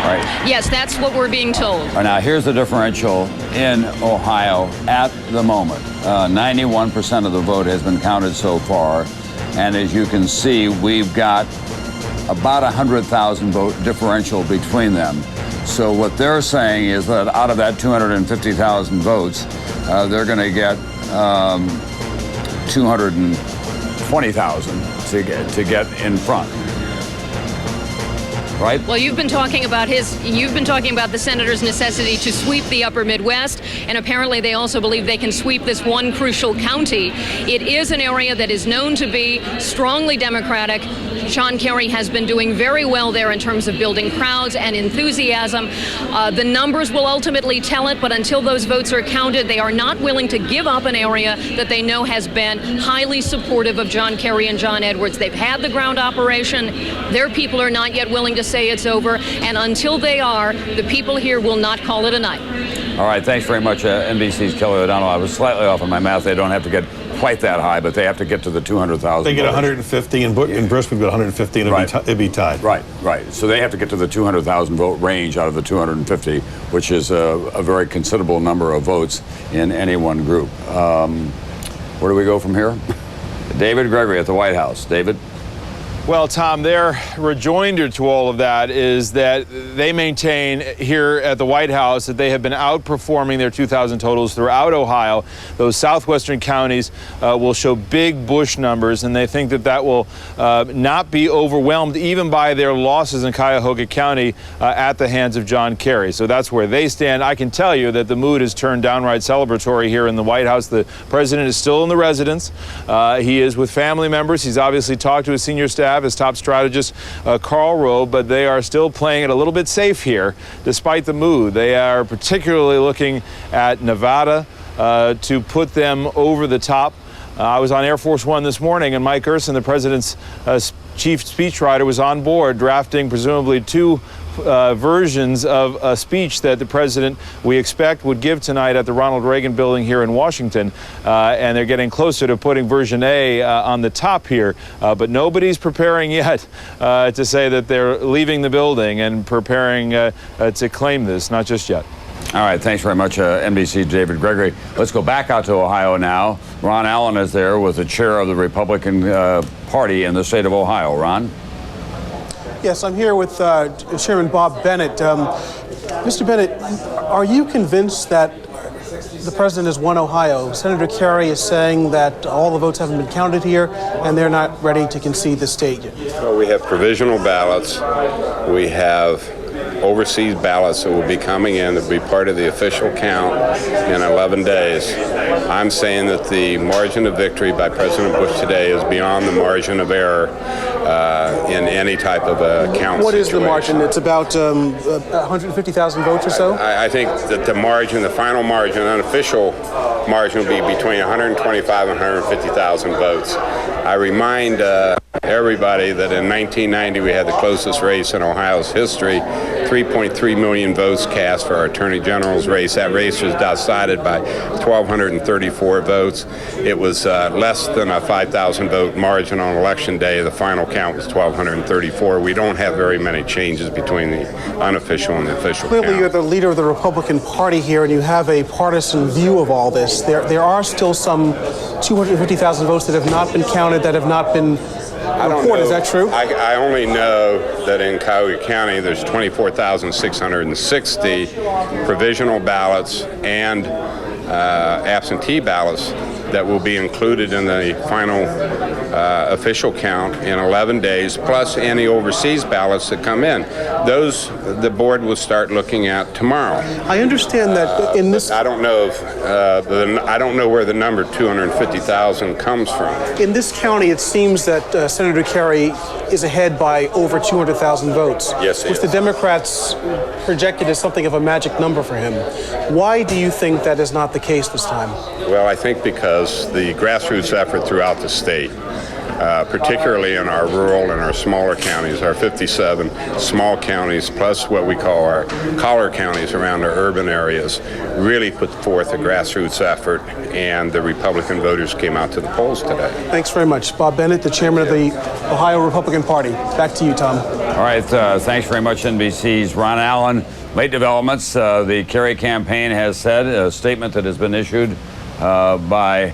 Right.
Yes, that's what we're being told.
Now, here's the differential in Ohio at the moment. 91% of the vote has been counted so far. And as you can see, we've got about 100,000 vote differential between them. So what they're saying is that out of that 250,000 votes, they're going to get 220,000 to get in front. Right?
Well, you've been talking about the senator's necessity to sweep the upper Midwest, and apparently they also believe they can sweep this one crucial county. It is an area that is known to be strongly Democratic. John Kerry has been doing very well there in terms of building crowds and enthusiasm. The numbers will ultimately tell it, but until those votes are counted, they are not willing to give up an area that they know has been highly supportive of John Kerry and John Edwards. They've had the ground operation. Their people are not yet willing to say it's over, and until they are, the people here will not call it a night.
All right, thanks very much, NBC's Kelly O'Donnell. I was slightly off on my math. They don't have to get quite that high, but they have to get to the 200,000.
They get 150, and Bruce would get 150, and it'd be tied.
Right. So they have to get to the 200,000 vote range out of the 250, which is a very considerable number of votes in any one group. Where do we go from here? David Gregory at the White House. David?
Well, Tom, their rejoinder to all of that is that they maintain here at the White House that they have been outperforming their 2,000 totals throughout Ohio. Those southwestern counties will show big Bush numbers, and they think that that will not be overwhelmed even by their losses in Cuyahoga County at the hands of John Kerry. So that's where they stand. I can tell you that the mood has turned downright celebratory here in the White House. The president is still in the residence. He is with family members. He's obviously talked to his senior staff, his top strategist, Karl Rove, but they are still playing it a little bit safe here, despite the mood. They are particularly looking at Nevada to put them over the top. I was on Air Force One this morning, and Mike Gerson, the president's chief speechwriter, was on board drafting presumably two versions of a speech that the president, we expect, would give tonight at the Ronald Reagan building here in Washington. And they're getting closer to putting version A on the top here. But nobody's preparing yet to say that they're leaving the building and preparing to claim this, not just yet.
All right, thanks very much, NBC's David Gregory. Let's go back out to Ohio now. Ron Allen is there with the chair of the Republican Party in the state of Ohio. Ron?
Yes, I'm here with Chairman Bob Bennett. Mr. Bennett, are you convinced that the president has won Ohio? Senator Kerry is saying that all the votes haven't been counted here, and they're not ready to concede the state yet.
Well, we have provisional ballots. We have overseas ballots that will be coming in that will be part of the official count in 11 days. I'm saying that the margin of victory by President Bush today is beyond the margin of error in any type of a count
What
situation.
is the margin? It's about 150,000 votes or so?
I think that the margin, the final margin, unofficial margin, will be between 125 and 150,000 votes. I remind everybody that in 1990 we had the closest race in Ohio's history, 3.3 million votes cast for our Attorney General's race. That race was decided by 1,234 votes. It was less than a 5,000 vote margin on Election Day. The final count was 1,234. We don't have very many changes between the unofficial and the official
Clearly,
count.
you're the leader of the Republican Party here, and you have a partisan view of all this. There are still some 250,000 votes that have not been counted, that have not been reported. Is that true?
I only know that in Cuyahoga County there's 24,660 provisional ballots and absentee ballots that will be included in the final official count in 11 days, plus any overseas ballots that come in. Those the board will start looking at tomorrow.
I understand that in this...
I don't know if I don't know where the number 250,000 comes from.
In this county, it seems that Senator Kerry is ahead by over 200,000 votes.
Yes, he
which
is.
the Democrats projected as something of a magic number for him. Why do you think that is not the case this time?
Well, I think because the grassroots effort throughout the state, particularly in our rural and our smaller counties, our 57 small counties, plus what we call our collar counties around our urban areas, really put forth a grassroots effort, and the Republican voters came out to the polls today.
Thanks very much. Bob Bennett, the chairman of the Ohio Republican Party. Back to you, Tom.
All right, thanks very much, NBC's Ron Allen. Late developments. The Kerry campaign has said, a statement that has been issued by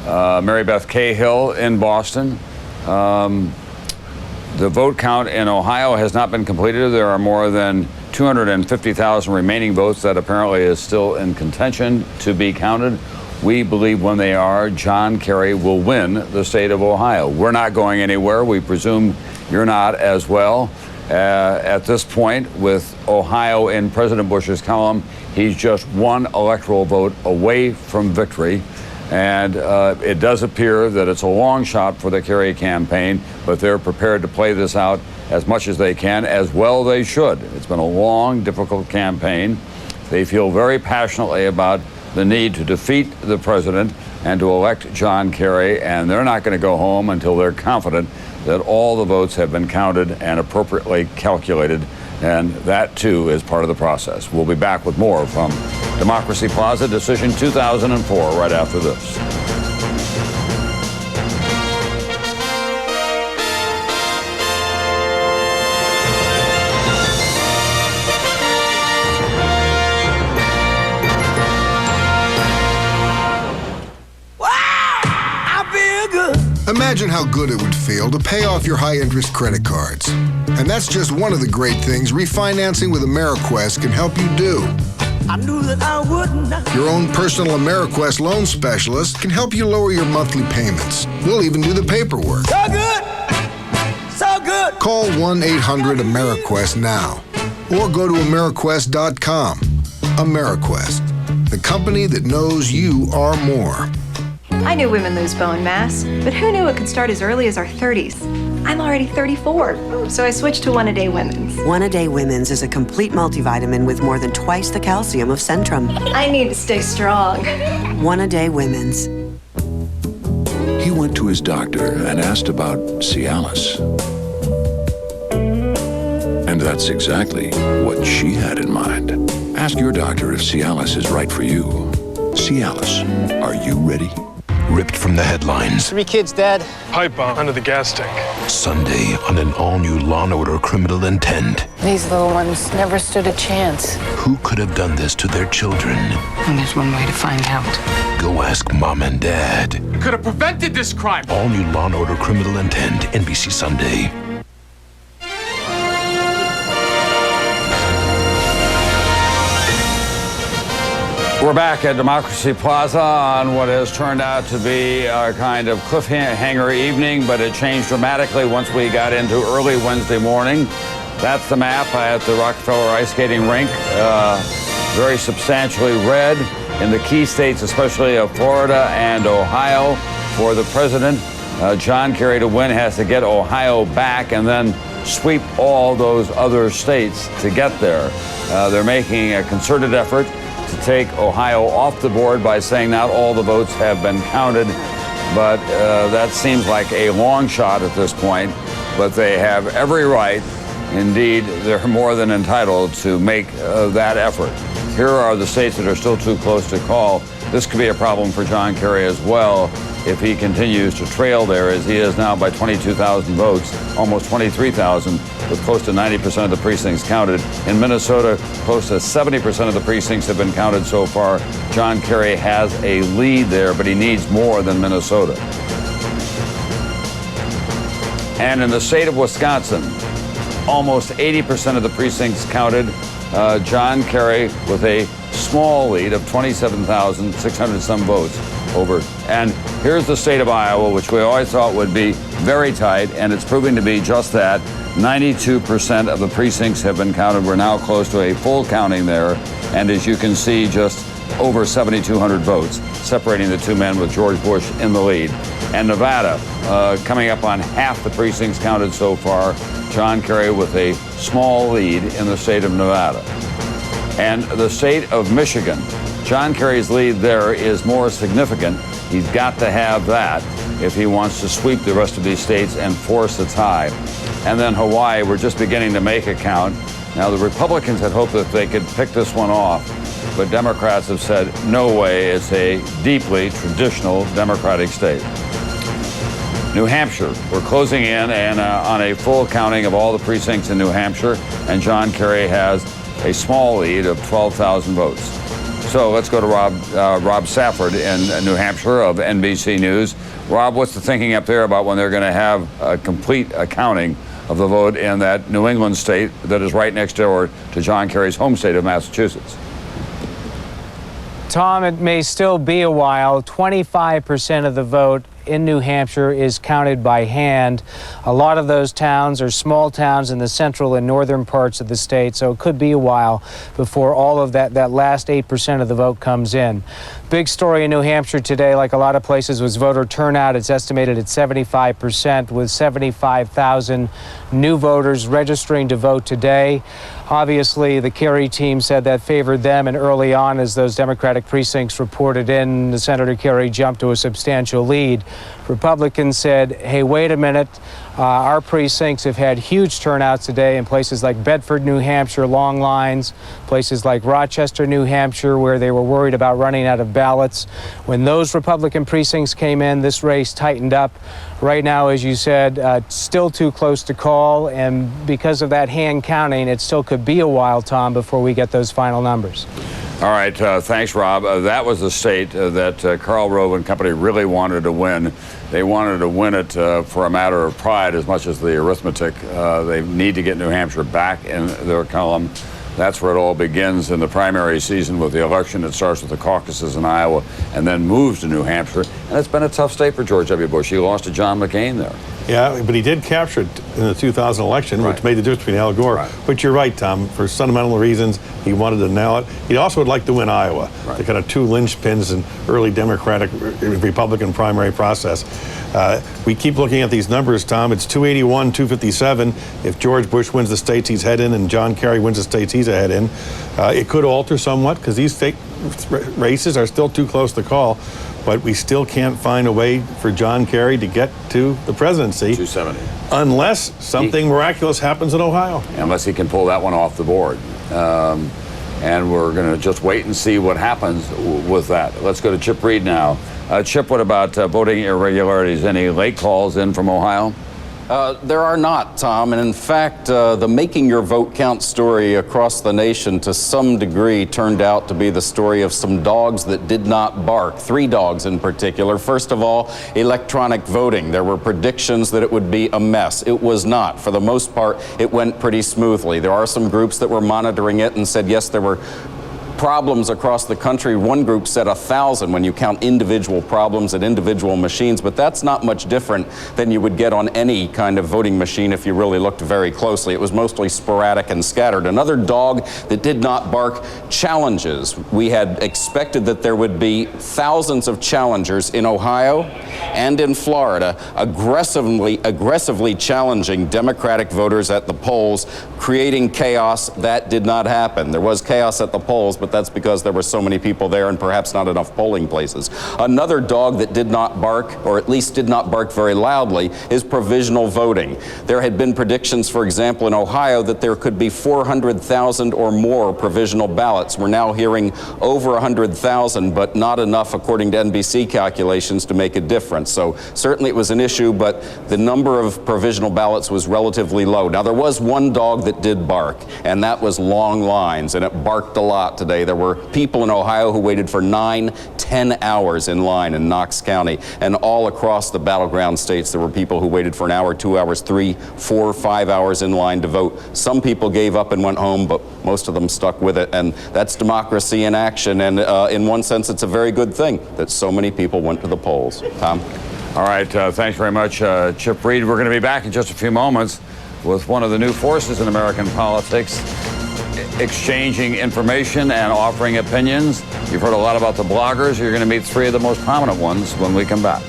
Mary Beth Cahill in Boston. The vote count in Ohio has not been completed. There are more than 250,000 remaining votes that apparently is still in contention to be counted. We believe when they are, John Kerry will win the state of Ohio. We're not going anywhere. We presume you're not as well. At this point, with Ohio in President Bush's column, he's just one electoral vote away from victory. And it does appear that it's a long shot for the Kerry campaign, but they're prepared to play this out as much as they can, as well they should. It's been a long, difficult campaign. They feel very passionately about the need to defeat the president and to elect John Kerry, and they're not going to go home until they're confident that all the votes have been counted and appropriately calculated, and that too is part of the process. We'll be back with more from Democracy Plaza, Decision 2004, right after this.
Imagine how good it would feel to pay off your high-interest credit cards. And that's just one of the great things refinancing with AmeriQuest can help you do.
I knew that I wouldn't.
Your own personal AmeriQuest loan specialist can help you lower your monthly payments. We'll even do the paperwork.
So good! So good!
Call 1-800-AmeriQuest now or go to AmeriQuest.com. AmeriQuest, the company that knows you are more.
I knew women lose bone mass, but who knew it could start as early as our 30s? I'm already 34, so I switched to One-A-Day Women's.
One-A-Day Women's is a complete multivitamin with more than twice the calcium of Centrum.
I need to stay strong.
One-A-Day Women's.
He went to his doctor and asked about Cialis. And that's exactly what she had in mind. Ask your doctor if Cialis is right for you. Cialis, are you ready? Ripped from the headlines.
3 kids dead.
Pipe bomb under the gas tank.
Sunday on an all-new Law & Order Criminal Intent.
These little ones never stood a chance.
Who could have done this to their children?
And there's one way to find out.
Go ask Mom and Dad.
You could have prevented this crime.
All-new Law & Order Criminal Intent, NBC Sunday.
We're back at Democracy Plaza on what has turned out to be a kind of cliffhanger evening, but it changed dramatically once we got into early Wednesday morning. That's the map at the Rockefeller Ice Skating Rink. Very substantially red in the key states, especially of Florida and Ohio. For the president, John Kerry, to win has to get Ohio back and then sweep all those other states to get there. They're making a concerted effort to take Ohio off the board by saying not all the votes have been counted, but that seems like a long shot at this point. But they have every right, indeed, they're more than entitled to make that effort. Here are the states that are still too close to call. This could be a problem for John Kerry as well if he continues to trail there, as he is now by 22,000 votes, almost 23,000, with close to 90% of the precincts counted. In Minnesota, close to 70% of the precincts have been counted so far. John Kerry has a lead there, but he needs more than Minnesota. And in the state of Wisconsin, almost 80% of the precincts counted. John Kerry with a small lead of 27,600 some votes over. And here's the state of Iowa, which we always thought would be very tight, and it's proving to be just that. 92% of the precincts have been counted. We're now close to a full counting there. And as you can see, just over 7,200 votes separating the two men, with George Bush in the lead. And Nevada, coming up on half the precincts counted so far. John Kerry with a small lead in the state of Nevada. And the state of Michigan, John Kerry's lead there is more significant. He's got to have that if he wants to sweep the rest of these states and force a tie. And then Hawaii, we're just beginning to make a count. Now, the Republicans had hoped that they could pick this one off, but Democrats have said, no way, it's a deeply traditional Democratic state. New Hampshire, we're closing in and on a full counting of all the precincts in New Hampshire, and John Kerry has a small lead of 12,000 votes. So let's go to Rob Safford in New Hampshire of NBC News. Rob, what's the thinking up there about when they're going to have a complete accounting of the vote in that New England state that is right next door to John Kerry's home state of Massachusetts?
Tom, it may still be a while. 25% of the vote in New Hampshire is counted by hand. A lot of those towns are small towns in the central and northern parts of the state, so it could be a while before all of that last 8% of the vote comes in. Big story in New Hampshire today, like a lot of places, was voter turnout. It's estimated at 75%, with 75,000 new voters registering to vote today. Obviously, the Kerry team said that favored them, and early on, as those Democratic precincts reported in, Senator Kerry jumped to a substantial lead. Republicans said, hey, wait a minute. Our precincts have had huge turnouts today in places like Bedford, New Hampshire, long lines, places like Rochester, New Hampshire, where they were worried about running out of ballots. When those Republican precincts came in, this race tightened up. Right now, as you said, still too close to call, and because of that hand counting, it still could be a while, Tom, before we get those final numbers.
All right, thanks, Rob. That was the state that Karl Rove and company really wanted to win. They wanted to win it for a matter of pride as much as the arithmetic. They need to get New Hampshire back in their column. That's where it all begins in the primary season with the election. It starts with the caucuses in Iowa and then moves to New Hampshire. And it's been a tough state for George W. Bush. He lost to John McCain there.
Yeah, but he did capture it in the 2000 election, right, which made the difference between Al Gore. Right. But you're right, Tom. For fundamental reasons, he wanted to nail it. He also would like to win Iowa. Right. The kind of two linchpins in early Democratic Republican primary process. We keep looking at these numbers, Tom. It's 281, 257. If George Bush wins the states he's head in and John Kerry wins the states he's ahead in, it could alter somewhat because these state races are still too close to call. But we still can't find a way for John Kerry to get to the presidency.
270.
Unless something miraculous happens in Ohio.
Unless he can pull that one off the board. And we're going to just wait and see what happens with that. Let's go to Chip Reed now. Chip, what about voting irregularities? Any late calls in from Ohio?
There are not, Tom, and in fact, the Making Your Vote Count story across the nation to some degree turned out to be the story of some dogs that did not bark, 3 dogs in particular. First of all, electronic voting. There were predictions that it would be a mess. It was not. For the most part, it went pretty smoothly. There are some groups that were monitoring it and said, yes, there were problems across the country. One group said 1,000 when you count individual problems at individual machines, but that's not much different than you would get on any kind of voting machine if you really looked very closely. It was mostly sporadic and scattered. Another dog that did not bark, challenges. We had expected that there would be thousands of challengers in Ohio and in Florida aggressively challenging Democratic voters at the polls, creating chaos. That did not happen. There was chaos at the polls, but that's because there were so many people there and perhaps not enough polling places. Another dog that did not bark, or at least did not bark very loudly, is provisional voting. There had been predictions, for example, in Ohio that there could be 400,000 or more provisional ballots. We're now hearing over 100,000, but not enough, according to NBC calculations, to make a difference. So certainly it was an issue, but the number of provisional ballots was relatively low. Now, there was one dog that did bark, and that was long lines, and it barked a lot today. There were people in Ohio who waited for 9-10 hours in line in Knox County, and all across the battleground states there were people who waited for an hour, 2 hours, 3, 4, 5 hours in line to vote. Some people gave up and went home, but most of them stuck with it, and that's democracy in action, and in one sense it's a very good thing that so many people went to the polls. Tom?
All right, thanks very much, Chip Reed. We're going to be back in just a few moments with one of the new forces in American politics, exchanging information and offering opinions. You've heard a lot about the bloggers. You're going to meet three of the most prominent ones when we come back.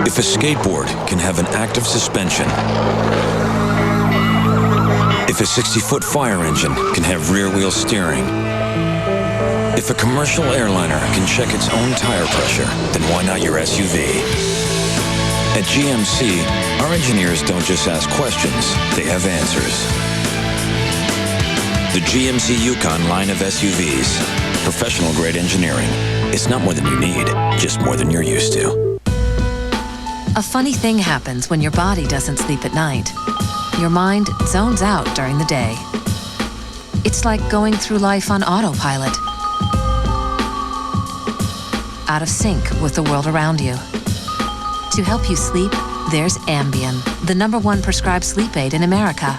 If a skateboard can have an active suspension, if a 60-foot fire engine can have rear-wheel steering, if a commercial airliner can check its own tire pressure, then why not your SUV? At GMC, our engineers don't just ask questions, they have answers. The GMC Yukon line of SUVs. Professional-grade engineering. It's not more than you need, just more than you're used to.
A funny thing happens when your body doesn't sleep at night. Your mind zones out during the day. It's like going through life on autopilot, out of sync with the world around you. To help you sleep, there's Ambien, the #1 prescribed sleep aid in America.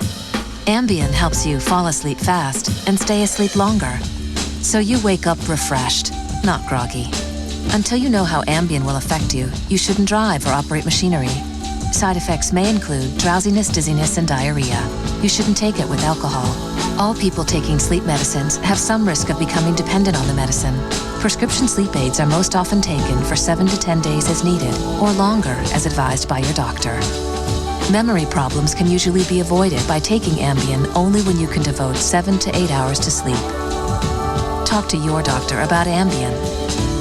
Ambien helps you fall asleep fast and stay asleep longer, so you wake up refreshed, not groggy. Until you know how Ambien will affect you, you shouldn't drive or operate machinery. Side effects may include drowsiness, dizziness, and diarrhea. You shouldn't take it with alcohol. All people taking sleep medicines have some risk of becoming dependent on the medicine. Prescription sleep aids are most often taken for 7 to 10 days as needed, or longer as advised by your doctor. Memory problems can usually be avoided by taking Ambien only when you can devote 7 to 8 hours to sleep. Talk to your doctor about Ambien.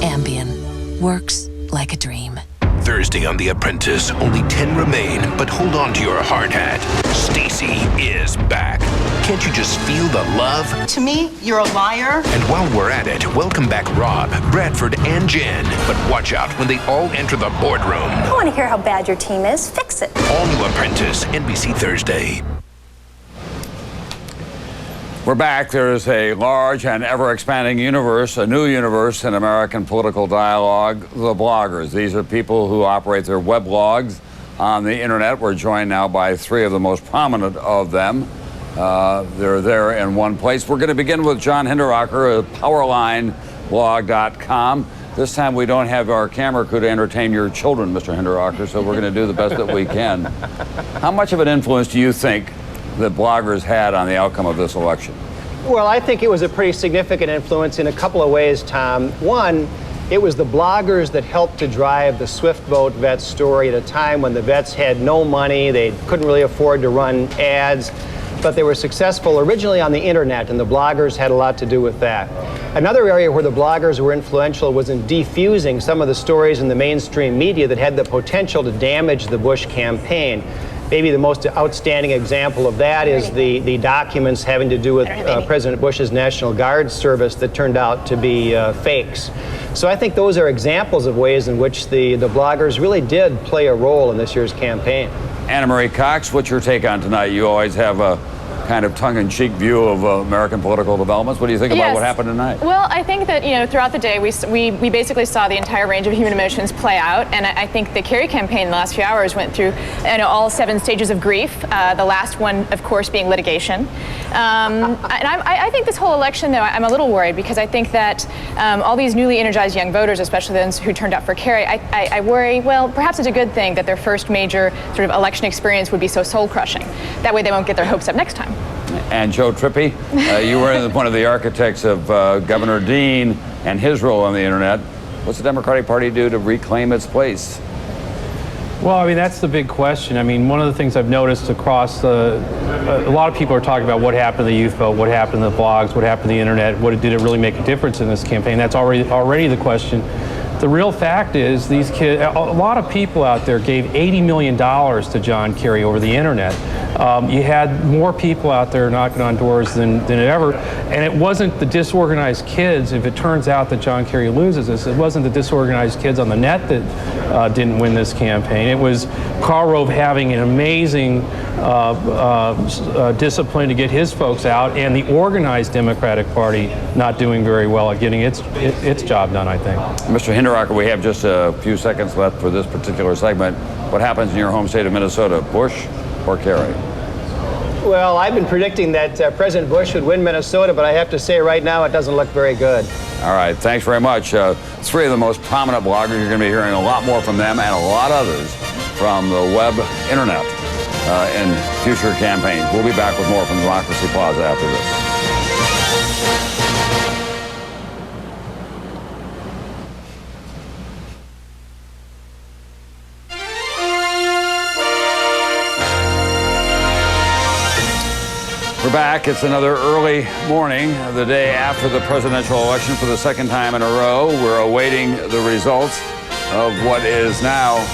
Ambien works like a dream.
Thursday on The Apprentice, only 10 remain, but hold on to your hard hat. Stacy is back. Can't you just feel the love?
To me, you're a liar.
And while we're at it, welcome back Rob, Bradford, and Jen. But watch out when they all enter the boardroom.
I want to hear how bad your team is. Fix it.
All New Apprentice, NBC Thursday.
We're back. There's a large and ever-expanding universe, a new universe in American political dialogue, the bloggers. These are people who operate their weblogs on the internet. We're joined now by three of the most prominent of them. They're there in one place. We're going to begin with John Hinderaker of PowerlineBlog.com. This time we don't have our camera crew to entertain your children, Mr. Hinderaker, so we're going to do the best that we can. How much of an influence do you think that bloggers had on the outcome of this election?
Well, I think it was a pretty significant influence in a couple of ways, Tom. One, it was the bloggers that helped to drive the Swift Vote Vets story at a time when the vets had no money, they couldn't really afford to run ads, but they were successful originally on the internet, and the bloggers had a lot to do with that. Another area where the bloggers were influential was in defusing some of the stories in the mainstream media that had the potential to damage the Bush campaign. Maybe the most outstanding example of that is the documents having to do with President Bush's National Guard service that turned out to be fakes. So I think those are examples of ways in which the bloggers really did play a role in this year's campaign.
Anna Marie Cox, what's your take on tonight? You always have a kind of tongue-in-cheek view of American political developments. What do you think about what happened tonight?
Well, I think that, throughout the day, we basically saw the entire range of human emotions play out, and I think the Kerry campaign in the last few hours went through all 7 stages of grief, the last one, of course, being litigation. And I think this whole election, though, I'm a little worried because I think that all these newly energized young voters, especially those who turned out for Kerry, I worry, well, perhaps it's a good thing that their first major sort of election experience would be so soul-crushing. That way they won't get their hopes up next time.
And Joe Trippi, you were one of the architects of Governor Dean and his role on the internet. What's the Democratic Party do to reclaim its place?
Well, I mean, that's the big question. I mean, one of the things I've noticed across a lot of people are talking about what happened to the youth vote, what happened to the blogs, what happened to the internet, did it really make a difference in this campaign? That's already the question. The real fact is these kids, a lot of people out there gave $80 million to John Kerry over the internet. You had more people out there knocking on doors than ever, and it wasn't the disorganized kids. If it turns out that John Kerry loses this, it wasn't the disorganized kids on the net that didn't win this campaign. It was Karl Rove having an amazing discipline to get his folks out, and the organized Democratic Party not doing very well at getting its job done, I think.
Mr. Hinderocker, we have just a few seconds left for this particular segment. What happens in your home state of Minnesota, Bush or Kerry?
Well, I've been predicting that President Bush would win Minnesota, but I have to say right now it doesn't look very good.
All right, thanks very much. 3 of the most prominent bloggers. You're going to be hearing a lot more from them and a lot others from the web internet in future campaigns. We'll be back with more from Democracy Plaza after this. We're back. It's another early morning, the day after the presidential election for the second time in a row. We're awaiting the results of what is now,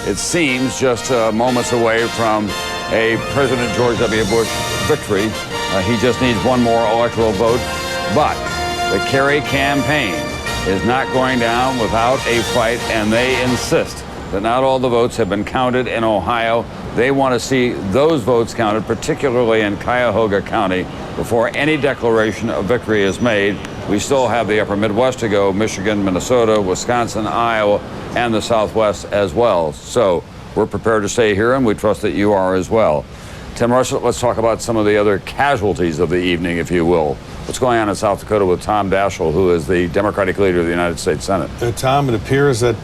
it seems, just moments away from a President George W. Bush victory. He just needs one more electoral vote. But the Kerry campaign is not going down without a fight, and they insist that not all the votes have been counted in Ohio. They want to see those votes counted, particularly in Cuyahoga County, before any declaration of victory is made. We still have the upper Midwest to go, Michigan, Minnesota, Wisconsin, Iowa, and the Southwest as well. So we're prepared to stay here, and we trust that you are as well. Tim Russell, let's talk about some of the other casualties of the evening, if you will. What's going on in South Dakota with Tom Daschle, who is the Democratic leader of the United States Senate?
Tom, it appears that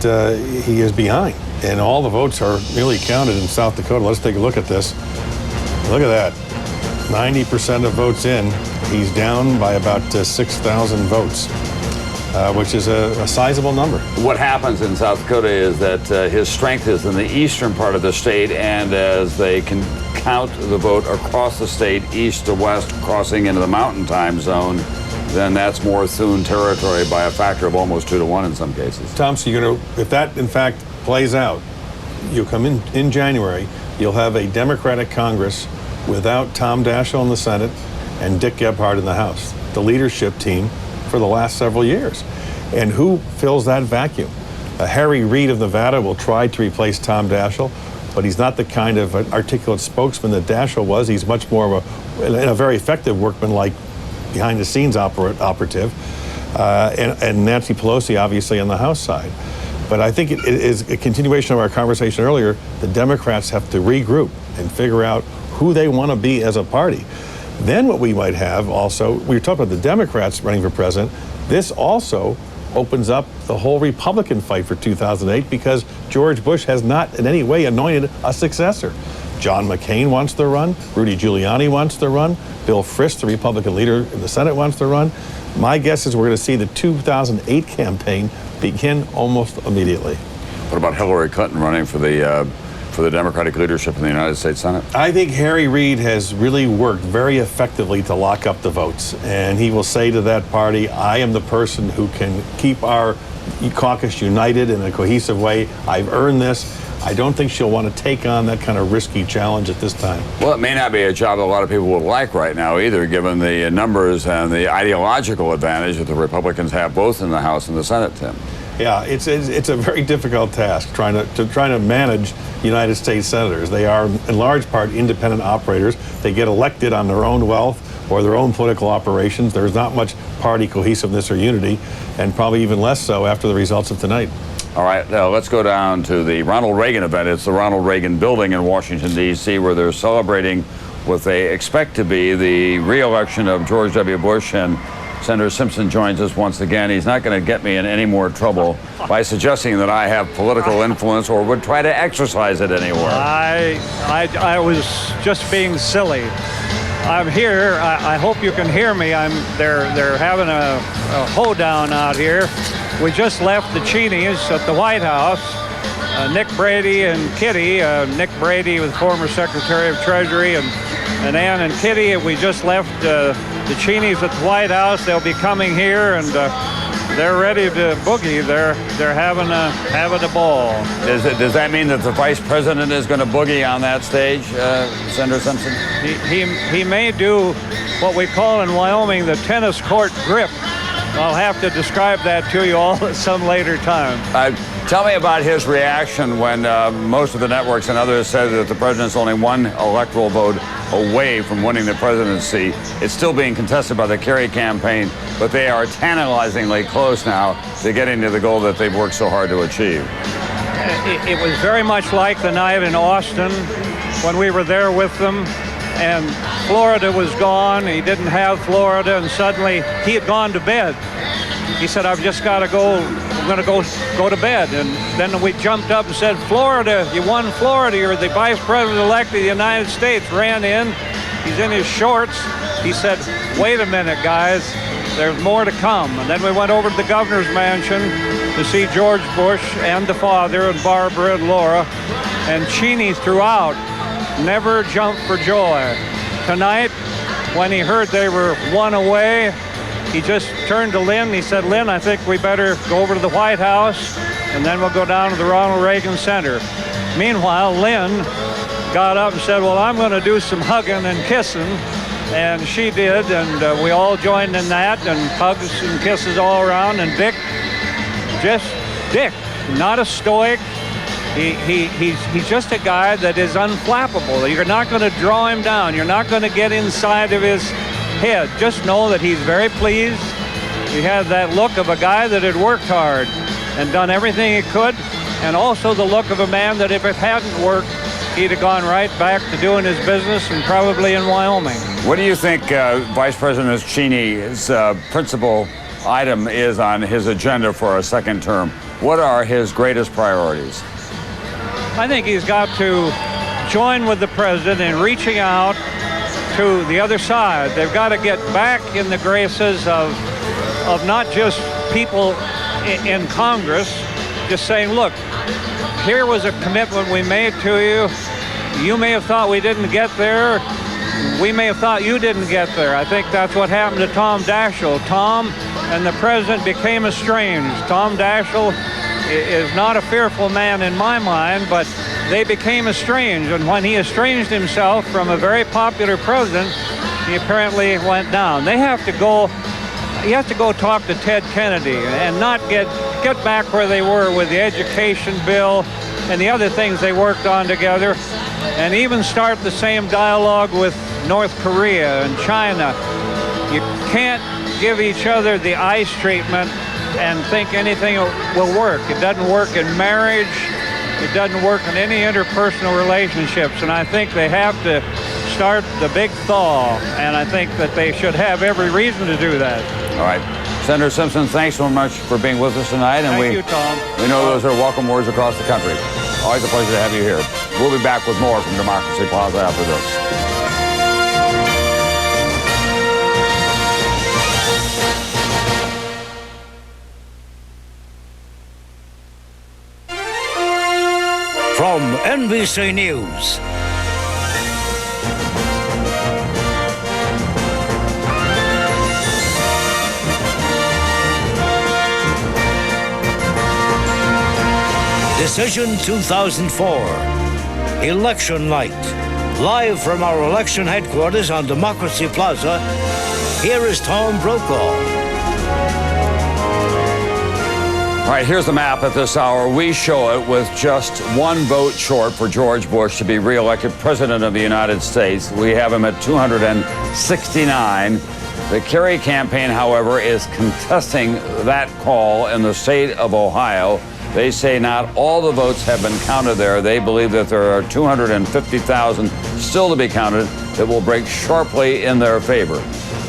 he is behind, and all the votes are really counted in South Dakota. Let's take a look at this. Look at that. 90% of votes in. He's down by about 6,000 votes, which is a sizable number.
What happens in South Dakota is that his strength is in the eastern part of the state, and as they can count the vote across the state, east to west, crossing into the mountain time zone, then that's more Thune territory by a factor of almost 2 to 1 in some cases.
Tom, so you're going to, if that in fact plays out, you'll come in January, you'll have a Democratic Congress without Tom Daschle in the Senate and Dick Gephardt in the House, the leadership team for the last several years. And who fills that vacuum? Harry Reid of Nevada will try to replace Tom Daschle, but he's not the kind of articulate spokesman that Daschle was. He's much more of a very effective workman-like behind-the-scenes operative, and Nancy Pelosi, obviously, on the House side. But I think it is a continuation of our conversation earlier. The Democrats have to regroup and figure out who they want to be as a party. Then what we might have also, we were talking about the Democrats running for president, this also opens up the whole Republican fight for 2008 because George Bush has not in any way anointed a successor. John McCain wants to run, Rudy Giuliani wants to run, Bill Frist, the Republican leader in the Senate, wants to run. My guess is we're going to see the 2008 campaign begin almost immediately.
What about Hillary Clinton running for the Democratic leadership in the United States Senate?
I think Harry Reid has really worked very effectively to lock up the votes, and he will say to that party, I am the person who can keep our caucus united in a cohesive way. I've earned this. I don't think she'll want to take on that kind of risky challenge at this time.
Well, it may not be a job that a lot of people would like right now either, given the numbers and the ideological advantage that the Republicans have both in the House and the Senate, Tim.
Yeah, it's a very difficult task trying to manage United States senators. They are in large part independent operators. They get elected on their own wealth or their own political operations. There's not much party cohesiveness or unity, and probably even less so after the results of tonight.
All right, now let's go down to the Ronald Reagan event. It's the Ronald Reagan building in Washington, D.C., where they're celebrating what they expect to be the re-election of George W. Bush, and Senator Simpson joins us once again. He's not going to get me in any more trouble by suggesting that I have political influence or would try to exercise it anywhere.
I was just being silly. I'm here. I hope you can hear me. They're having a hoedown out here. We just left the Cheneys at the White House. Nick Brady and Kitty. Nick Brady was former Secretary of Treasury, and Ann and Kitty. We just left the Cheneys at the White House. They'll be coming here, and they're ready to boogie. They're having a ball.
Does that mean that the Vice President is going to boogie on that stage, Senator Simpson?
He may do what we call in Wyoming the tennis court grip. I'll have to describe that to you all at some later time.
Tell me about his reaction when most of the networks and others said that the president's only one electoral vote away from winning the presidency. It's still being contested by the Kerry campaign, but they are tantalizingly close now to getting to the goal that they've worked so hard to achieve.
It was very much like the night in Austin when we were there with them, and Florida was gone. He didn't have Florida, and suddenly he had gone to bed. He said, I've just got to go. I'm going to go to bed. And then we jumped up and said, Florida, you won Florida. You're the vice president-elect of the United States. Ran in. He's in his shorts. He said, wait a minute, guys. There's more to come. And then we went over to the governor's mansion to see George Bush and the father and Barbara and Laura. And Cheney throughout never jumped for joy. Tonight, when he heard they were one away, he just turned to Lynn. He said, Lynn, I think we better go over to the White House, and then we'll go down to the Ronald Reagan Center. Meanwhile, Lynn got up and said, well, I'm going to do some hugging and kissing. And she did, and we all joined in that, and hugs and kisses all around. And Dick, not a stoic. He's just a guy that is unflappable. You're not going to draw him down. You're not going to get inside of his head. Just know that he's very pleased. He had that look of a guy that had worked hard and done everything he could, and also the look of a man that if it hadn't worked, he'd have gone right back to doing his business and probably in Wyoming.
What do you think Vice President Cheney's principal item is on his agenda for a second term? What are his greatest priorities?
I think he's got to join with the president in reaching out to the other side. They've got to get back in the graces of not just people in Congress, just saying, look, here was a commitment we made to you. You may have thought we didn't get there. We may have thought you didn't get there. I think that's what happened to Tom Daschle. Tom and the president became estranged. Tom Daschle is not a fearful man in my mind, but they became estranged. And when he estranged himself from a very popular president, he apparently went down. He has to go talk to Ted Kennedy and not get back where they were with the education bill and the other things they worked on together, and even start the same dialogue with North Korea and China. You can't give each other the ice treatment and think anything will work. It doesn't work in marriage. It doesn't work in any interpersonal relationships. And I think they have to start the big thaw. And I think that they should have every reason to do that.
All right. Senator Simpson, thanks so much for being with us tonight. And
Thank you, Tom.
We know those are welcome words across the country. Always a pleasure to have you here. We'll be back with more from Democracy Plaza after this.
From NBC News. Decision 2004. Election night. Live from our election headquarters on Democracy Plaza, here is Tom Brokaw.
All right, here's the map at this hour. We show it with just one vote short for George Bush to be reelected President of the United States. We have him at 269. The Kerry campaign, however, is contesting that call in the state of Ohio. They say not all the votes have been counted there. They believe that there are 250,000 still to be counted that will break sharply in their favor.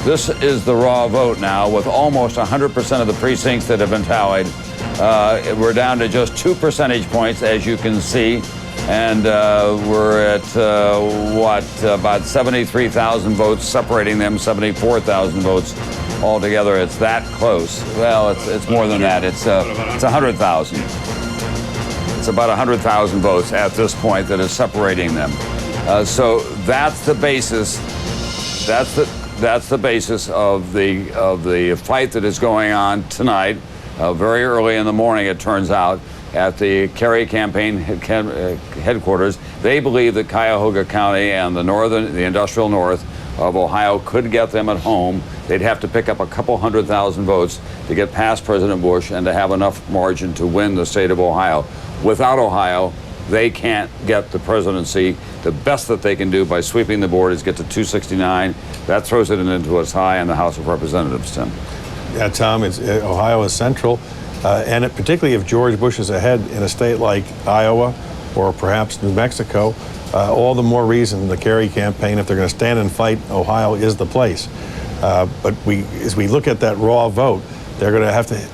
This is the raw vote now, with almost 100% of the precincts that have been tallied. We're down to just 2 percentage points, as you can see. And we're at, about 73,000 votes separating them, 74,000 votes altogether. It's that close. Well, it's more than that. It's 100,000. It's about 100,000 votes at this point that is separating them. So that's the basis. That's the basis of the fight that is going on tonight. Very early in the morning, it turns out, at the Kerry campaign headquarters. They believe that Cuyahoga County and the industrial north of Ohio could get them at home. They'd have to pick up a couple 100,000 votes to get past President Bush and to have enough margin to win the state of Ohio. Without Ohio, they can't get the presidency. The best that they can do by sweeping the board is get to 269. That throws it into a tie in the House of Representatives, Tim.
Yeah, Tom, Ohio is central. And particularly if George Bush is ahead in a state like Iowa or perhaps New Mexico, all the more reason the Kerry campaign, if they're going to stand and fight, Ohio is the place. But as we look at that raw vote, they're going to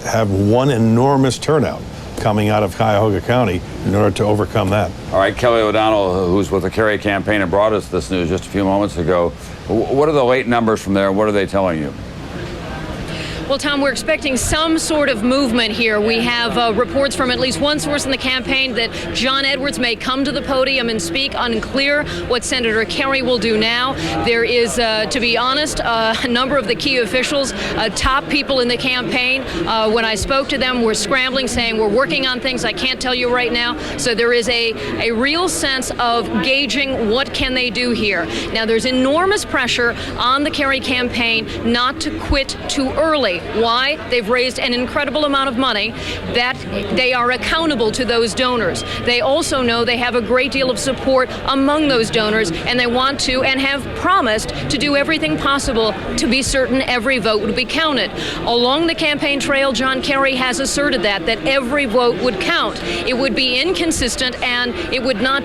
have one enormous turnout coming out of Cuyahoga County in order to overcome that.
All right, Kelly O'Donnell, who's with the Kerry campaign and brought us this news just a few moments ago. What are the late numbers from there? What are they telling you?
Well, Tom, we're expecting some sort of movement here. We have reports from at least one source in the campaign that John Edwards may come to the podium and speak. Unclear what Senator Kerry will do now. There is, to be honest, a number of the key officials, top people in the campaign. When I spoke to them, were scrambling, saying we're working on things I can't tell you right now. So there is a real sense of gauging what can they do here. Now, there's enormous pressure on the Kerry campaign not to quit too early. Why? They've raised an incredible amount of money, that they are accountable to those donors. They also know they have a great deal of support among those donors, and they want to and have promised to do everything possible to be certain every vote would be counted. Along the campaign trail, John Kerry has asserted that every vote would count. It would be inconsistent, and it would not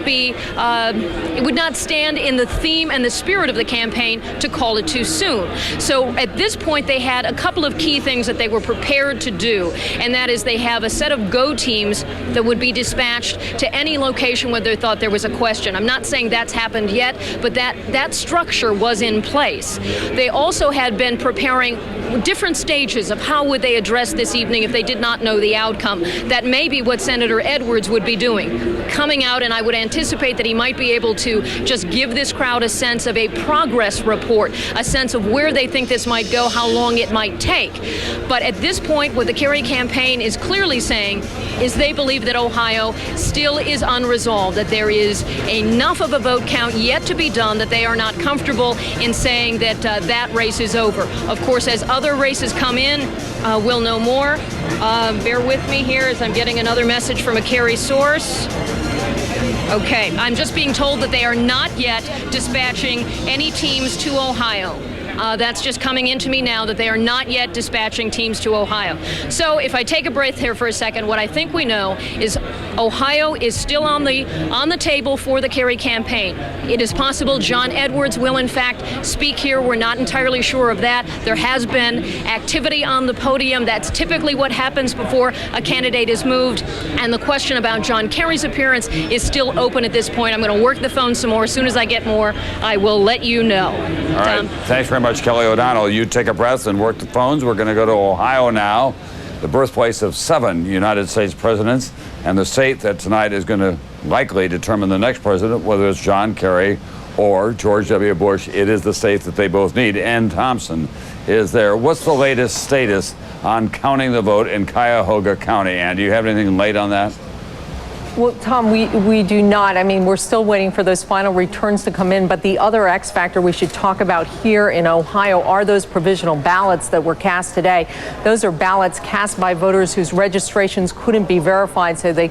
stand in the theme and the spirit of the campaign to call it too soon. So at this point, they had a couple of key things that they were prepared to do, and that is they have a set of go teams that would be dispatched to any location where they thought there was a question. I'm not saying that's happened yet, but that structure was in place. They also had been preparing different stages of how would they address this evening if they did not know the outcome. That may be what Senator Edwards would be doing, coming out, and I would anticipate that he might be able to just give this crowd a sense of a progress report, a sense of where they think this might go, how long it might take. But at this point, what the Kerry campaign is clearly saying is they believe that Ohio still is unresolved, that there is enough of a vote count yet to be done, that they are not comfortable in saying that that race is over. Of course, as other races come in, we'll know more. Bear with me here as I'm getting another message from a Kerry source. Okay, I'm just being told that they are not yet dispatching any teams to Ohio. That's just coming into me now, that they are not yet dispatching teams to Ohio. So if I take a breath here for a second, what I think we know is Ohio is still on the table for the Kerry campaign. It is possible John Edwards will in fact speak here. We're not entirely sure of that. There has been activity on the podium. That's typically what happens before a candidate is moved. And the question about John Kerry's appearance is still open at this point. I'm going to work the phone some more. As soon as I get more, I will let you know.
All right. Thanks very much, Kelly O'Donnell. You take a breath and work the phones. We're going to go to Ohio now, the birthplace of 7 United States presidents, and the state that tonight is going to likely determine the next president, whether it's John Kerry or George W. Bush. It is the state that they both need. Ann Thompson is there. What's the latest status on counting the vote in Cuyahoga County? Ann, do you have anything late on that?
Well, Tom, we do not. I mean, we're still waiting for those final returns to come in. But the other X factor we should talk about here in Ohio are those provisional ballots that were cast today. Those are ballots cast by voters whose registrations couldn't be verified. So they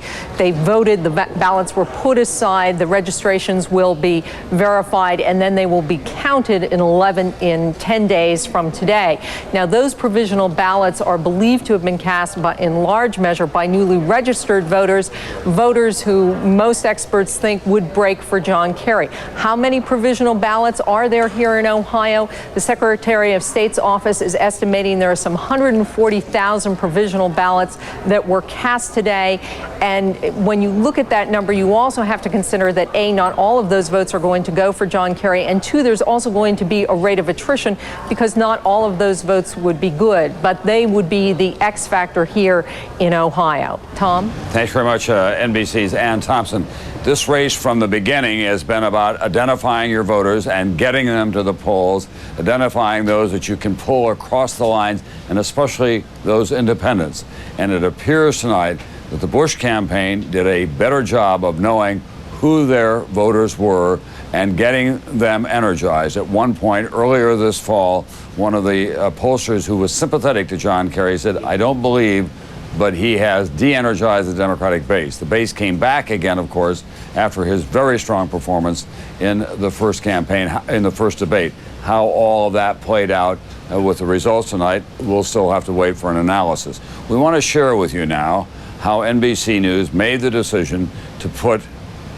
voted, the ballots were put aside, the registrations will be verified, and then they will be counted in 10 days from today. Now, those provisional ballots are believed to have been cast in large measure by newly registered voters who most experts think would break for John Kerry. How many provisional ballots are there here in Ohio? The Secretary of State's office is estimating there are some 140,000 provisional ballots that were cast today. And when you look at that number, you also have to consider that A, not all of those votes are going to go for John Kerry, and two, there's also going to be a rate of attrition because not all of those votes would be good, but they would be the X factor here in Ohio. Tom?
Thanks very much, NBC's Ann Thompson. This race from the beginning has been about identifying your voters and getting them to the polls, identifying those that you can pull across the lines, and especially those independents. And it appears tonight that the Bush campaign did a better job of knowing who their voters were and getting them energized. At one point earlier this fall, one of the pollsters who was sympathetic to John Kerry said, "I don't believe, but he has de-energized the Democratic base." The base came back again, of course, after his very strong performance in the first campaign, in the first debate. How all of that played out with the results tonight, we'll still have to wait for an analysis. We want to share with you now how NBC News made the decision to put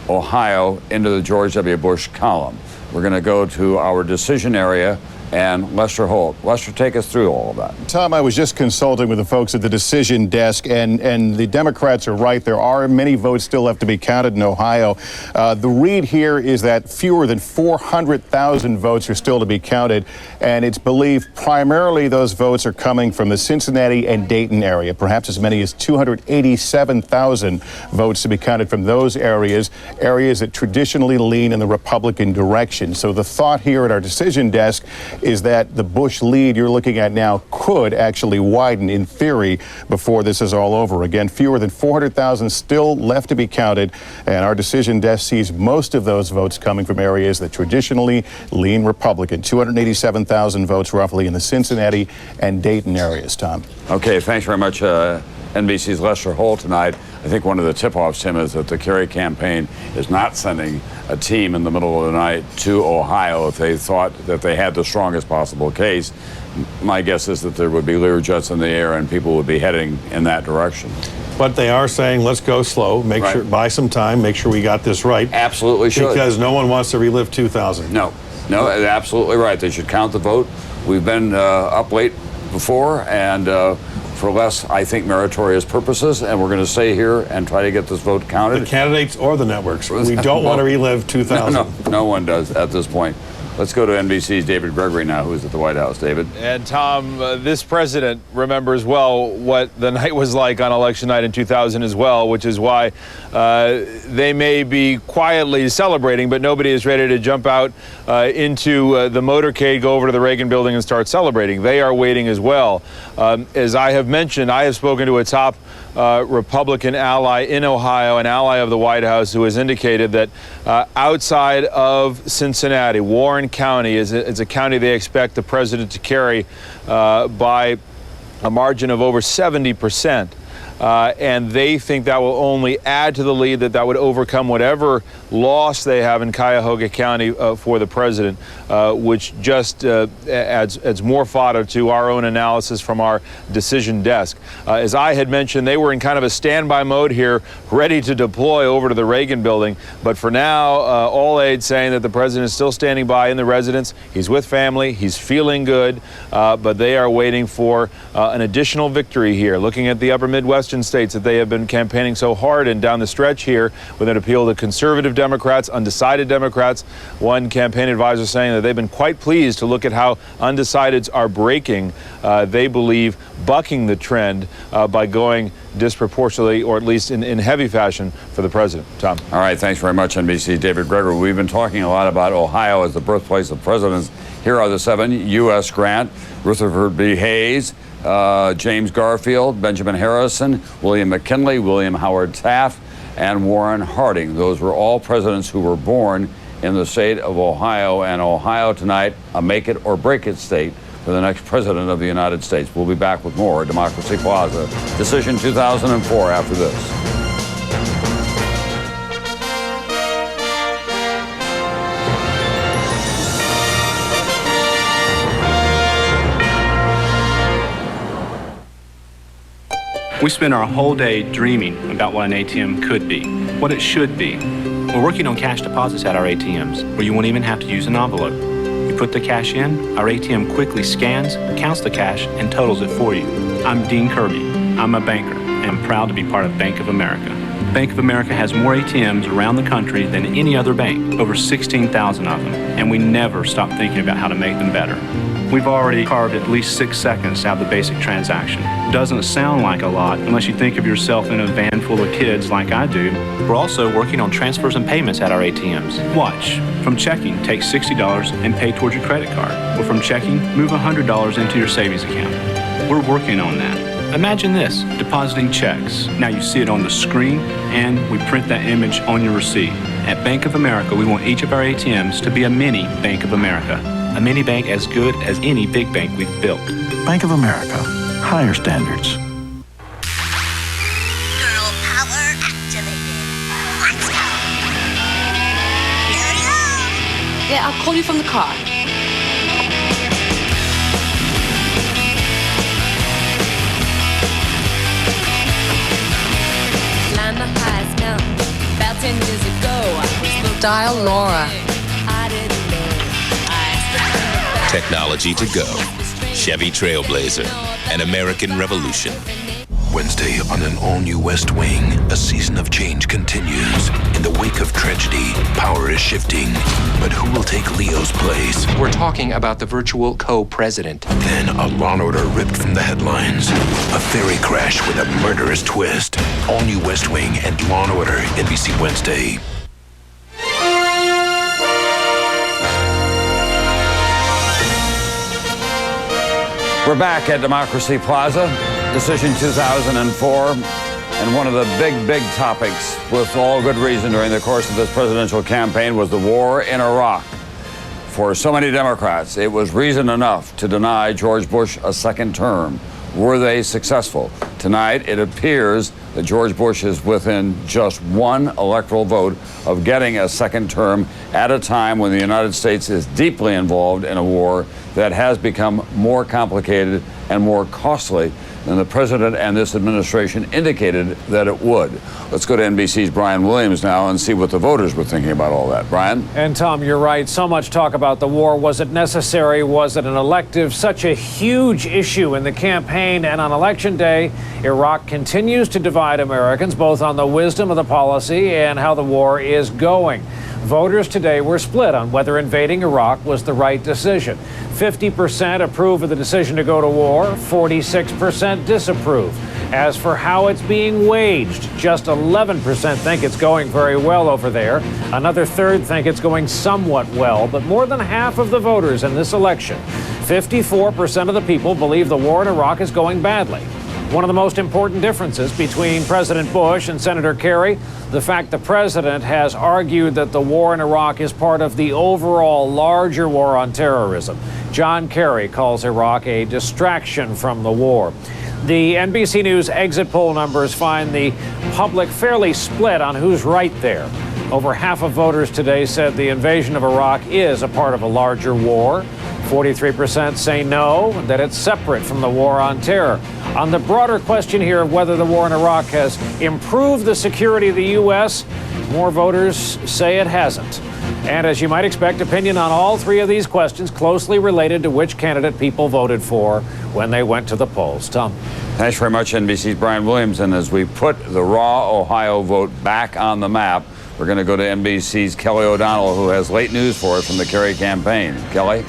Ohio into the George W. Bush column. We're going to go to our decision area and Lester Holt. Lester, take us through all of that.
Tom, I was just consulting with the folks at the decision desk, and the Democrats are right. There are many votes still left to be counted in Ohio. The read here is that fewer than 400,000 votes are still to be counted, and it's believed primarily those votes are coming from the Cincinnati and Dayton area, perhaps as many as 287,000 votes to be counted from those areas that traditionally lean in the Republican direction. So the thought here at our decision desk is that the Bush lead you're looking at now could actually widen in theory before this is all over. Again, fewer than 400,000 still left to be counted, and our decision desk sees most of those votes coming from areas that traditionally lean Republican. 287,000 votes roughly in the Cincinnati and Dayton areas, Tom.
Okay, thanks very much, NBC's Lester Holt tonight. I think one of the tip-offs, Tim, is that the Kerry campaign is not sending a team in the middle of the night to Ohio if they thought that they had the strongest possible case. My guess is that there would be Learjets in the air and people would be heading in that direction.
But they are saying, let's go slow, sure, buy some time, make sure we got this right.
Absolutely should.
Because no one wants to relive 2000.
No, absolutely right. They should count the vote. We've been up late before, and for less, I think, meritorious purposes, and we're going to stay here and try to get this vote counted.
The candidates or the networks. We don't want to relive 2000.
No one does at this point. Let's go to NBC's David Gregory now, who's at the White House. David.
And Tom, this president remembers well what the night was like on election night in 2000 as well, which is why they may be quietly celebrating, but nobody is ready to jump out into the motorcade, go over to the Reagan building and start celebrating. They are waiting as well. As I have mentioned, I have spoken to a top Republican ally in Ohio, an ally of the White House, who has indicated that outside of Cincinnati, Warren County is a county they expect the president to carry by a margin of over 70%. And they think that will only add to the lead, that would overcome whatever loss they have in Cuyahoga County for the president, which just adds more fodder to our own analysis from our decision desk. As I had mentioned, they were in kind of a standby mode here, ready to deploy over to the Reagan building. But for now, all aides saying that the president is still standing by in the residence. He's with family. He's feeling good. But they are waiting for an additional victory here. Looking at the upper Midwestern states that they have been campaigning so hard in down the stretch here with an appeal to conservative Democrats, undecided Democrats. One campaign advisor saying that they've been quite pleased to look at how undecideds are breaking, they believe, bucking the trend by going disproportionately, or at least in heavy fashion, for the president. Tom.
All right, thanks very much, NBC. David Gregory. We've been talking a lot about Ohio as the birthplace of presidents. Here are the 7: U.S. Grant, Rutherford B. Hayes, James Garfield, Benjamin Harrison, William McKinley, William Howard Taft, and Warren Harding. Those were all presidents who were born in the state of Ohio, and Ohio tonight, a make it or break it state for the next president of the United States. We'll be back with more Democracy Plaza, Decision 2004 after this.
We spend our whole day dreaming about what an ATM could be, what it should be. We're working on cash deposits at our ATMs, where you won't even have to use an envelope. You put the cash in, our ATM quickly scans, counts the cash, and totals it for you. I'm Dean Kirby. I'm a banker, and I'm proud to be part of Bank of America. Bank of America has more ATMs around the country than any other bank, over 16,000 of them, and we never stop thinking about how to make them better. We've already carved at least 6 seconds to have the basic transaction. Doesn't sound like a lot unless you think of yourself in a van full of kids like I do. We're also working on transfers and payments at our ATMs. Watch. From checking, take $60 and pay towards your credit card. Or from checking, move $100 into your savings account. We're working on that. Imagine this, depositing checks. Now you see it on the screen, and we print that image on your receipt. At Bank of America, we want each of our ATMs to be a mini Bank of America. A mini bank as good as any big bank we've built.
Bank of America. Higher standards.
Girl power activated. Let's go.
Yeah, I'll call you from the car.
Land of highs now. About 10 years ago, I was
Dial Laura.
I didn't know.
Technology to go. Chevy Trailblazer. An American Revolution.
Wednesday on an all-new West Wing, a season of change continues. In the wake of tragedy, power is shifting. But who will take Leo's place?
We're talking about the virtual co-president.
Then a Law and Order ripped from the headlines. A ferry crash with a murderous twist. All-new West Wing and Law and Order, NBC Wednesday.
We're back at Democracy Plaza, Decision 2004, and one of the big topics, with all good reason, during the course of this presidential campaign was the war in Iraq. For so many Democrats, it was reason enough to deny George Bush a second term. Were they successful? Tonight, it appears that George Bush is within just one electoral vote of getting a second term at a time when the United States is deeply involved in a war that has become more complicated and more costly than the president and this administration indicated that it would. Let's go to NBC's Brian Williams now and see what the voters were thinking about all that. Brian?
And Tom, you're right. So much talk about the war. Was it necessary? Was it an elective? Such a huge issue in the campaign. And on Election Day, Iraq continues to divide Americans, both on the wisdom of the policy and how the war is going. Voters today were split on whether invading Iraq was the right decision. 50% approve of the decision to go to war, 46% disapprove. As for how it's being waged, just 11% think it's going very well over there. Another third think it's going somewhat well, but more than half of the voters in this election, 54% of the people, believe the war in Iraq is going badly. One of the most important differences between President Bush and Senator Kerry, the fact the president has argued that the war in Iraq is part of the overall larger war on terrorism. John Kerry calls Iraq a distraction from the war. The NBC News exit poll numbers find the public fairly split on who's right there. Over half of voters today said the invasion of Iraq is a part of a larger war. 43% say no, that it's separate from the war on terror. On the broader question here of whether the war in Iraq has improved the security of the U.S., more voters say it hasn't. And as you might expect, opinion on all three of these questions closely related to which candidate people voted for when they went to the polls. Tom.
Thanks very much, NBC's Brian Williams. And as we put the raw Ohio vote back on the map, we're going to go to NBC's Kelly O'Donnell, who has late news for us from the Kerry campaign. Kelly?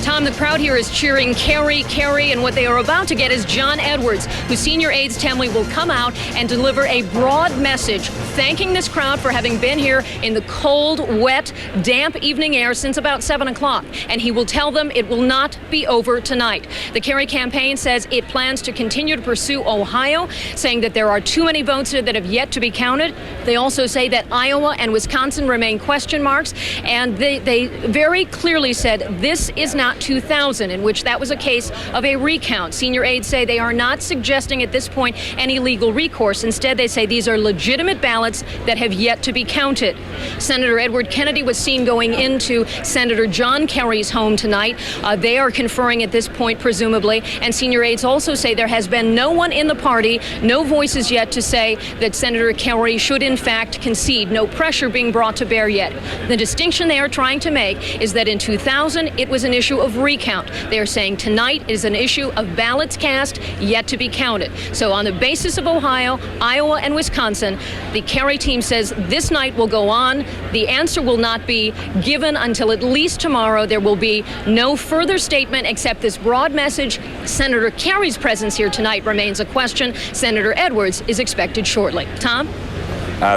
Tom, the crowd here is cheering Kerry, and what they are about to get is John Edwards, whose senior aides tell me will come out and deliver a broad message thanking this crowd for having been here in the cold, wet, damp evening air since about 7 o'clock. And he will tell them it will not be over tonight. The Kerry campaign says it plans to continue to pursue Ohio, saying that there are too many votes that have yet to be counted. They also say that Iowa and Wisconsin remain question marks. And they very clearly said this is not 2000, in which that was a case of a recount. Senior aides say they are not suggesting at this point any legal recourse. Instead, they say these are legitimate ballots that have yet to be counted. Senator Edward Kennedy was seen going into Senator John Kerry's home tonight. They are conferring at this point, presumably. And senior aides also say there has been no one in the party, no voices yet to say that Senator Kerry should in fact concede. No pressure being brought to bear yet. The distinction they are trying to make is that in 2000, it was an issue of recount. They are saying tonight is an issue of ballots cast yet to be counted. So on the basis of Ohio, Iowa, and Wisconsin, the Kerry team says this night will go on. The answer will not be given until at least tomorrow. There will be no further statement except this broad message. Senator Kerry's presence here tonight remains a question. Senator Edwards is expected shortly. Tom?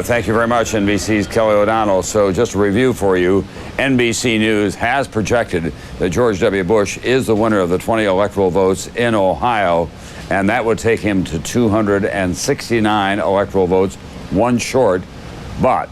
Thank you very much, NBC's Kelly O'Donnell. So just a review for you. NBC News has projected that George W. Bush is the winner of the 20 electoral votes in Ohio, and that would take him to 269 electoral votes, one short. But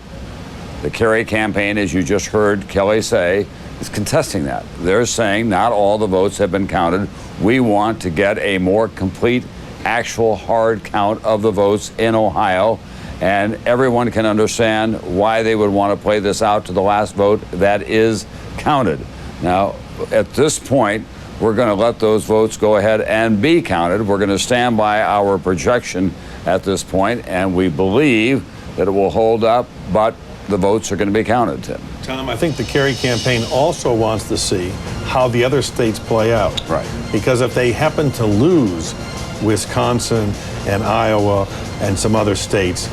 the Kerry campaign, as you just heard Kelly say, is contesting that. They're saying not all the votes have been counted. We want to get a more complete, actual hard count of the votes in Ohio. And everyone can understand why they would want to play this out to the last vote that is counted. Now, at this point, we're going to let those votes go ahead and be counted. We're going to stand by our projection at this point, and we believe that it will hold up, but the votes are going to be counted, Tim.
Tom, I think the Kerry campaign also wants to see how the other states play out.
Right.
Because if they happen to lose Wisconsin and Iowa and some other states,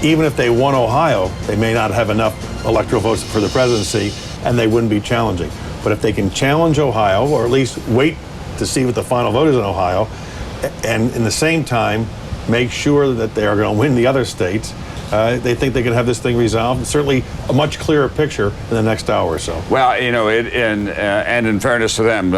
even if they won Ohio, they may not have enough electoral votes for the presidency, and they wouldn't be challenging. But if they can challenge Ohio, or at least wait to see what the final vote is in Ohio, and in the same time make sure that they are going to win the other states, they think they can have this thing resolved. Certainly a much clearer picture in the next hour or so.
Well, you know, and in fairness to them,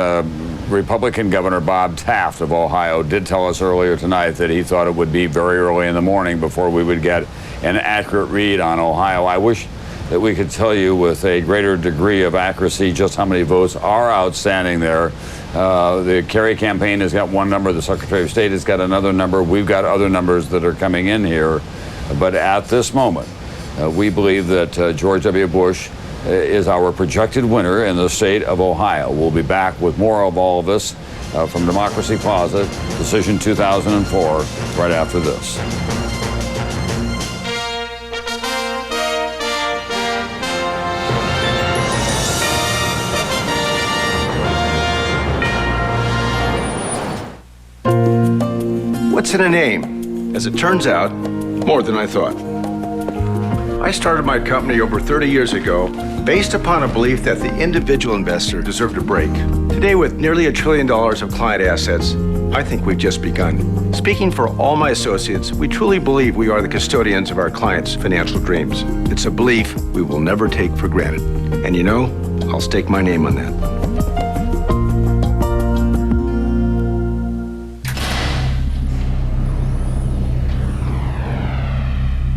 Republican Governor Bob Taft of Ohio did tell us earlier tonight that he thought it would be very early in the morning before we would get an accurate read on Ohio. I wish that we could tell you with a greater degree of accuracy just how many votes are outstanding there. The Kerry campaign has got one number. The Secretary of State has got another number. We've got other numbers that are coming in here. But at this moment, we believe that George W. Bush is our projected winner in the state of Ohio. We'll be back with more of all of this from Democracy Plaza, Decision 2004, right after this.
What's in a name? As it turns out, more than I thought. I started my company over 30 years ago based upon a belief that the individual investor deserved a break. Today, with nearly $1 trillion of client assets, I think we've just begun. Speaking for all my associates, we truly believe we are the custodians of our clients' financial dreams. It's a belief we will never take for granted. And you know, I'll stake my name on that.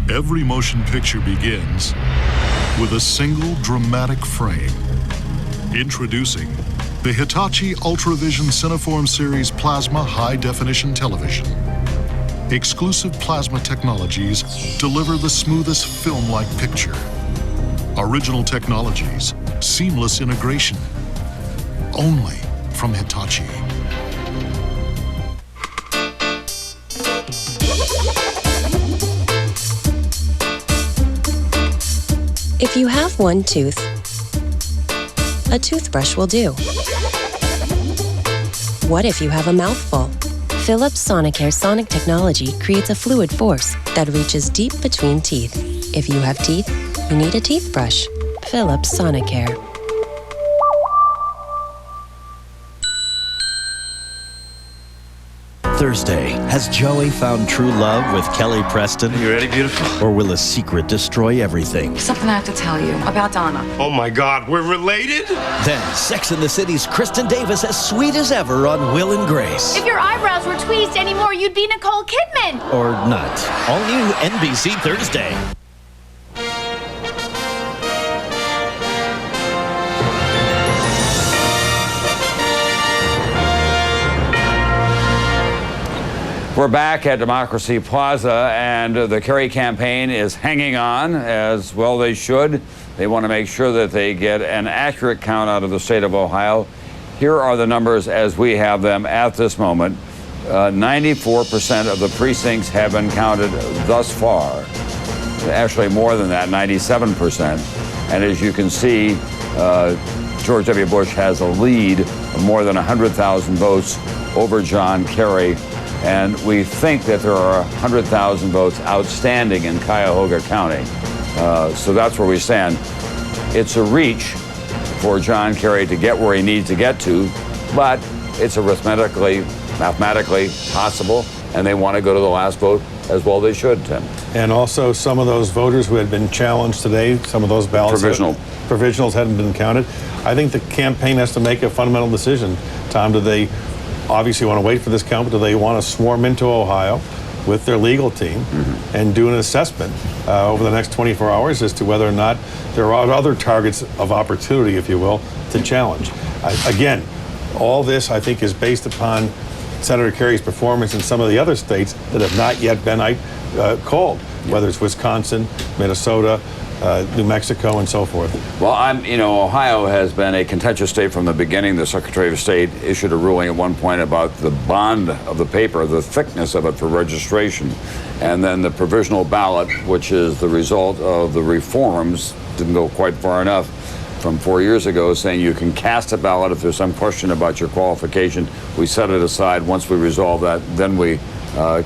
Every motion picture begins with a single dramatic frame. Introducing the Hitachi Ultravision Cineform Series Plasma High Definition Television. Exclusive plasma technologies deliver the smoothest film-like picture. Original technologies, seamless integration. Only from Hitachi.
If you have one tooth, a toothbrush will do. What if you have a mouthful? Philips Sonicare Sonic technology creates a fluid force that reaches deep between teeth. If you have teeth, you need a teeth brush. Philips Sonicare.
Thursday, has Joey found true love with Kelly Preston?
You ready, beautiful?
Or will a secret destroy everything?
Something I have to tell you about Donna.
Oh my God, we're related?
Then, Sex and the City's Kristen Davis as sweet as ever on Will and Grace.
If your eyebrows were tweezed anymore, you'd be Nicole Kidman.
Or not. All new NBC Thursday.
We're back at Democracy Plaza, and the Kerry campaign is hanging on, as well they should. They want to make sure that they get an accurate count out of the state of Ohio. Here are the numbers as we have them at this moment. 94% of the precincts have been counted thus far. Actually, more than that, 97%. And as you can see, George W. Bush has a lead of more than 100,000 votes over John Kerry. And we think that there are 100,000 votes outstanding in Cuyahoga County. So that's where we stand. It's a reach for John Kerry to get where he needs to get to, but it's arithmetically, mathematically possible, and they want to go to the last vote as well they should, Tim.
And also some of those voters who had been challenged today, some of those ballots, provisionals hadn't been counted. I think the campaign has to make a fundamental decision. Tom, do they obviously want to wait for this count, but do they want to swarm into Ohio with their legal team and do an assessment over the next 24 hours as to whether or not there are other targets of opportunity, if you will, to challenge? Again, all this, I think, is based upon Senator Kerry's performance in some of the other states that have not yet been called, whether it's Wisconsin, Minnesota, New Mexico, and so forth.
Well, Ohio has been a contentious state from the beginning. The Secretary of State issued a ruling at one point about the bond of the paper, the thickness of it for registration. And then the provisional ballot, which is the result of the reforms, didn't go quite far enough from 4 years ago, saying you can cast a ballot if there's some question about your qualification. We set it aside. Once we resolve that, then we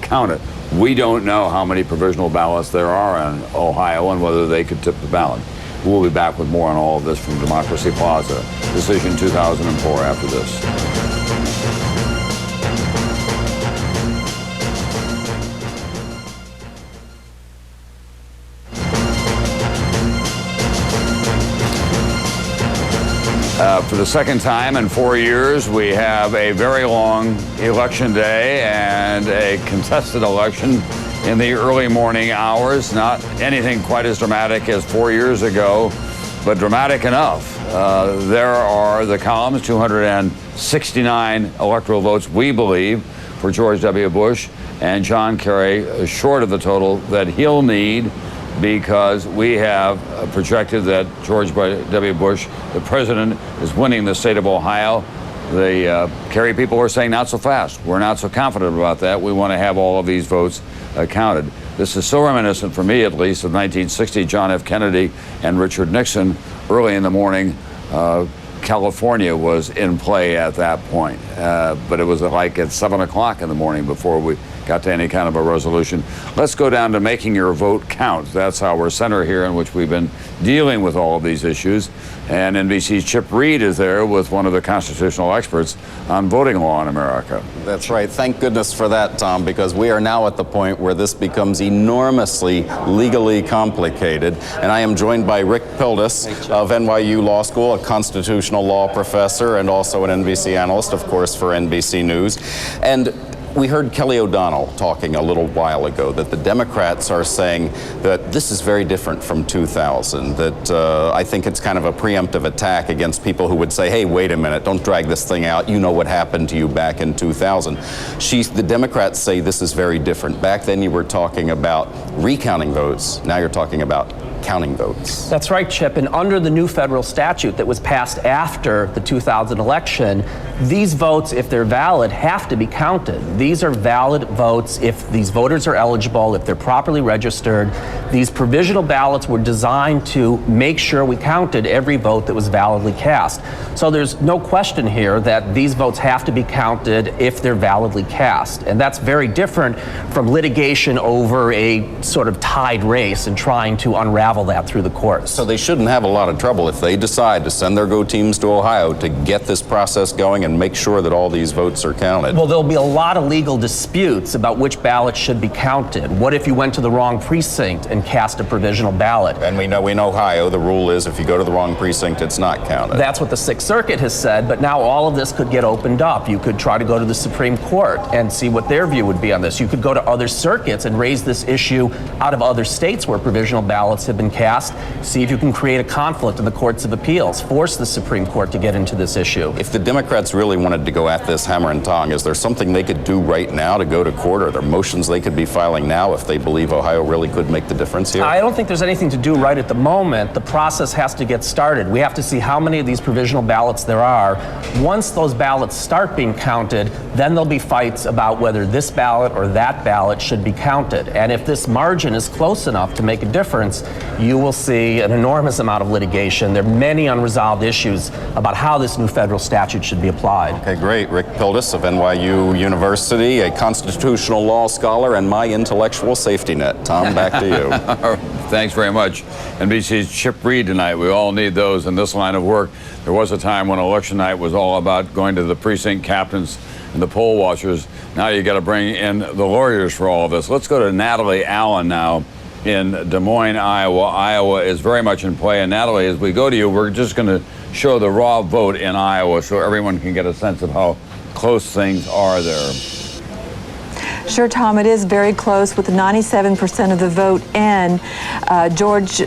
count it. We don't know how many provisional ballots there are in Ohio and whether they could tip the balance. We'll be back with more on all of this from Democracy Plaza. Decision 2004 after this. For the second time in 4 years, we have a very long election day and a contested election in the early morning hours. Not anything quite as dramatic as 4 years ago, but dramatic enough. There are the columns, 269 electoral votes, we believe, for George W. Bush, and John Kerry short of the total that he'll need, because we have projected that George W. Bush, the president, is winning the state of Ohio. The Kerry people are saying not so fast. We're not so confident about that. We want to have all of these votes counted. This is so reminiscent, for me at least, of 1960, John F. Kennedy and Richard Nixon. Early in the morning, California was in play at that point. But it was like at 7 o'clock in the morning before we got to any kind of a resolution. Let's go down to making your vote count. That's our center here in which we've been dealing with all of these issues. And NBC's Chip Reed is there with one of the constitutional experts on voting law in America.
That's right. Thank goodness for that, Tom, because we are now at the point where this becomes enormously legally complicated. And I am joined by Rick Pildes of NYU Law School, a constitutional law professor and also an NBC analyst, of course, for NBC News. And we heard Kelly O'Donnell talking a little while ago that the Democrats are saying that this is very different from 2000, that I think it's kind of a preemptive attack against people who would say, hey, wait a minute, don't drag this thing out. You know what happened to you back in 2000. The Democrats say this is very different. Back then you were talking about recounting votes. Now you're talking about counting votes.
That's right, Chip. And under the new federal statute that was passed after the 2000 election, these votes, if they're valid, have to be counted. These are valid votes if these voters are eligible, if they're properly registered. These provisional ballots were designed to make sure we counted every vote that was validly cast. So there's no question here that these votes have to be counted if they're validly cast. And that's very different from litigation over a sort of tied race and trying to unravel unravel that through the courts.
So they shouldn't have a lot of trouble if they decide to send their go teams to Ohio to get this process going and make sure that all these votes are counted.
Well, there'll be a lot of legal disputes about which ballots should be counted. What if you went to the wrong precinct and cast a provisional ballot?
And we know in Ohio the rule is if you go to the wrong precinct, it's not counted.
That's what the Sixth Circuit has said, but now all of this could get opened up. You could try to go to the Supreme Court and see what their view would be on this. You could go to other circuits and raise this issue out of other states where provisional ballots have been cast. See if you can create a conflict in the courts of appeals. Force the Supreme Court to get into this issue.
If the Democrats really wanted to go at this hammer and tong, is there something they could do right now to go to court? Are there motions they could be filing now if they believe Ohio really could make the difference here?
I don't think there's anything to do right at the moment. The process has to get started. We have to see how many of these provisional ballots there are. Once those ballots start being counted, then there'll be fights about whether this ballot or that ballot should be counted. And if this margin is close enough to make a difference, you will see an enormous amount of litigation. There are many unresolved issues about how this new federal statute should be applied.
Okay, great. Rick Pildes of NYU University, a constitutional law scholar and my intellectual safety net. Tom, back to you.
Thanks very much. NBC's Chip Reed tonight. We all need those in this line of work. There was a time when election night was all about going to the precinct captains and the poll watchers. Now you got to bring in the lawyers for all of this. Let's go to Natalie Allen now in Des Moines, Iowa. Iowa is very much in play. And Natalie, as we go to you, we're just going to show the raw vote in Iowa so everyone can get a sense of how close things are there.
Sure, Tom, it is very close with 97% of the vote in. George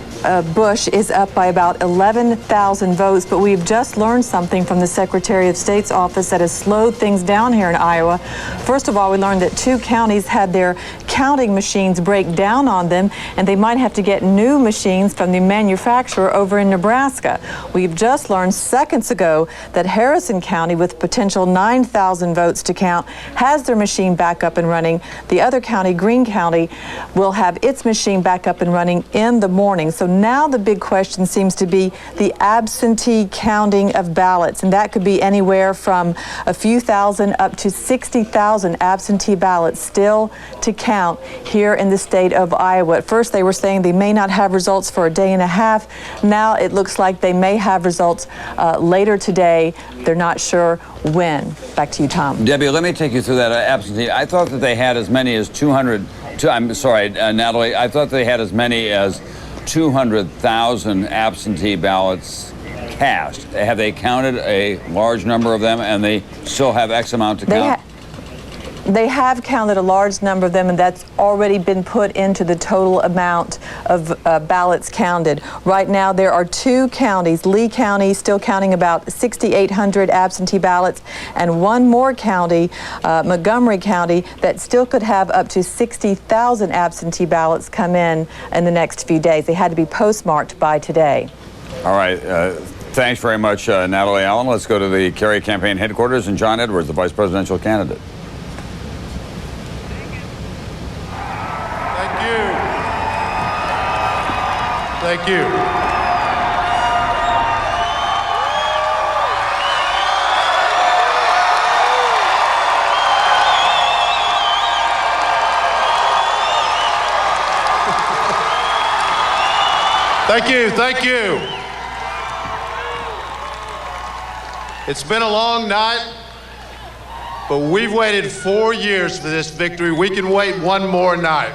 Bush is up by about 11,000 votes, but we've just learned something from the Secretary of State's office that has slowed things down here in Iowa. First of all, we learned that 2 counties had their counting machines break down on them, and they might have to get new machines from the manufacturer over in Nebraska. We've just learned seconds ago that Harrison County, with potential 9,000 votes to count, has their machine back up and running. The other county, Greene County, will have its machine back up and running in the morning. So now the big question seems to be the absentee counting of ballots, and that could be anywhere from a few thousand up to 60,000 absentee ballots still to count here in the state of Iowa. At first they were saying they may not have results for a day and a half. Now it looks like they may have results later today. They're not sure when. Back to you, Tom.
Debbie, let me take you through that absentee. I thought that they had as many as 200. I'm sorry, Natalie. I thought they had as many as 200,000 absentee ballots cast. Have they counted a large number of them, and they still have X amount to count?
They have counted a large number of them, and that's already been put into the total amount of ballots counted. Right now, there are 2 counties, Lee County still counting about 6,800 absentee ballots, and one more county, Montgomery County, that still could have up to 60,000 absentee ballots come in the next few days. They had to be postmarked by today.
All right. Thanks very much, Natalie Allen. Let's go to the Kerry campaign headquarters and John Edwards, the vice presidential candidate.
Thank you. Thank you. Thank you. It's been a long night, but we've waited 4 years for this victory. We can wait one more night.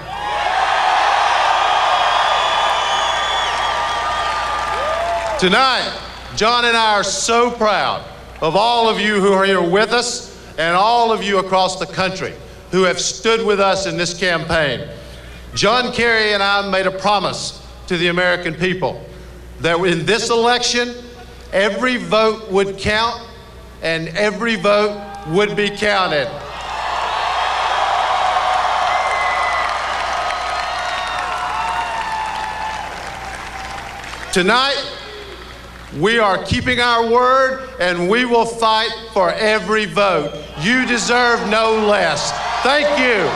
Tonight, John and I are so proud of all of you who are here with us and all of you across the country who have stood with us in this campaign. John Kerry and I made a promise to the American people that in this election, every vote would count and every vote would be counted. Tonight, we are keeping our word, and we will fight for every vote. You deserve no less. Thank you.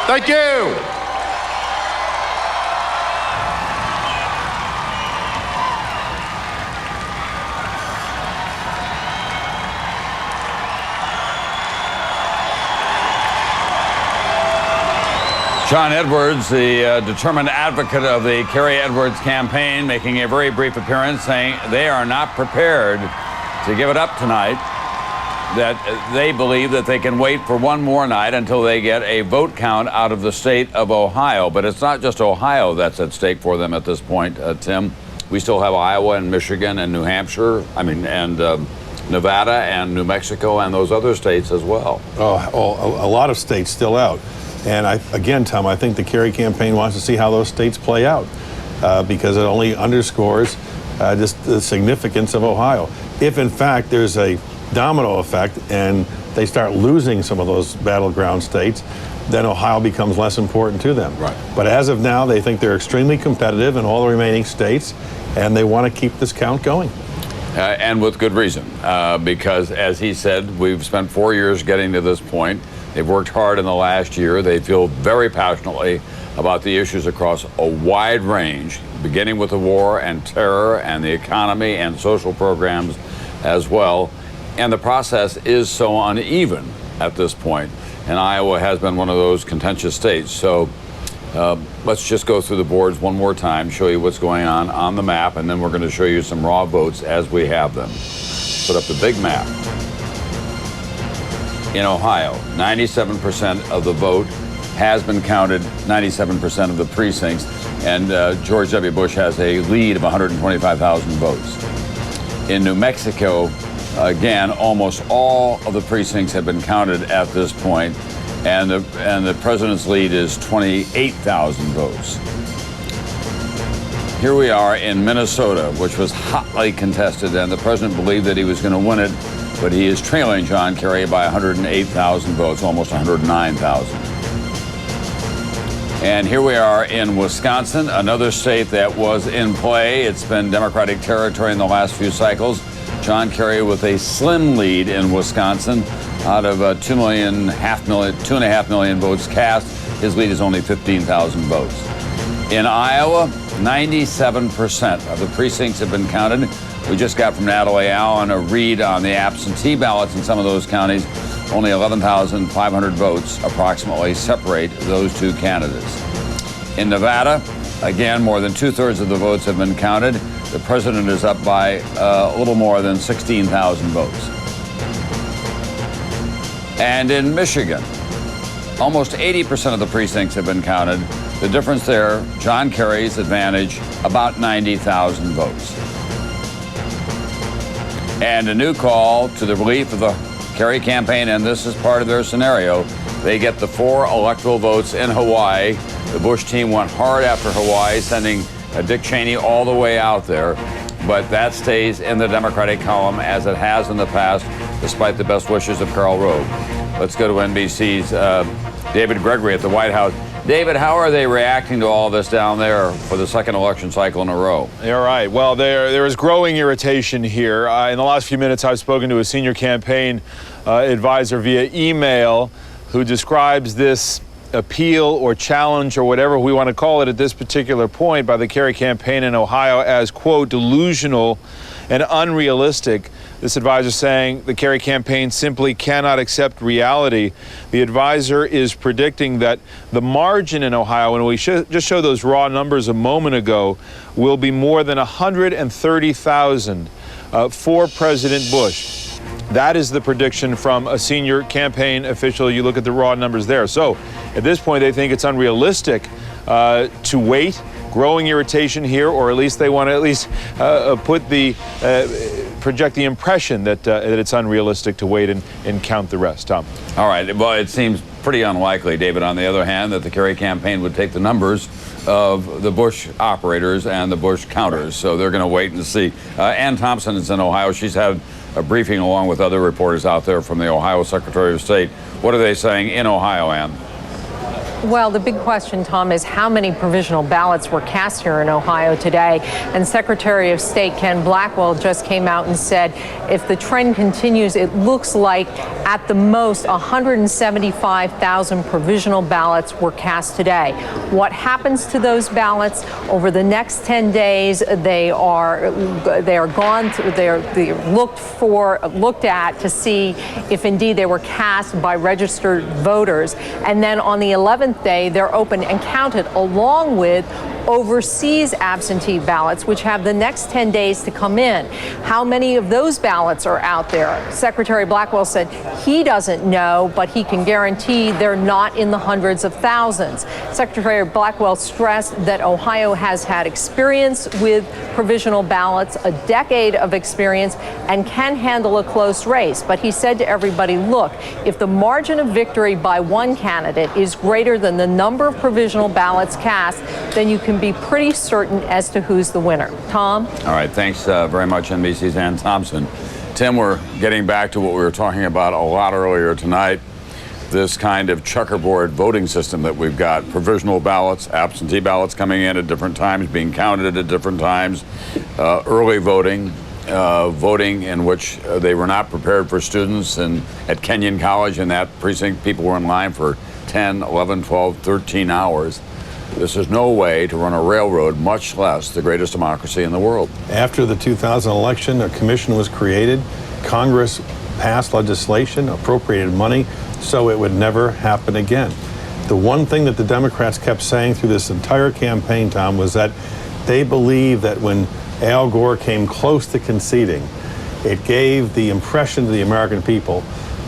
Thank you.
John Edwards, the determined advocate of the Kerry Edwards campaign, making a very brief appearance, saying they are not prepared to give it up tonight, that they believe that they can wait for one more night until they get a vote count out of the state of Ohio. But it's not just Ohio that's at stake for them at this point, Tim. We still have Iowa and Michigan and New Hampshire, and Nevada and New Mexico and those other states as well.
A lot of states still out. And again, Tom, I think the Kerry campaign wants to see how those states play out because it only underscores just the significance of Ohio. If, in fact, there's a domino effect and they start losing some of those battleground states, then Ohio becomes less important to them.
Right.
But as of now, they think they're extremely competitive in all the remaining states, and they want to keep this count going.
And with good reason, because, as he said, we've spent 4 years getting to this point. They've worked hard in the last year. They feel very passionately about the issues across a wide range, beginning with the war and terror and the economy and social programs as well. And the process is so uneven at this point. And Iowa has been one of those contentious states. So let's just go through the boards one more time, show you what's going on the map, and then we're going to show you some raw votes as we have them. Put up the big map. In Ohio, 97% of the vote has been counted, 97% of the precincts, and George W. Bush has a lead of 125,000 votes. In New Mexico, again, almost all of the precincts have been counted at this point, and the president's lead is 28,000 votes. Here we are in Minnesota, which was hotly contested, and the president believed that he was going to win it, but he is trailing John Kerry by 108,000 votes, almost 109,000. And here we are in Wisconsin, another state that was in play. It's been Democratic territory in the last few cycles. John Kerry with a slim lead in Wisconsin out of 2.5 million votes cast. His lead is only 15,000 votes. In Iowa, 97% of the precincts have been counted. We just got from Natalie Allen a read on the absentee ballots in some of those counties. Only 11,500 votes approximately separate those two candidates. In Nevada, again, more than 2/3 of the votes have been counted. The president is up by a little more than 16,000 votes. And in Michigan, almost 80% of the precincts have been counted. The difference there, John Kerry's advantage, about 90,000 votes. And a new call to the relief of the Kerry campaign, and this is part of their scenario. They get the 4 electoral votes in Hawaii. The Bush team went hard after Hawaii, sending Dick Cheney all the way out there. But that stays in the Democratic column as it has in the past, despite the best wishes of Karl Rove. Let's go to NBC's David Gregory at the White House. David, how are they reacting to all this down there for the second election cycle in a row?
All right. Well, there is growing irritation here. In the last few minutes, I've spoken to a senior campaign advisor via email who describes this appeal or challenge or whatever we want to call it at this particular point by the Kerry campaign in Ohio as, quote, delusional and unrealistic. This advisor saying the Kerry campaign simply cannot accept reality. The advisor is predicting that the margin in Ohio, and we just showed those raw numbers a moment ago, will be more than 130,000 for President Bush. That is the prediction from a senior campaign official. You look at the raw numbers there. So at this point, they think it's unrealistic to wait. Growing irritation here, or at least they want to at least project the impression that it's unrealistic to wait and count the rest. Tom.
All right. Well, it seems pretty unlikely, David, on the other hand, that the Kerry campaign would take the numbers of the Bush operators and the Bush counters. So they're going to wait and see. Ann Thompson is in Ohio. She's had a briefing along with other reporters out there from the Ohio Secretary of State. What are they saying in Ohio, Ann?
Well, the big question, Tom, is how many provisional ballots were cast here in Ohio today? And Secretary of State Ken Blackwell just came out and said if the trend continues, it looks like at the most 175,000 provisional ballots were cast today. What happens to those ballots over the next 10 days? They are gone. They're looked at to see if indeed they were cast by registered voters. And then on the 11th 7th day, they're open and counted along with overseas absentee ballots, which have the next 10 days to come in. How many of those ballots are out there? Secretary Blackwell said he doesn't know, but he can guarantee they're not in the hundreds of thousands. Secretary Blackwell stressed that Ohio has had experience with provisional ballots, a decade of experience, and can handle a close race. But he said to everybody, look, if the margin of victory by one candidate is greater than the number of provisional ballots cast, then you can be pretty certain as to who's the winner. Tom?
All right, thanks very much, NBC's Ann Thompson. Tim, we're getting back to what we were talking about a lot earlier tonight, this kind of checkerboard voting system that we've got, provisional ballots, absentee ballots coming in at different times, being counted at different times, early voting, voting in which they were not prepared for students, and at Kenyon College in that precinct, people were in line for 10, 11, 12, 13 hours. This is no way to run a railroad, much less the greatest democracy in the world.
After the 2000 election, a commission was created. Congress passed legislation, appropriated money, so it would never happen again. The one thing that the Democrats kept saying through this entire campaign, Tom, was that they believed that when Al Gore came close to conceding, it gave the impression to the American people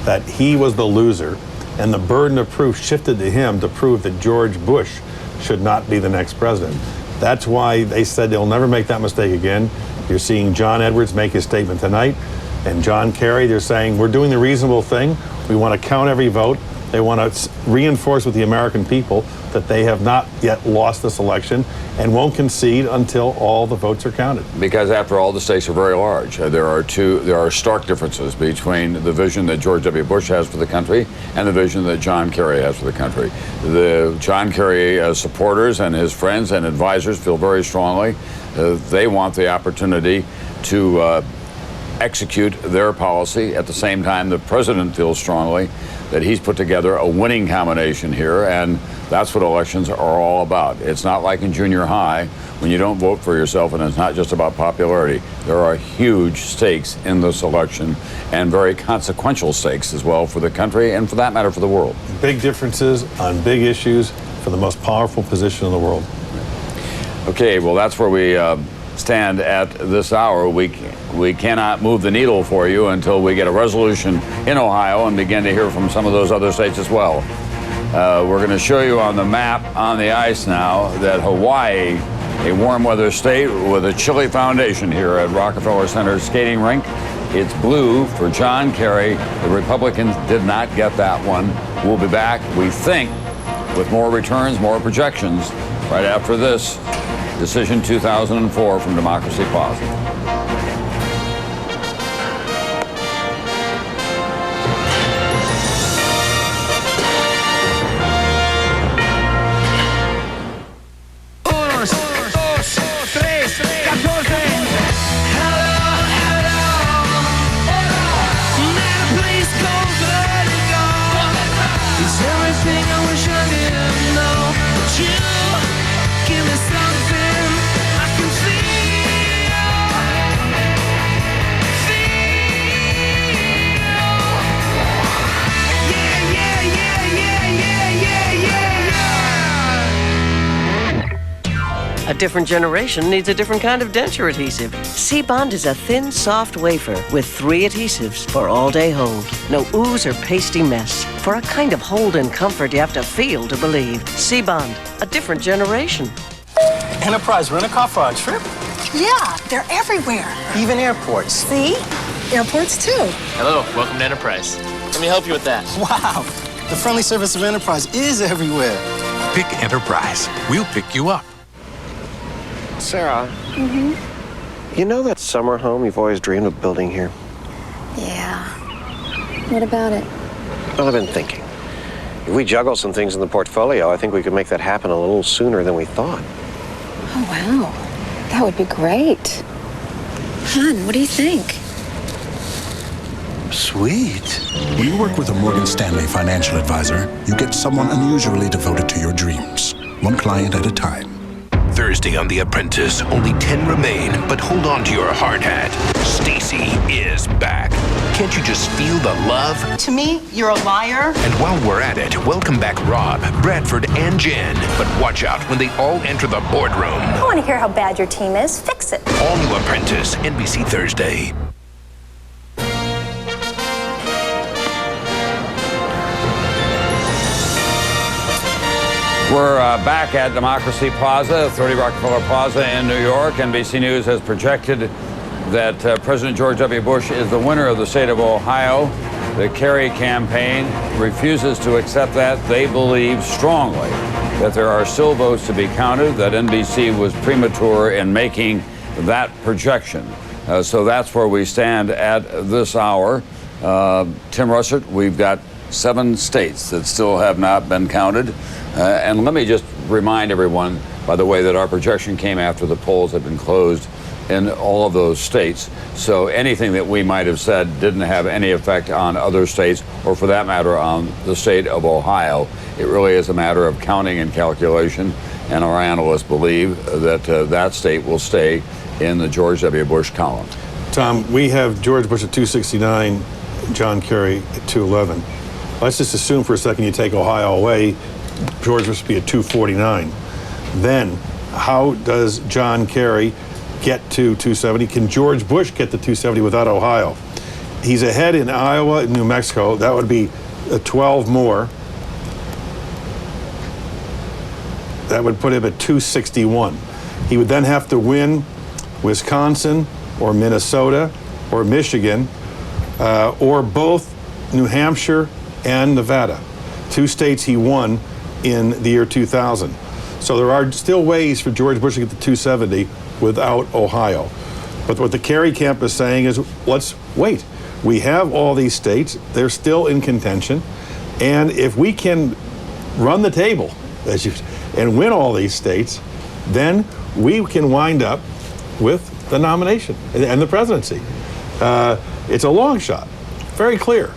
that he was the loser, and the burden of proof shifted to him to prove that George Bush should not be the next president. That's why they said they'll never make that mistake again. You're seeing John Edwards make his statement tonight, and John Kerry, they're saying, we're doing the reasonable thing. We want to count every vote. They want to reinforce with the American people that they have not yet lost this election and won't concede until all the votes are counted.
Because after all, the stakes are very large. There are stark differences between the vision that George W. Bush has for the country and the vision that John Kerry has for the country. The John Kerry supporters and his friends and advisors feel very strongly they want the opportunity to execute their policy. At the same time, the president feels strongly that he's put together a winning combination here, and that's what elections are all about. It's not like in junior high when you don't vote for yourself, and it's not just about popularity. There are huge stakes in this election, and very consequential stakes as well for the country, and for that matter, for the world.
Big differences on big issues for the most powerful position in the world.
Okay, well, that's where we stand at this hour. We cannot move the needle for you until we get a resolution in Ohio and begin to hear from some of those other states as well. We're going to show you on the map on the ice now that Hawaii, a warm weather state with a chilly foundation here at Rockefeller Center skating rink. It's blue for John Kerry. The Republicans did not get that one. We'll be back, we think, with more returns, more projections right after this. Decision 2004 from Democracy Positive.
A different generation needs a different kind of denture adhesive. C-Bond is a thin, soft wafer with 3 adhesives for all-day hold. No ooze or pasty mess. For a kind of hold and comfort you have to feel to believe. C-Bond, a different generation.
Enterprise rent-a-car for our trip?
Yeah, they're everywhere.
Even airports.
See? Airports too.
Hello, welcome to Enterprise. Let me help you with that. Wow, the friendly service of Enterprise is everywhere.
Pick Enterprise. We'll pick you up.
Sarah. You know that summer home you've always dreamed of building here?
Yeah. What about it?
Well, I've been thinking. If we juggle some things in the portfolio, I think we could make that happen a little sooner than we thought.
Oh, wow. That would be great. Hon, what do you think?
Sweet. When you work with a Morgan Stanley financial advisor, you get someone unusually devoted to your dreams, one client at a time.
Thursday on The Apprentice. Only 10 remain, but hold on to your hard hat. Stacey is back. Can't you just feel the love?
To me, you're a liar.
And while we're at it, welcome back Rob, Bradford, and Jen. But watch out when they all enter the boardroom.
I want to hear how bad your team is. Fix it.
All New Apprentice, NBC Thursday.
We're back at Democracy Plaza, 30 Rockefeller Plaza in New York. NBC News has projected that President George W. Bush is the winner of the state of Ohio. The Kerry campaign refuses to accept that. They believe strongly that there are still votes to be counted, that NBC was premature in making that projection. So that's where we stand at this hour. Tim Russert, we've got 7 states that still have not been counted. And let me just remind everyone, by the way, that our projection came after the polls had been closed in all of those states. So anything that we might have said didn't have any effect on other states, or for that matter, on the state of Ohio. It really is a matter of counting and calculation. And our analysts believe that that state will stay in the George W. Bush column.
Tom, we have George Bush at 269, John Kerry at 211. Let's just assume for a second you take Ohio away, George Bush would be at 249. Then, how does John Kerry get to 270? Can George Bush get to 270 without Ohio? He's ahead in Iowa and New Mexico. That would be 12 more. That would put him at 261. He would then have to win Wisconsin or Minnesota or Michigan or both New Hampshire and Nevada. 2 states he won in the year 2000. So there are still ways for George Bush to get to 270 without Ohio. But what the Kerry camp is saying is, let's wait. We have all these states. They're still in contention. And if we can run the table and win all these states, then we can wind up with the nomination and the presidency. It's a long shot, very clear.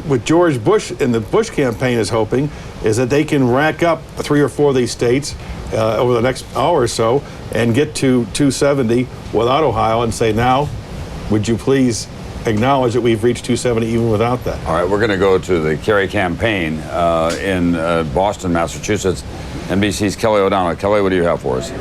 What George Bush and the Bush campaign is hoping is that they can rack up 3 or 4 of these states over the next hour or so and get to 270 without Ohio and say, now, would you please acknowledge that we've reached 270 even without that?
All right, we're going to go to the Kerry campaign in Boston, Massachusetts. NBC's Kelly O'Donnell. Kelly, what do you have for us?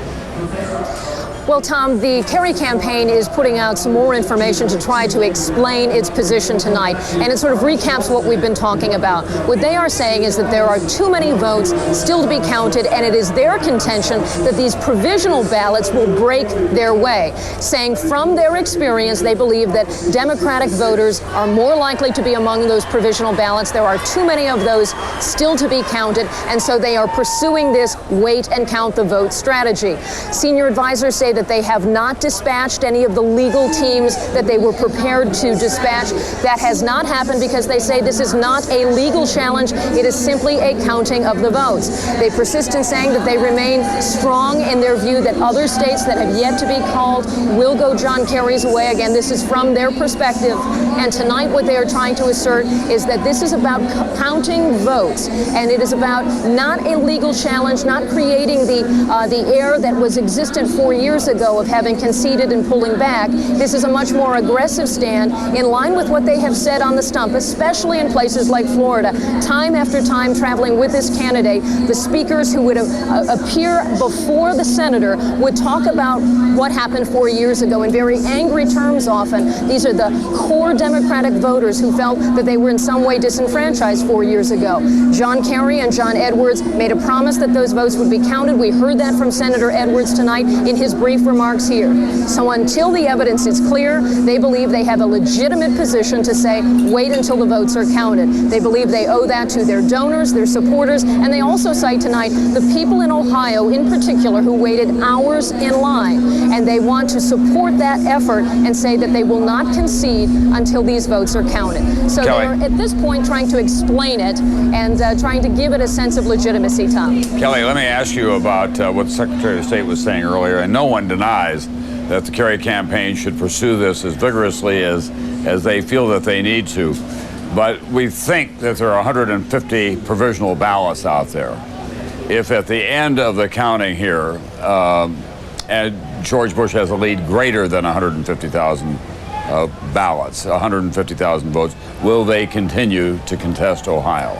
Well, Tom, the Kerry campaign is putting out some more information to try to explain its position tonight, and it sort of recaps what we've been talking about. What they are saying is that there are too many votes still to be counted, and it is their contention that these provisional ballots will break their way, saying from their experience they believe that Democratic voters are more likely to be among those provisional ballots. There are too many of those still to be counted, and so they are pursuing this wait and count the vote strategy. Senior advisors say that they have not dispatched any of the legal teams that they were prepared to dispatch. That has not happened because they say this is not a legal challenge. It is simply a counting of the votes. They persist in saying that they remain strong in their view that other states that have yet to be called will go John Kerry's way. Again, this is from their perspective. And tonight what they are trying to assert is that this is about counting votes, and it is about not a legal challenge, not creating the air that was existent 4 years ago of having conceded and pulling back. This is a much more aggressive stand in line with what they have said on the stump, especially in places like Florida. Time after time traveling with this candidate, the speakers who would appear before the senator would talk about what happened 4 years ago in very angry terms often. These are the core Democratic voters who felt that they were in some way disenfranchised 4 years ago. John Kerry and John Edwards made a promise that those votes would be counted. We heard that from Senator Edwards tonight in his brief remarks here. So until the evidence is clear, they believe they have a legitimate position to say, wait until the votes are counted. They believe they owe that to their donors, their supporters, and they also cite tonight the people in Ohio in particular who waited hours in line. And they want to support that effort and say that they will not concede until these votes are counted. So
Kelly,
they're at this point trying to explain it and trying to give it a sense of legitimacy, Tom.
Kelly, let me ask you about what the Secretary of State was saying earlier, and no one denies that the Kerry campaign should pursue this as vigorously as they feel that they need to. But we think that there are 150 provisional ballots out there. if at the end of the counting here, and George Bush has a lead greater than 150,000 ballots, 150,000 votes, will they continue to contest Ohio?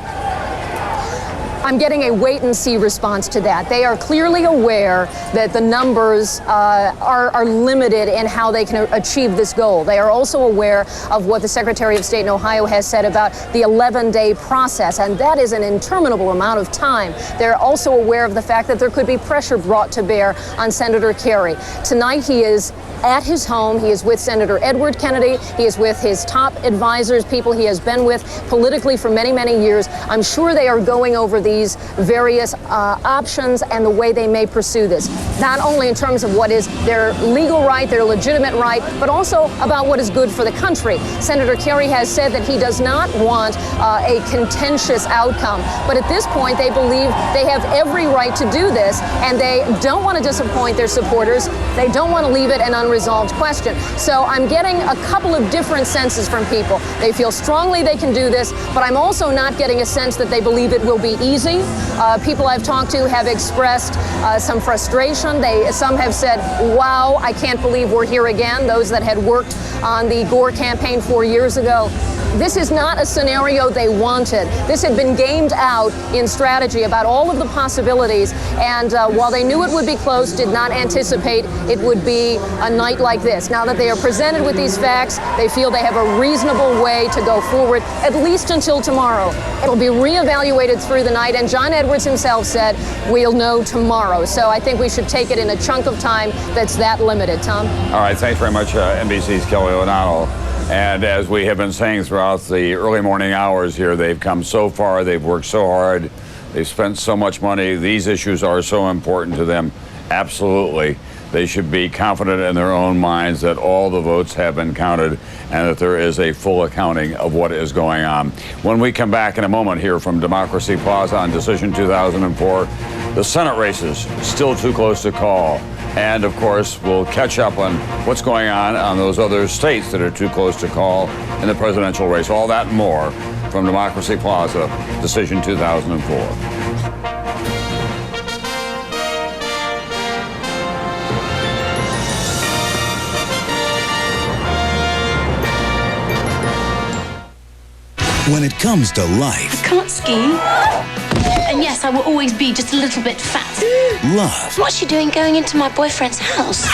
I'm getting a wait-and-see response to that. They are clearly aware that the numbers are limited in how they can achieve this goal. They are also aware of what the Secretary of State in Ohio has said about the 11-day process, and that is an interminable amount of time. They're also aware of the fact that there could be pressure brought to bear on Senator Kerry. Tonight he is at his home. He is with Senator Edward Kennedy. He is with his top advisors, people he has been with politically for many, many years. I'm sure they are going over these various options and the way they may pursue this, not only in terms of what is their legal right, their legitimate right, but also about what is good for the country. Senator Kerry has said that he does not want a contentious outcome, but at this point they believe they have every right to do this, and they don't want to disappoint their supporters. They don't want to leave it an unresolved question. So I'm getting a couple of different senses from people. They feel strongly they can do this, but I'm also not getting a sense that they believe it will be easy. People I've talked to have expressed some frustration. Some have said, wow, I can't believe we're here again, those that had worked on the Gore campaign 4 years ago. This is not a scenario they wanted. This had been gamed out in strategy about all of the possibilities, and while they knew it would be close, did not anticipate it would be a night like this. Now that they are presented with these facts, they feel they have a reasonable way to go forward, at least until tomorrow. It'll be reevaluated through the night, and John Edwards himself said, we'll know tomorrow. So I think we should take it in a chunk of time that's that limited. Tom?
All right, thanks very much, NBC's Kelly O'Donnell. And as we have been saying throughout the early morning hours here, they've come so far, they've worked so hard, they've spent so much money. These issues are so important to them. Absolutely. They should be confident in their own minds that all the votes have been counted and that there is a full accounting of what is going on. When we come back in a moment here from Democracy Plaza on Decision 2004, the Senate races still too close to call. And, of course, we'll catch up on what's going on those other states that are too close to call in the presidential race. All that and more from Democracy Plaza, Decision 2004.
When it comes to life,
I can't ski. And yes, I will always be just a little bit fat.
love,
What's she doing going into my boyfriend's house?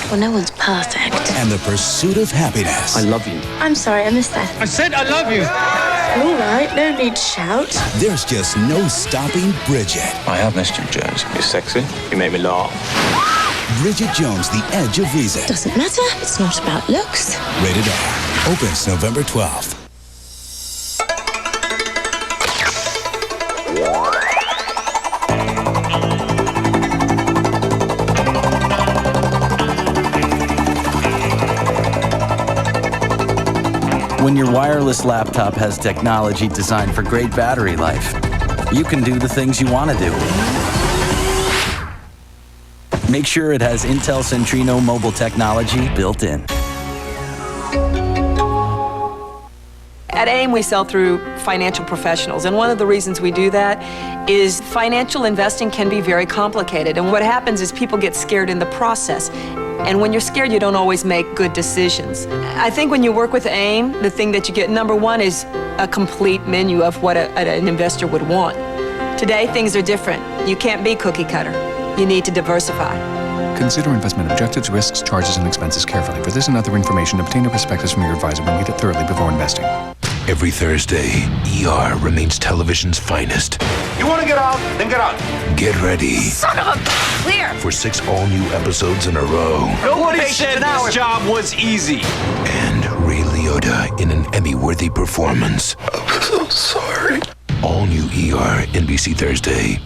Well, no one's perfect.
and the pursuit of happiness,
I love you.
I'm sorry, I missed that.
I said I love you.
All right, no need to shout.
there's just no stopping Bridget.
I have missed you, Jones. You're sexy. You make me laugh.
Bridget Jones, The Edge of Reason.
Doesn't matter. It's not about looks.
Rated R. Opens November 12th.
When your wireless laptop has technology designed for great battery life, you can do the things you want to do. Make sure it has Intel Centrino mobile technology built in.
At AIM, we sell through financial professionals, and one of the reasons we do that is financial investing can be very complicated, and what happens is people get scared in the process. And when you're scared, you don't always make good decisions. I think when you work with AIM, the thing that you get, number one, is a complete menu of what an investor would want. Today, things are different. You can't be cookie cutter. You need to diversify.
Consider investment objectives, risks, charges, and expenses carefully. For this and other information, obtain a prospectus from your advisor and read it thoroughly before investing.
Every Thursday, ER remains television's finest.
You want to get out? Then get out.
Get ready
Son of a... Clear.
for 6 all-new episodes in a row.
Nobody said this job was easy.
And Ray Liotta in an Emmy-worthy performance. I'm so sorry. All new ER, NBC Thursday.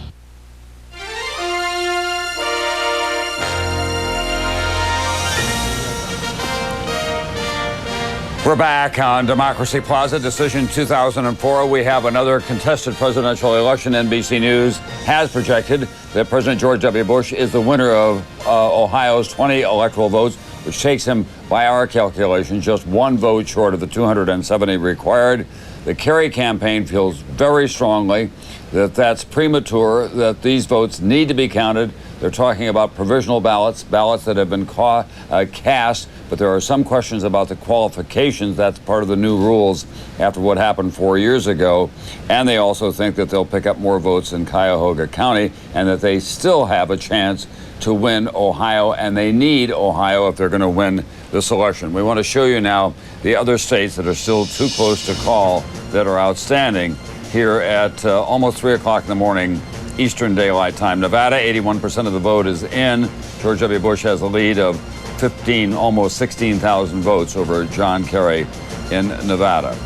We're back on Democracy Plaza, Decision 2004. We have another contested presidential election. NBC News has projected that President George W. Bush is the winner of Ohio's 20 electoral votes, which takes him, by our calculation, just 1 vote short of the 270 required. The Kerry campaign feels very strongly that that's premature, that these votes need to be counted. They're talking about provisional ballots, ballots that have been cast, but there are some questions about the qualifications. That's part of the new rules after what happened 4 years ago. And they also think that they'll pick up more votes in Cuyahoga County and that they still have a chance to win Ohio, and they need Ohio if they're going to win this election. We want to show you now the other states that are still too close to call that are outstanding here at almost 3 o'clock in the morning Eastern Daylight Time. Nevada, 81% of the vote is in. George W. Bush has a lead of 15, almost 16,000 votes over John Kerry in Nevada.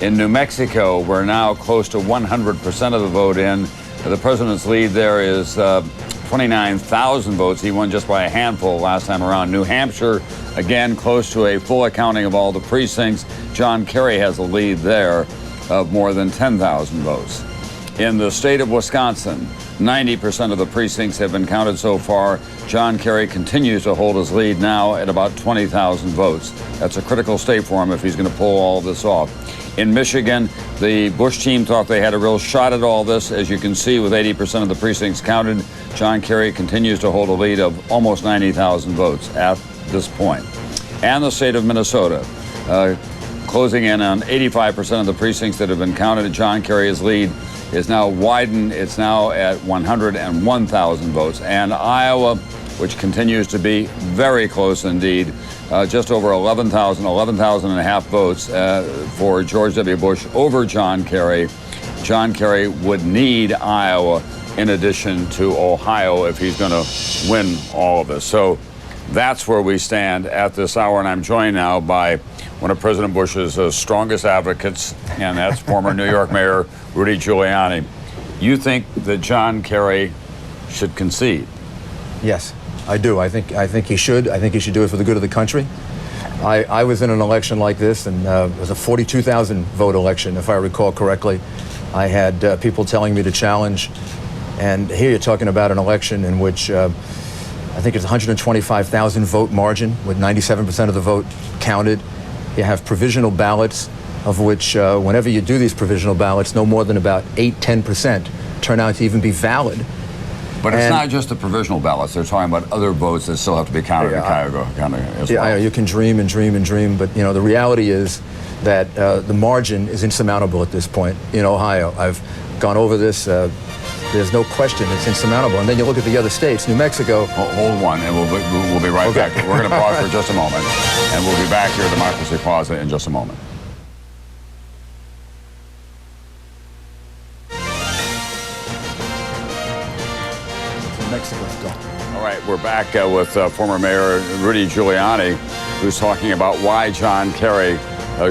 In New Mexico, we're now close to 100% of the vote in. The president's lead there is 29,000 votes. He won just by a handful last time around. New Hampshire, again, close to a full accounting of all the precincts. John Kerry has a lead there of more than 10,000 votes. In the state of Wisconsin, 90% of the precincts have been counted so far. John Kerry continues to hold his lead now at about 20,000 votes. That's a critical state for him if he's going to pull all this off. In Michigan, the Bush team thought they had a real shot at all this. As you can see, with 80% of the precincts counted, John Kerry continues to hold a lead of almost 90,000 votes at this point. And the state of Minnesota, closing in on 85% of the precincts that have been counted. John Kerry's lead is now widened. It's now at 101,000 votes. And Iowa, which continues to be very close indeed, just over 11,000 and a half votes for George W. Bush over John Kerry. John Kerry would need Iowa in addition to Ohio if he's going to win all of this. So that's where we stand at this hour, and I'm joined now by one of President Bush's strongest advocates, and that's former New York Mayor Rudy Giuliani. You think that John Kerry should concede?
Yes, I do. I think he should. I think he should do it for the good of the country. I was in an election like this, and it was a 42,000 vote election, if I recall correctly. I had people telling me to challenge, and here you're talking about an election in which I think it's 125,000 vote margin with 97% of the vote counted. You have provisional ballots, of which whenever you do these provisional ballots, no more than about 8–10% turn out to even be valid.
But it's not just the provisional ballots. They're talking about other votes that still have to be counted in Cuyahoga County as well.
Yeah, you can dream and dream and dream, but the reality is that the margin is insurmountable at this point in Ohio. I've gone over this. There's no question it's insurmountable. And then you look at the other states. New Mexico.
Hold one, and we'll be right back. We're going to pause for just a moment, and we'll be back here at Democracy Plaza in just a moment.
Mexico's gone.
All right, we're back with former Mayor Rudy Giuliani, who's talking about why John Kerry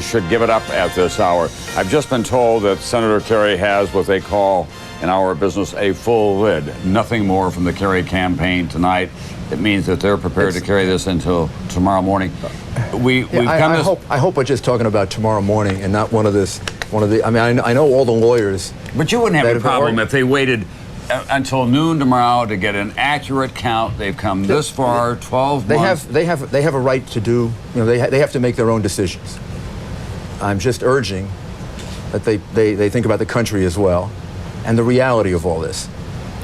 should give it up at this hour. I've just been told that Senator Kerry has what they call in our business a full lid. Nothing more from the Kerry campaign tonight. It means that they're prepared to carry this until tomorrow morning.
I hope we're just talking about tomorrow morning and not one of the. I mean, I know all the lawyers.
But you wouldn't have a problem if they waited until noon tomorrow to get an accurate count. They've come this far, 12 months.
They have a right to do. They have to make their own decisions. I'm just urging that they think about the country as well. And the reality of all this.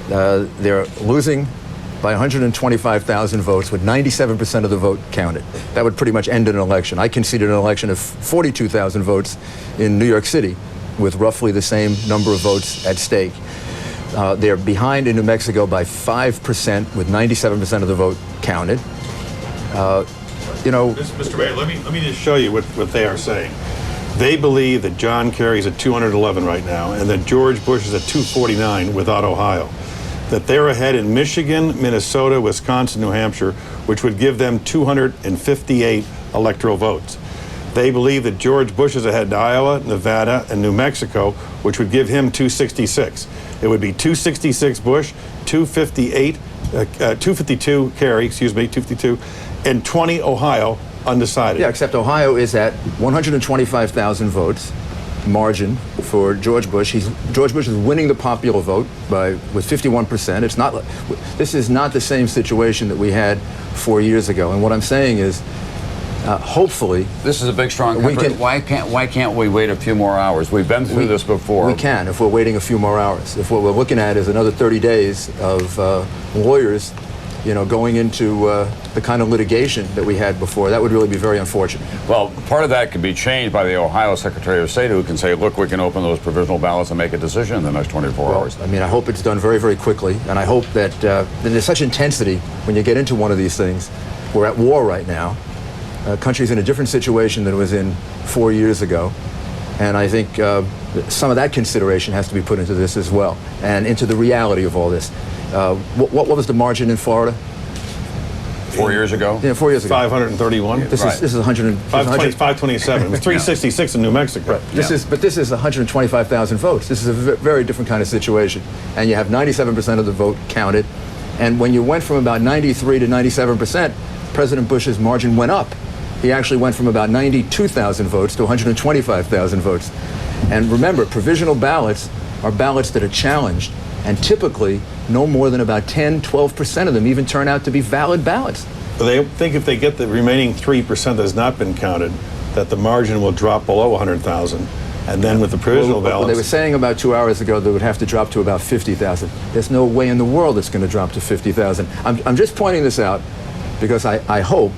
They're losing by 125,000 votes with 97% of the vote counted. That would pretty much end an election. I conceded an election of 42,000 votes in New York City with roughly the same number of votes at stake. They're behind in New Mexico by 5% with 97% of the vote counted.
Mr. Mayor, let me just show you what they are saying. They believe that John Kerry's at 211 right now and that George Bush is at 249 without Ohio. That they're ahead in Michigan, Minnesota, Wisconsin, New Hampshire, which would give them 258 electoral votes. They believe that George Bush is ahead in Iowa, Nevada, and New Mexico, which would give him 266. It would be 266 Bush, 252 Kerry, 252, and 20 Ohio, undecided.
Yeah, except Ohio is at 125,000 votes margin for George Bush. George Bush is winning the popular vote with 51%. This is not the same situation that we had 4 years ago. And what I'm saying is hopefully,
this is a big, strong country. Why can't we wait a few more hours? We've been through this before.
We can if we're waiting a few more hours. If what we're looking at is another 30 days of lawyers, going into the kind of litigation that we had before, that would really be very unfortunate.
Well, part of that could be changed by the Ohio Secretary of State, who can say, look, we can open those provisional ballots and make a decision in the next 24 hours.
I mean, I hope it's done very, very quickly, and I hope that there's such intensity when you get into one of these things. We're at war right now. The country's in a different situation than it was in 4 years ago, and I think some of that consideration has to be put into this as well, and into the reality of all this. What was the margin in Florida?
4 years ago?
Yeah, 4 years ago.
531.
This is 100.
527. It was 366 in New Mexico.
Right. This is 125,000 votes. This is a very different kind of situation, and you have 97% of the vote counted. And when you went from about 93 to 97%, President Bush's margin went up. He actually went from about 92,000 votes to 125,000 votes. And remember, provisional ballots are ballots that are challenged, and typically no more than about 10-12% of them even turn out to be valid ballots.
They think if they get the remaining 3% that has not been counted, that the margin will drop below 100,000. And then with the provisional ballots...
They were saying about 2 hours ago they would have to drop to about 50,000. There's no way in the world it's going to drop to 50,000. I'm just pointing this out because I hope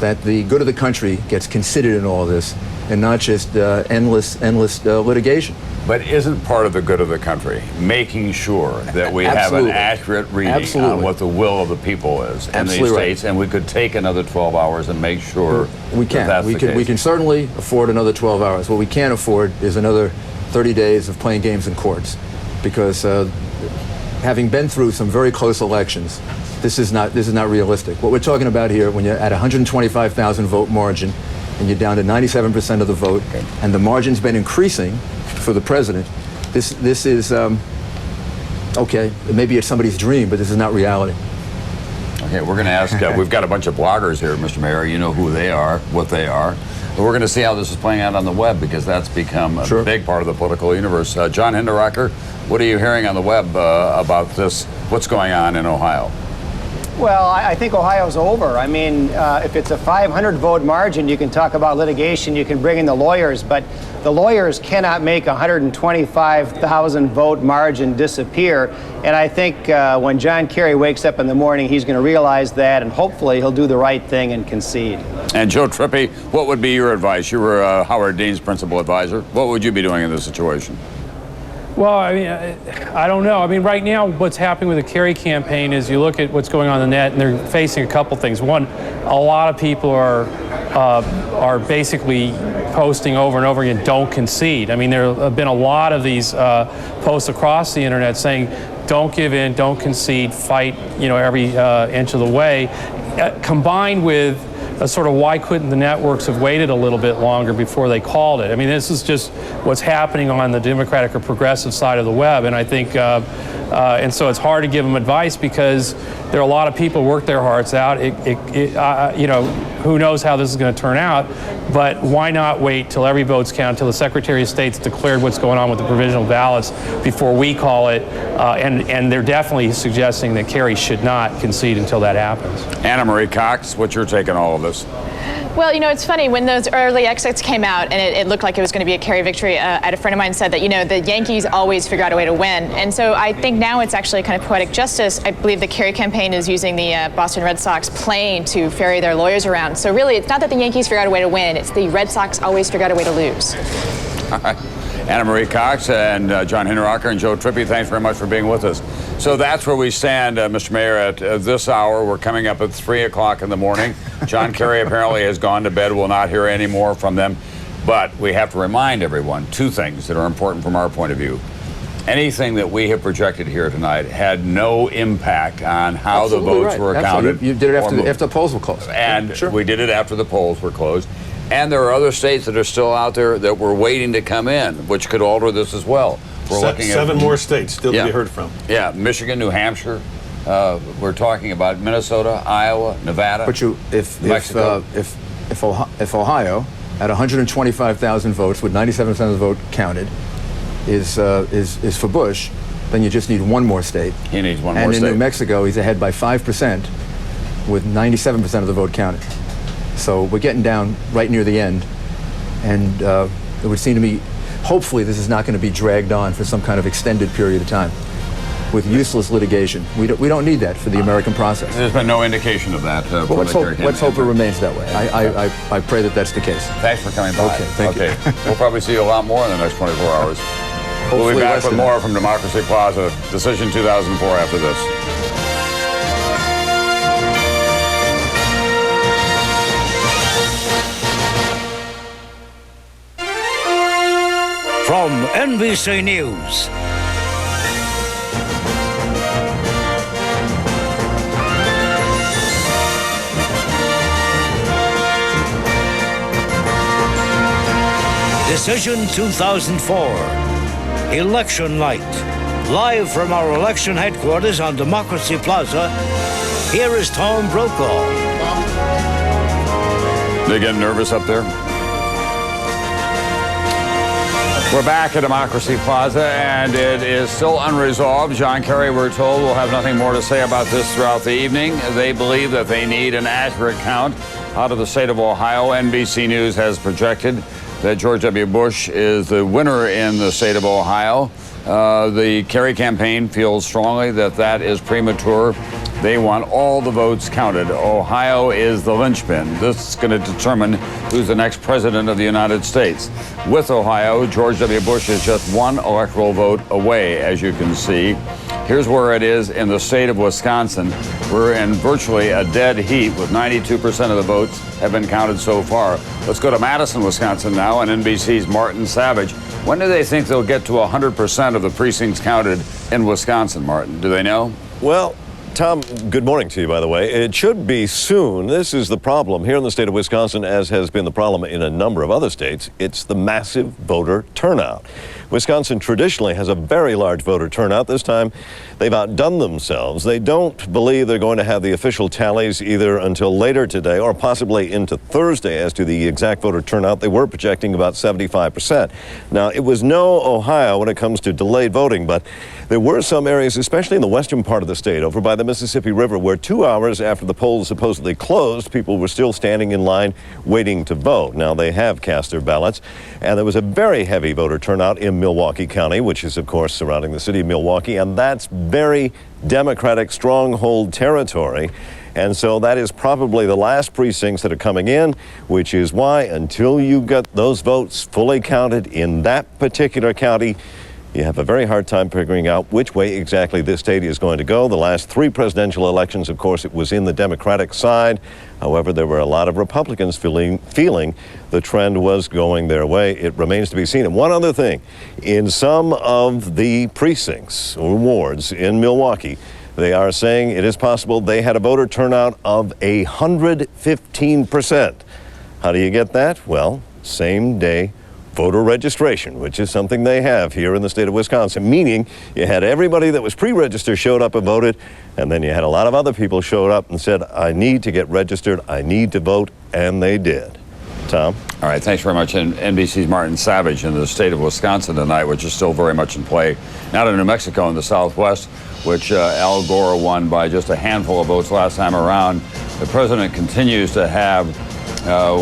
that the good of the country gets considered in all this and not just endless litigation.
But isn't part of the good of the country making sure that we have an accurate reading on what the will of the people is in these states, and we could take another 12 hours and make sure
we can.
That's the case?
We can certainly afford another 12 hours. What we can't afford is another 30 days of playing games in courts, because having been through some very close elections, this is not realistic. What we're talking about here, when you're at 125,000 vote margin and you're down to 97% of the vote, and the margin's been increasing for the president, this is okay. Maybe it's somebody's dream, but this is not reality.
Okay, we're going to ask. We've got a bunch of bloggers here, Mr. Mayor. You know who they are, what they are. But we're going to see how this is playing out on the web, because that's become a big part of the political universe. John Hinderaker, what are you hearing on the web about this? What's going on in Ohio?
Well, I think Ohio's over. I mean, if it's a 500 vote margin, you can talk about litigation, you can bring in the lawyers, but the lawyers cannot make a 125,000 vote margin disappear. And I think when John Kerry wakes up in the morning, he's going to realize that, and hopefully he'll do the right thing and concede.
And Joe Trippi, what would be your advice? You were Howard Dean's principal advisor. What would you be doing in this situation?
Well, I mean, I don't know. I mean, right now, what's happening with the Kerry campaign is you look at what's going on in the net, and they're facing a couple things. One, a lot of people are basically posting over and over again, don't concede. I mean, there have been a lot of these posts across the internet saying, don't give in, don't concede, fight, every inch of the way, combined with a sort of why couldn't the networks have waited a little bit longer before they called it. I mean, this is just what's happening on the Democratic or progressive side of the web, and I think, and so it's hard to give them advice because there are a lot of people who work their hearts out. Who knows how this is going to turn out, but why not wait till every vote's counted, till the Secretary of State's declared what's going on with the provisional ballots before we call it, and they're definitely suggesting that Kerry should not concede until that happens.
Anna Marie Cox, what's your take on all of this?
Well, it's funny, when those early exits came out and it looked like it was going to be a Kerry victory, I had a friend of mine said that, the Yankees always figure out a way to win. And so I think now it's actually kind of poetic justice. I believe the Kerry campaign is using the Boston Red Sox plane to ferry their lawyers around. So really, it's not that the Yankees figure out a way to win, it's the Red Sox always figure out a way to lose.
All right. Anna Marie Cox and John Hinderaker and Joe Trippi, thanks very much for being with us. So that's where we stand, Mr. Mayor, at this hour. We're coming up at 3 o'clock in the morning. John Kerry apparently has gone to bed. We'll not hear any more from them. But we have to remind everyone two things that are important from our point of view. Anything that we have projected here tonight had no impact on how the votes were counted.
You did it after the polls were closed.
And we did it after the polls were closed. And there are other states that are still out there that we're waiting to come in, which could alter this as well. We're looking at
7 more states still to be heard from.
Yeah, Michigan, New Hampshire. We're talking about Minnesota, Iowa, Nevada.
But if Ohio, at 125,000 votes, with 97% of the vote counted, is for Bush, then you just need one more state.
He needs one more
state.
state.
And in New Mexico, he's ahead by 5%, with 97% of the vote counted. So we're getting down right near the end, and it would seem to me, hopefully this is not going to be dragged on for some kind of extended period of time with useless litigation. We don't need that for the American process.
There's been no indication of that.
Well, let's hope it remains that way. I pray that that's the case.
Thanks for coming by.
Okay, thank you.
We'll probably see you a lot more in the next 24 hours. We'll be back with more from Democracy Plaza, Decision 2004 after this.
From NBC News. Decision 2004. Election night. Live from our election headquarters on Democracy Plaza, here is Tom Brokaw.
They get nervous up there? We're back at Democracy Plaza, and it is still unresolved. John Kerry, we're told, will have nothing more to say about this throughout the evening. They believe that they need an accurate count out of the state of Ohio. NBC News has projected that George W. Bush is the winner in the state of Ohio. The Kerry campaign feels strongly that that is premature. They want all the votes counted. Ohio is the linchpin. This is going to determine who's the next president of the United States. With Ohio, George W. Bush is just one electoral vote away, as you can see. Here's where it is in the state of Wisconsin. We're in virtually a dead heat with 92% of the votes have been counted so far. Let's go to Madison, Wisconsin now, and NBC's Martin Savage. When do they think they'll get to 100% of the precincts counted in Wisconsin, Martin? Do they know?
Well, Tom, good morning to you, by the way. It should be soon. This is the problem here in the state of Wisconsin, as has been the problem in a number of other states. It's the massive voter turnout. Wisconsin traditionally has a very large voter turnout. This time, they've outdone themselves. They don't believe they're going to have the official tallies either until later today or possibly into Thursday as to the exact voter turnout. They were projecting about 75%. Now, it was no Ohio when it comes to delayed voting, but there were some areas, especially in the western part of the state, over by the Mississippi River, where 2 hours after the polls supposedly closed, people were still standing in line waiting to vote. Now, they have cast their ballots, and there was a very heavy voter turnout in Milwaukee County, which is, of course, surrounding the city of Milwaukee, and that's very Democratic stronghold territory. And so that is probably the last precincts that are coming in, which is why until you get those votes fully counted in that particular county, you have a very hard time figuring out which way exactly this state is going to go. The last 3 presidential elections, of course, it was in the Democratic side. However, there were a lot of Republicans feeling the trend was going their way. It remains to be seen. And one other thing, in some of the precincts or wards in Milwaukee, they are saying it is possible they had a voter turnout of 115%. How do you get that? Well, same day voter registration, which is something they have here in the state of Wisconsin, meaning you had everybody that was pre-registered showed up and voted, and then you had a lot of other people showed up and said, I need to get registered, I need to vote, and they did. Tom?
All right, thanks very much. And NBC's Martin Savage in the state of Wisconsin tonight, which is still very much in play. Now to New Mexico in the Southwest, which Al Gore won by just a handful of votes last time around. The president continues to have,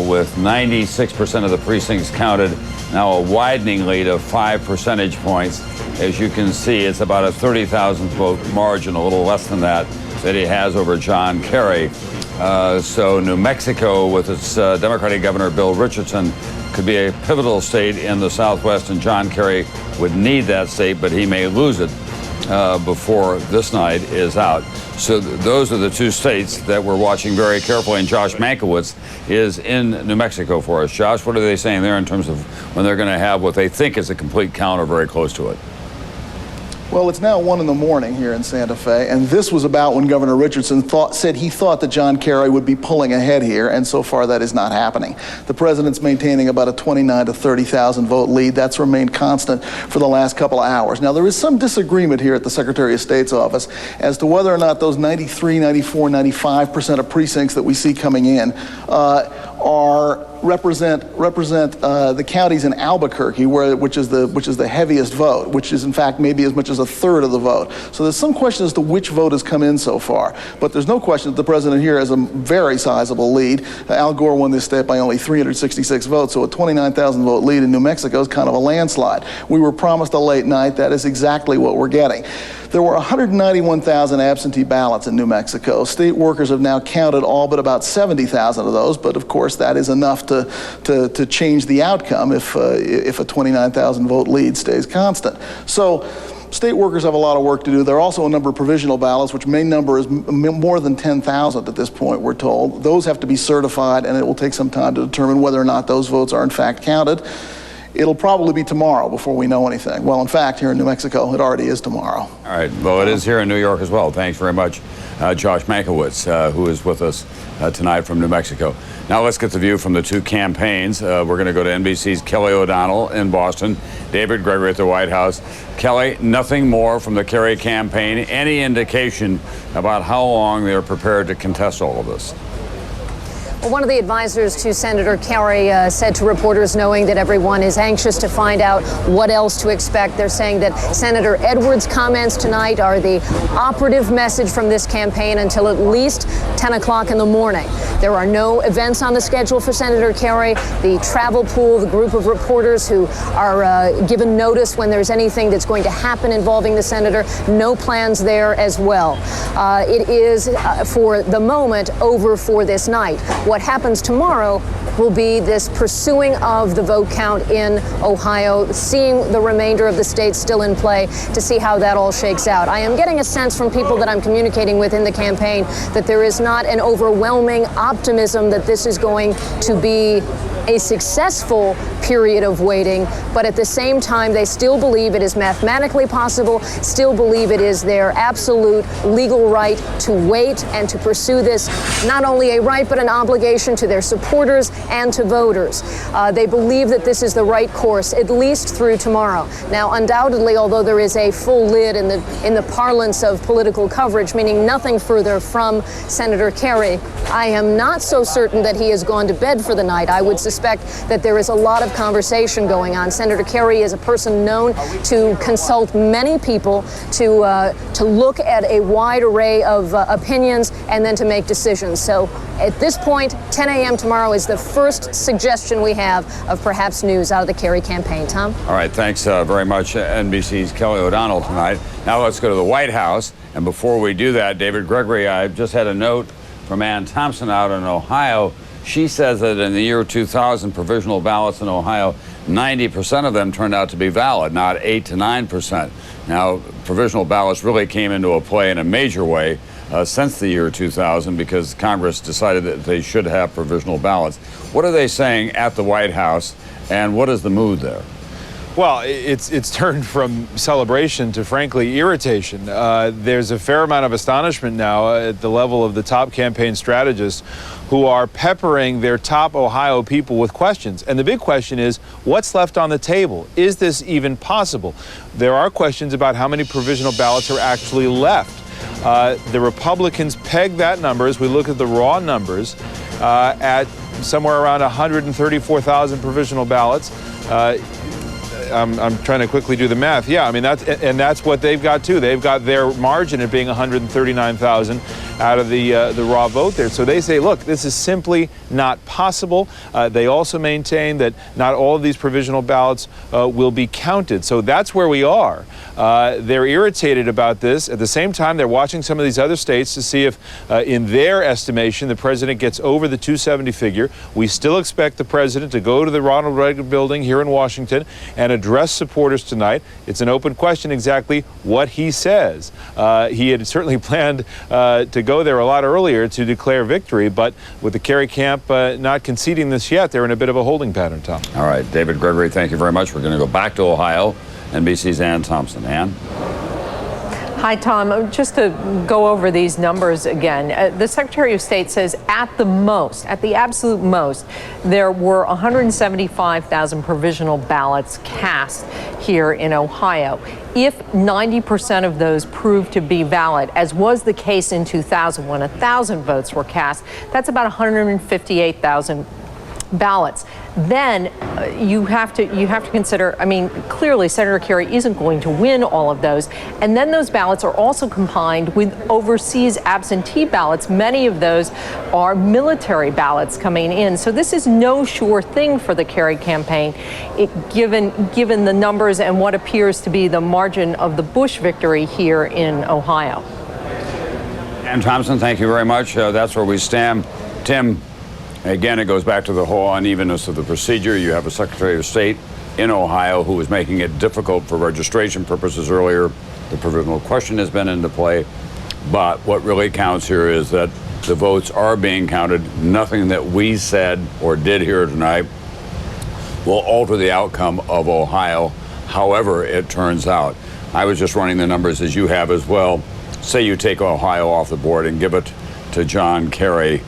with 96% of the precincts counted, now a widening lead of 5 percentage points. As you can see, it's about a 30,000 vote margin, a little less than that he has over John Kerry. So New Mexico, with its Democratic Governor Bill Richardson, could be a pivotal state in the Southwest, and John Kerry would need that state, but he may lose it before this night is out. So those are the 2 states that we're watching very carefully, and Josh Mankiewicz is in New Mexico for us. Josh, what are they saying there in terms of when they're going to have what they think is a complete count or very close to it?
Well, it's now 1 in the morning here in Santa Fe, and this was about when Governor Richardson said he thought that John Kerry would be pulling ahead here, and so far that is not happening. The president's maintaining about a 29 to 30,000 vote lead. That's remained constant for the last couple of hours. Now, there is some disagreement here at the Secretary of State's office as to whether or not those 93, 94, 95% of precincts that we see coming in are represent the counties in Albuquerque, which is the heaviest vote, which is in fact maybe as much as a third of the vote. So there's some question as to which vote has come in so far. But there's no question that the president here has a very sizable lead. Al Gore won this state by only 366 votes, so a 29,000 vote lead in New Mexico is kind of a landslide. We were promised a late night. That is exactly what we're getting. There were 191,000 absentee ballots in New Mexico. State workers have now counted all but about 70,000 of those, but of course that is enough to change the outcome if a 29,000 vote lead stays constant. So state workers have a lot of work to do. There are also a number of provisional ballots, which may number is more than 10,000 at this point, we're told. Those have to be certified, and it will take some time to determine whether or not those votes are in fact counted. It'll probably be tomorrow before we know anything. Well, in fact, here in New Mexico, it already is tomorrow.
All right. Well, it is here in New York as well. Thanks very much, Josh Mankiewicz, who is with us tonight from New Mexico. Now let's get the view from the two campaigns. We're going to go to NBC's Kelly O'Donnell in Boston, David Gregory at the White House. Kelly, nothing more from the Kerry campaign. Any indication about how long they're prepared to contest all of this?
Well, one of the advisors to Senator Kerry said to reporters, knowing that everyone is anxious to find out what else to expect, they're saying that Senator Edwards' comments tonight are the operative message from this campaign until at least 10 o'clock in the morning. There are no events on the schedule for Senator Kerry. The travel pool, the group of reporters who are given notice when there's anything that's going to happen involving the senator, no plans there as well. It is, for the moment, over for this night. What happens tomorrow will be this pursuing of the vote count in Ohio, seeing the remainder of the states still in play to see how that all shakes out. I am getting a sense from people that I'm communicating with in the campaign that there is not an overwhelming optimism that this is going to be a successful period of waiting, but at the same time, they still believe it is mathematically possible, still believe it is their absolute legal right to wait and to pursue this, not only a right, but an obligation to their supporters and to voters. They believe that this is the right course, at least through tomorrow. Now, undoubtedly, although there is a full lid in the parlance of political coverage, meaning nothing further from Senator Kerry, I am not so certain that he has gone to bed for the night. I would suspect that there is a lot of conversation going on. Senator Kerry is a person known to consult many people, to look at a wide array of opinions and then to make decisions. So at this point, 10 a.m. tomorrow is the first suggestion we have of perhaps news out of the Kerry campaign. Tom?
All right, thanks very much, NBC's Kelly O'Donnell tonight. Now let's go to the White House. And before we do that, David Gregory, I just had a note from Ann Thompson out in Ohio. She says that in the year 2000, provisional ballots in Ohio, 90% of them turned out to be valid, not 8 to 9%. Now, provisional ballots really came into a play in a major way since the year 2000 because Congress decided that they should have provisional ballots. What are they saying at the White House, and what is the mood there?
Well, it's turned from celebration to, frankly, irritation. There's a fair amount of astonishment now at the level of the top campaign strategists who are peppering their top Ohio people with questions. And the big question is, what's left on the table? Is this even possible? There are questions about how many provisional ballots are actually left. The Republicans pegged that number, as we look at the raw numbers, at somewhere around 134,000 provisional ballots. I'm trying to quickly do the math. Yeah, I mean, that's what they've got too. They've got their margin at being 139,000 out of the raw vote there. So they say, look, this is simply not possible. They also maintain that not all of these provisional ballots will be counted. So that's where we are. They're irritated about this. At the same time, they're watching some of these other states to see if, in their estimation, the president gets over the 270 figure. We still expect the president to go to the Ronald Reagan building here in Washington and address supporters tonight. It's an open question exactly what he says. He had certainly planned to go there a lot earlier to declare victory, but with the Kerry camp not conceding this yet, they're in a bit of a holding pattern, Tom.
All right, David Gregory, thank you very much. We're going to go back to Ohio. NBC's Ann Thompson. Ann?
Hi, Tom. Just to go over these numbers again, the Secretary of State says at the most, at the absolute most, there were 175,000 provisional ballots cast here in Ohio. If 90% of those proved to be valid, as was the case in 2000 when 1,000 votes were cast, that's about 158,000 ballots. Then you have to consider, I mean, clearly Senator Kerry isn't going to win all of those. And then those ballots are also combined with overseas absentee ballots. Many of those are military ballots coming in. So this is no sure thing for the Kerry campaign, given the numbers and what appears to be the margin of the Bush victory here in Ohio.
Ann Thompson, thank you very much. That's where we stand. Tim, again, it goes back to the whole unevenness of the procedure. You have a Secretary of State in Ohio who is making it difficult for registration purposes earlier. The provisional question has been into play. But what really counts here is that the votes are being counted. Nothing that we said or did here tonight will alter the outcome of Ohio, however it turns out. I was just running the numbers as you have as well. Say you take Ohio off the board and give it to John Kerry.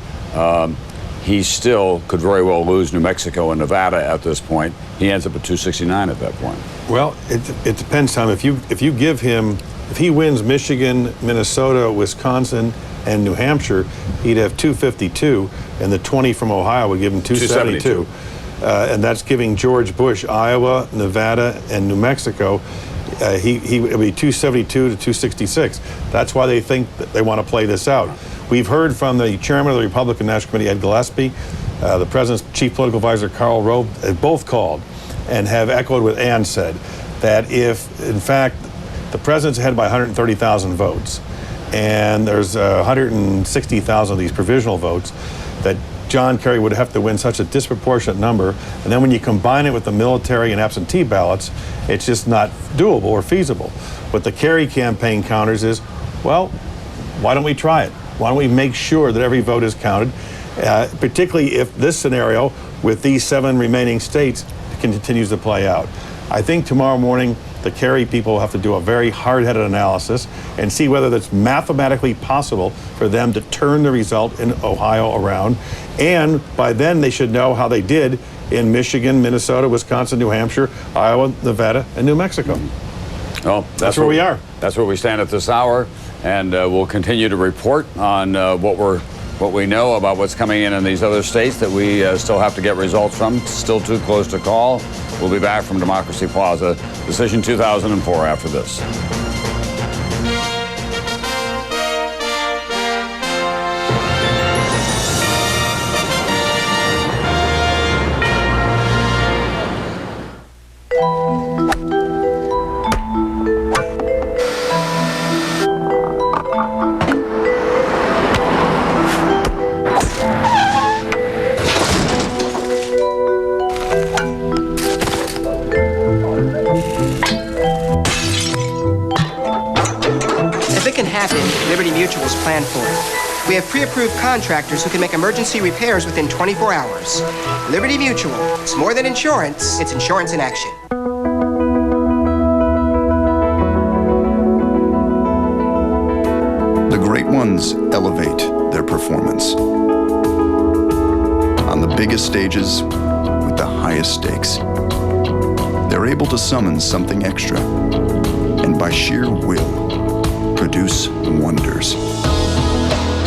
He still could very well lose New Mexico and Nevada at this point. He ends up at 269 at that point.
Well, it depends, Tom. If you give him, if he wins Michigan, Minnesota, Wisconsin, and New Hampshire, he'd have 252, and the 20 from Ohio would give him 272. And that's giving George Bush Iowa, Nevada, and New Mexico. He would be 272 to 266. That's why they think that they want to play this out. We've heard from the chairman of the Republican National Committee, Ed Gillespie, the president's chief political advisor, Karl Rove, have both called and have echoed what Ann said, that if, in fact, the president's ahead by 130,000 votes, and there's 160,000 of these provisional votes, that John Kerry would have to win such a disproportionate number, and then when you combine it with the military and absentee ballots, it's just not doable or feasible. What the Kerry campaign counters is, well, why don't we try it? Why don't we make sure that every vote is counted, particularly if this scenario with these 7 remaining states continues to play out. I think tomorrow morning the Kerry people have to do a very hard-headed analysis and see whether it's mathematically possible for them to turn the result in Ohio around. And by then they should know how they did in Michigan, Minnesota, Wisconsin, New Hampshire, Iowa, Nevada, and New Mexico.
Well, that's
where we are.
That's where we stand at this hour, and we'll continue to report on what we know about what's coming in these other states that we still have to get results from. Still too close to call. We'll be back from Democracy Plaza, Decision 2004 after this.
Liberty Mutual's planned for it. We have pre-approved contractors who can make emergency repairs within 24 hours. Liberty Mutual. It's more than insurance. It's insurance in action.
The great ones elevate their performance. On the biggest stages, with the highest stakes, they're able to summon something extra, and by sheer will, produce wonders.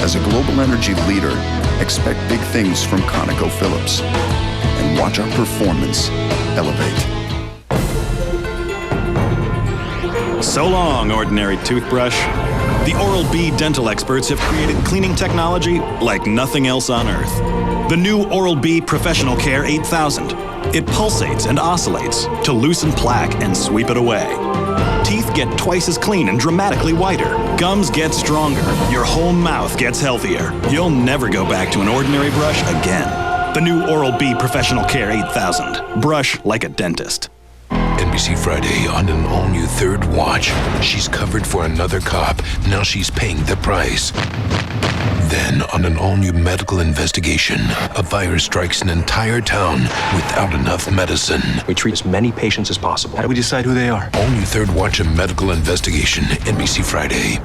As a global energy leader, expect big things from ConocoPhillips and watch our performance elevate.
So long, ordinary toothbrush. The Oral-B dental experts have created cleaning technology like nothing else on Earth. The new Oral-B Professional Care 8000. It pulsates and oscillates to loosen plaque and sweep it away. Teeth get twice as clean and dramatically whiter. Gums get stronger. Your whole mouth gets healthier. You'll never go back to an ordinary brush again. The new Oral-B Professional Care 8000. Brush like a dentist.
NBC Friday on an all-new Third Watch. She's covered for another cop. Now she's paying the price. Then, on an all-new medical investigation, a virus strikes an entire town without enough medicine.
We treat as many patients as possible. How do we decide who they are?
All-new Third Watch, a medical investigation. NBC Friday.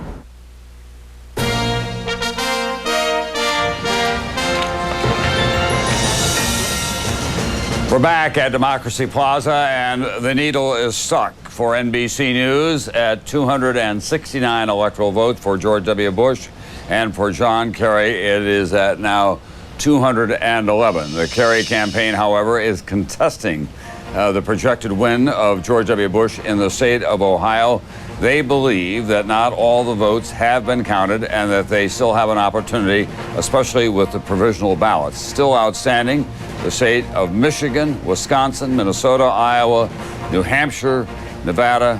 We're back at Democracy Plaza, and the needle is stuck for NBC News at 269 electoral votes for George W. Bush, and for John Kerry, it is at now 211. The Kerry campaign, however, is contesting the projected win of George W. Bush in the state of Ohio. They believe that not all the votes have been counted and that they still have an opportunity, especially with the provisional ballots still outstanding. The state of Michigan, Wisconsin, Minnesota, Iowa, New Hampshire, Nevada,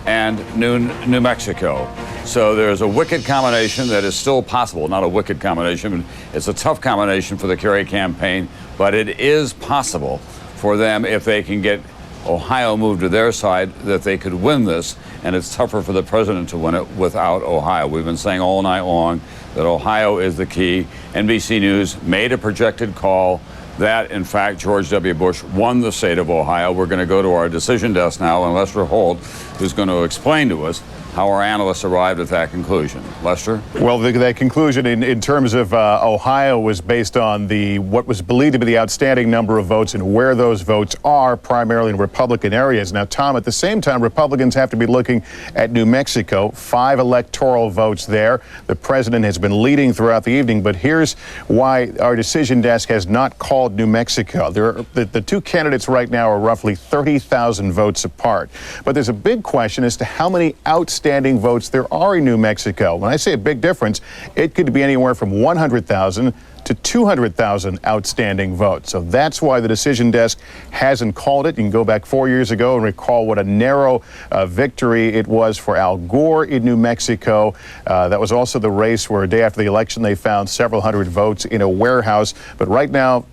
and New Mexico. So there's a wicked combination that is still possible. Not a wicked combination. It's a tough combination for the Kerry campaign, but it is possible for them, if they can get Ohio moved to their side, that they could win this. And it's tougher for the president to win it without Ohio. We've been saying all night long that Ohio is the key. NBC News made a projected call that, in fact, George W. Bush won the state of Ohio. We're going to go to our decision desk now, and Lester Holt, who's going to explain to us how our analysts arrived at that conclusion. Lester?
Well, that conclusion in terms of Ohio was based on what was believed to be the outstanding number of votes and where those votes are, primarily in Republican areas. Now, Tom, at the same time, Republicans have to be looking at New Mexico, 5 electoral votes there. The president has been leading throughout the evening, but here's why our decision desk has not called New Mexico. The two candidates right now are roughly 30,000 votes apart. But there's a big question as to how many outstanding votes there are in New Mexico. When I say a big difference, it could be anywhere from 100,000 to 200,000 outstanding votes. So that's why the decision desk hasn't called it. You can go back 4 years ago and recall what a narrow victory it was for Al Gore in New Mexico. That was also the race where a day after the election they found several hundred votes in a warehouse. But right now,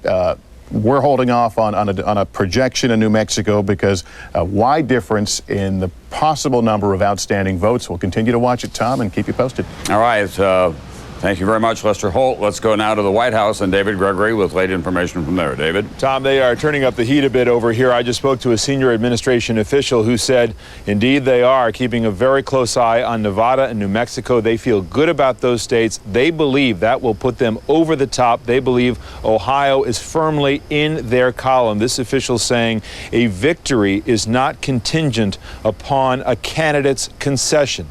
we're holding off on a projection in New Mexico because a wide difference in the possible number of outstanding votes. We'll continue to watch it, Tom, and keep you posted.
All right. Thank you very much, Lester Holt. Let's go now to the White House and David Gregory with late information from there. David?
Tom, they are turning up the heat a bit over here. I just spoke to a senior administration official who said, indeed, they are keeping a very close eye on Nevada and New Mexico. They feel good about those states. They believe that will put them over the top. They believe Ohio is firmly in their column. This official saying a victory is not contingent upon a candidate's concession.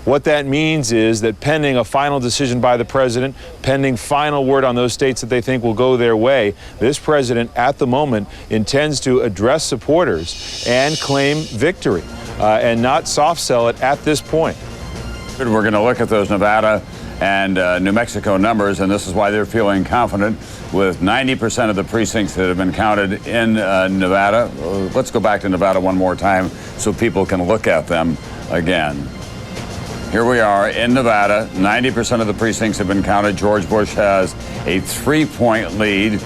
What that means is that pending a final decision by the president, pending final word on those states that they think will go their way, this president at the moment intends to address supporters and claim victory and not soft sell it at this point.
We're going to look at those Nevada and New Mexico numbers, and this is why they're feeling confident with 90% of the precincts that have been counted in Nevada. Let's go back to Nevada one more time so people can look at them again. Here we are in Nevada. 90% of the precincts have been counted. George Bush has a 3-point lead.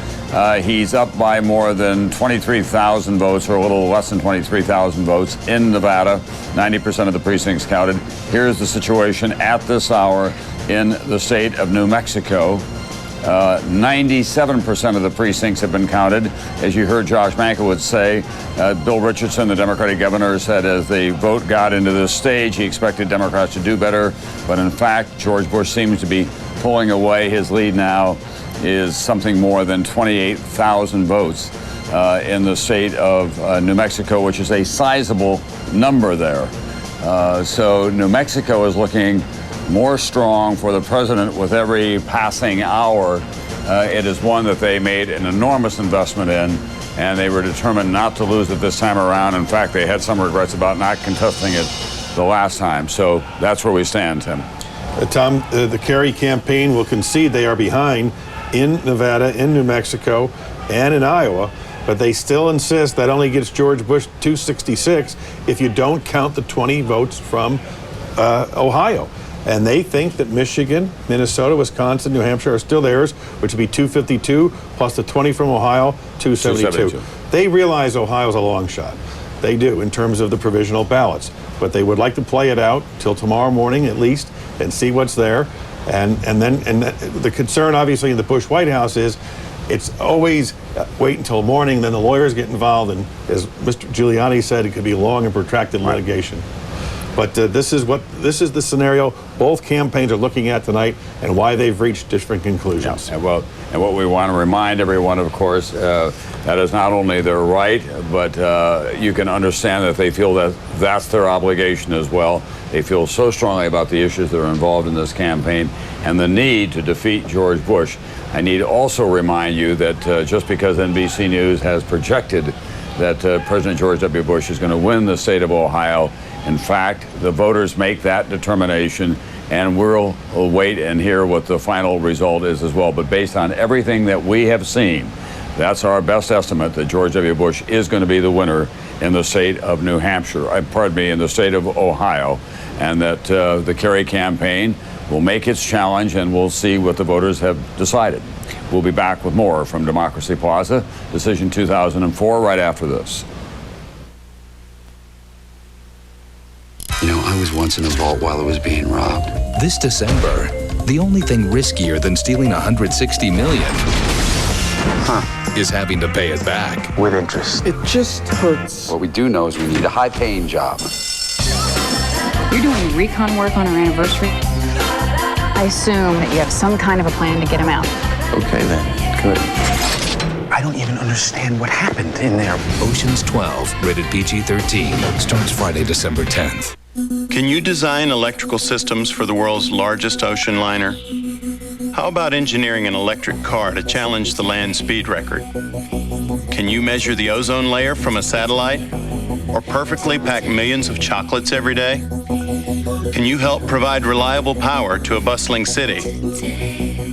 He's up by more than 23,000 votes, or a little less than 23,000 votes in Nevada. 90% of the precincts counted. Here's the situation at this hour in the state of New Mexico. 97% of the precincts have been counted. As you heard Josh Mankiewicz say, Bill Richardson, the Democratic governor, said as the vote got into this stage, he expected Democrats to do better. But in fact, George Bush seems to be pulling away. His lead now is something more than 28,000 votes in the state of New Mexico, which is a sizable number there. So New Mexico is looking more strong for the president with every passing hour. It is one that they made an enormous investment in, and they were determined not to lose it this time around. In fact, they had some regrets about not contesting it the last time. So that's where we stand, Tim.
Tom, the Kerry campaign will concede they are behind in Nevada, in New Mexico, and in Iowa, but they still insist that only gets George Bush 266 if you don't count the 20 votes from Ohio. And they think that Michigan, Minnesota, Wisconsin, New Hampshire are still theirs, which would be 252, plus the 20 from Ohio, 272. They realize Ohio's a long shot. They do, in terms of the provisional ballots. But they would like to play it out till tomorrow morning at least and see what's there. And the concern, obviously, in the Bush White House is it's always wait until morning, then the lawyers get involved. And as Mr. Giuliani said, it could be long and protracted litigation. But this is the scenario both campaigns are looking at tonight, and why they've reached different conclusions.
Yeah, and what we want to remind everyone, of course, that is not only their right, but you can understand that they feel that that's their obligation as well. They feel so strongly about the issues that are involved in this campaign and the need to defeat George Bush I need to also remind you that just because NBC News has projected that President George W. Bush is going to win the state of Ohio, in fact, the voters make that determination, and we'll wait and hear what the final result is as well. But based on everything that we have seen, that's our best estimate that George W. Bush is going to be the winner in the state of New Hampshire, in the state of Ohio, and that the Kerry campaign will make its challenge, and we'll see what the voters have decided. We'll be back with more from Democracy Plaza, Decision 2004, right after this.
You know, I was once in a vault while it was being robbed.
This December, the only thing riskier than stealing $160 million is having to pay it back.
With interest. It just hurts. What we do know is we need a high-paying job.
You're doing recon work on our anniversary? I assume that you have some kind of a plan to get him out.
Okay, then. Good. I don't even understand what happened in there.
Ocean's 12, rated PG-13, starts Friday, December 10th.
Can you design electrical systems for the world's largest ocean liner? How about engineering an electric car to challenge the land speed record? Can you measure the ozone layer from a satellite? Or perfectly pack millions of chocolates every day? Can you help provide reliable power to a bustling city?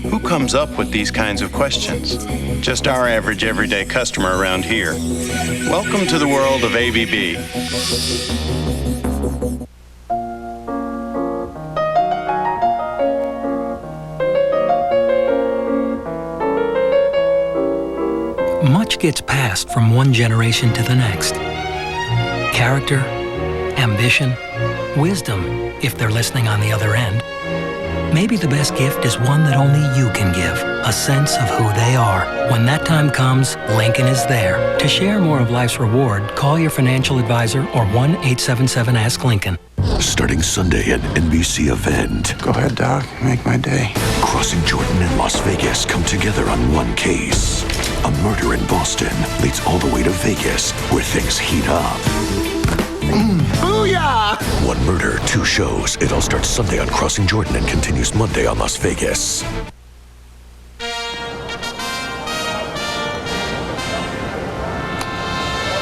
Who comes up with these kinds of questions? Just our average everyday customer around here. Welcome to the world of ABB.
Much gets passed from one generation to the next. Character, ambition, wisdom, if they're listening on the other end. Maybe the best gift is one that only you can give, a sense of who they are. When that time comes, Lincoln is there. To share more of life's reward, call your financial advisor or 1-877-ASK-LINCOLN.
Starting Sunday at NBC Event.
Go ahead, Doc. Make my day.
Crossing Jordan and Las Vegas come together on one case. A murder in Boston leads all the way to Vegas, where things heat up.
Booyah!
One murder, two shows. It all starts Sunday on Crossing Jordan and continues Monday on Las Vegas.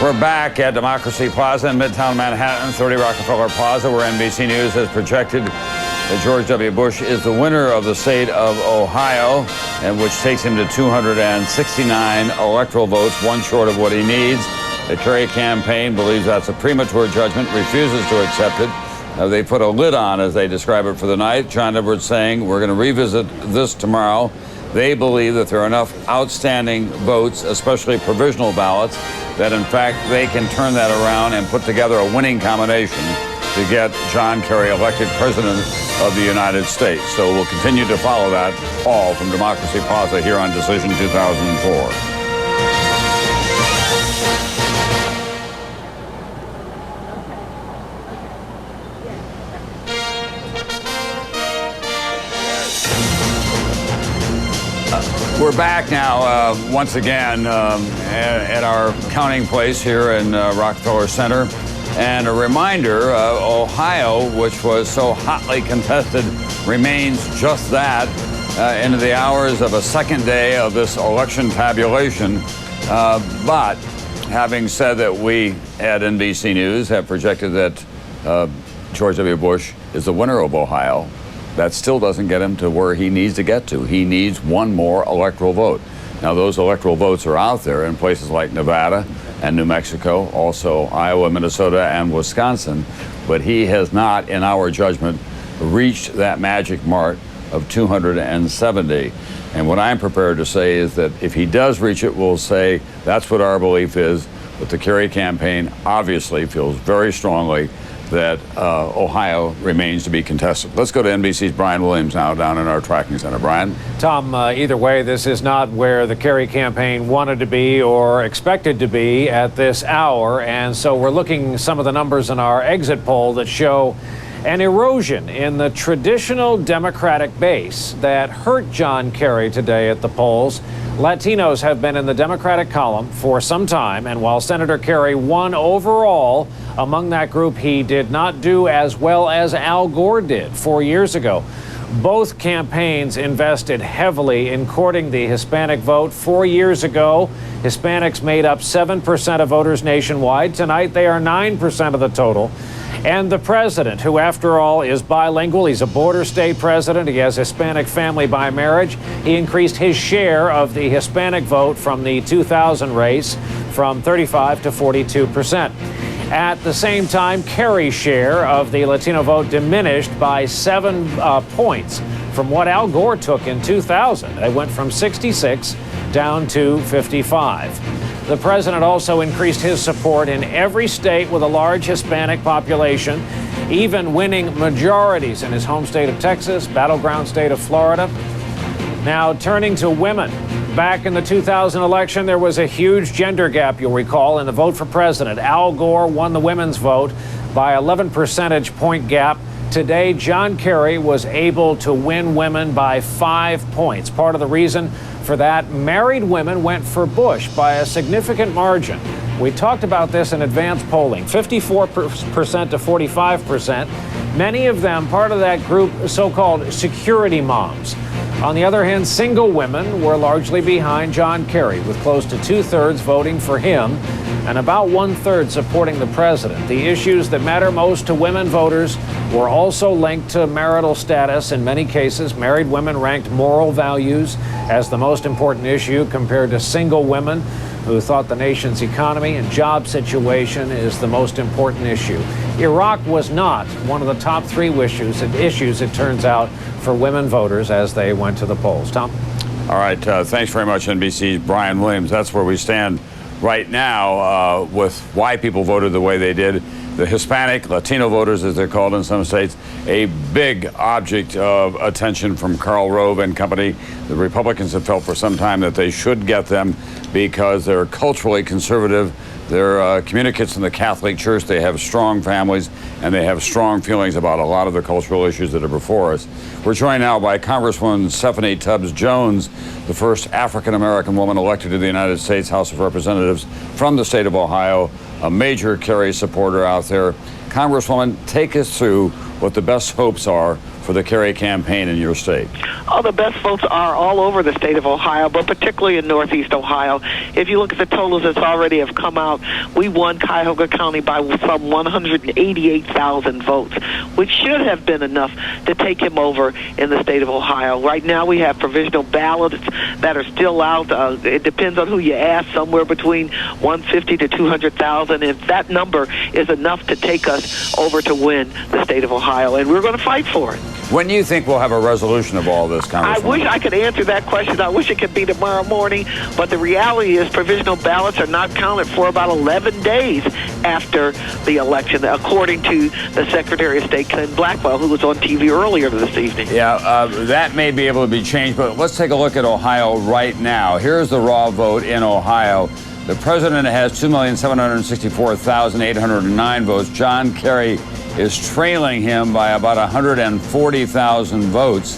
We're back at Democracy Plaza in Midtown Manhattan, 30 Rockefeller Plaza, where NBC News has projected that George W. Bush is the winner of the state of Ohio, and which takes him to 269 electoral votes, one short of what he needs. The Kerry campaign believes that's a premature judgment, refuses to accept it. They put a lid on, as they describe it, for the night. John Edwards saying, we're going to revisit this tomorrow. They believe that there are enough outstanding votes, especially provisional ballots, that in fact they can turn that around and put together a winning combination to get John Kerry elected president of the United States. So we'll continue to follow that all from Democracy Plaza here on Decision 2004. We're back now, once again, at our counting place here in Rockefeller Center. And a reminder, Ohio, which was so hotly contested, remains just that into the hours of a second day of this election tabulation. But having said that, we at NBC News have projected that George W. Bush is the winner of Ohio. That still doesn't get him to where he needs to get to. He needs one more electoral vote. Now, those electoral votes are out there in places like Nevada and New Mexico, also Iowa, Minnesota, and Wisconsin, but he has not, in our judgment, reached that magic mark of 270. And what I'm prepared to say is that if he does reach it, we'll say that's what our belief is, but the Kerry campaign obviously feels very strongly that Ohio remains to be contested. Let's go to NBC's Brian Williams now down in our tracking center. Brian?
Tom, either way, this is not where the Kerry campaign wanted to be or expected to be at this hour. And so we're looking at some of the numbers in our exit poll that show an erosion in the traditional Democratic base that hurt John Kerry today at the polls. Latinos have been in the Democratic column for some time, and while Senator Kerry won overall, among that group, he did not do as well as Al Gore did 4 years ago. Both campaigns invested heavily in courting the Hispanic vote. 4 years ago, Hispanics made up 7% of voters nationwide. Tonight, they are 9% of the total. And the president, who after all is bilingual, he's a border state president, he has Hispanic family by marriage, he increased his share of the Hispanic vote from the 2000 race from 35 to 42%. At the same time, Kerry's share of the Latino vote diminished by 7 points from what Al Gore took in 2000. It went from 66 down to 55. The president also increased his support in every state with a large Hispanic population, even winning majorities in his home state of Texas, battleground state of Florida. Now, turning to women. Back in the 2000 election, there was a huge gender gap, you'll recall, in the vote for president. Al Gore won the women's vote by 11 percentage point gap. Today, John Kerry was able to win women by 5 points. Part of the reason for that, married women went for Bush by a significant margin. We talked about this in advanced polling, 54% to 45%. Many of them, part of that group, so-called security moms. On the other hand, single women were largely behind John Kerry, with close to 2/3 voting for him and about 1/3 supporting the president. The issues that matter most to women voters were also linked to marital status. In many cases, married women ranked moral values as the most important issue compared to single women who thought the nation's economy and job situation is the most important issue. Iraq was not one of the top 3 issues, it turns out, for women voters as they went to the polls. Tom?
All right. Thanks very much, NBC's Brian Williams. That's where we stand right now with why people voted the way they did. The Hispanic, Latino voters, as they're called in some states, a big object of attention from Karl Rove and company. The Republicans have felt for some time that they should get them because they're culturally conservative. They're communicants in the Catholic Church. They have strong families, and they have strong feelings about a lot of the cultural issues that are before us. We're joined now by Congresswoman Stephanie Tubbs Jones, the first African-American woman elected to the United States House of Representatives from the state of Ohio, a major Kerry supporter out there. Congresswoman, take us through what the best hopes are for the Kerry campaign in your state.
Oh, the best votes are all over the state of Ohio, but particularly in Northeast Ohio. If you look at the totals that already have come out, we won Cuyahoga County by some 188,000 votes, which should have been enough to take him over in the state of Ohio. Right now we have provisional ballots that are still out. It depends on who you ask, somewhere between 150 to 200,000. If that number is enough to take us over to win the state of Ohio, and we're going to fight for it.
When do you think we'll have a resolution of all this, Congresswoman?
I wish I could answer that question. I wish it could be tomorrow morning, but the reality is provisional ballots are not counted for about 11 days after the election, according to the Secretary of State, Ken Blackwell, who was on TV earlier this evening.
Yeah, that may be able to be changed, but let's take a look at Ohio right now. Here's the raw vote in Ohio. The president has 2,764,809 votes. John Kerry is trailing him by about 140,000 votes.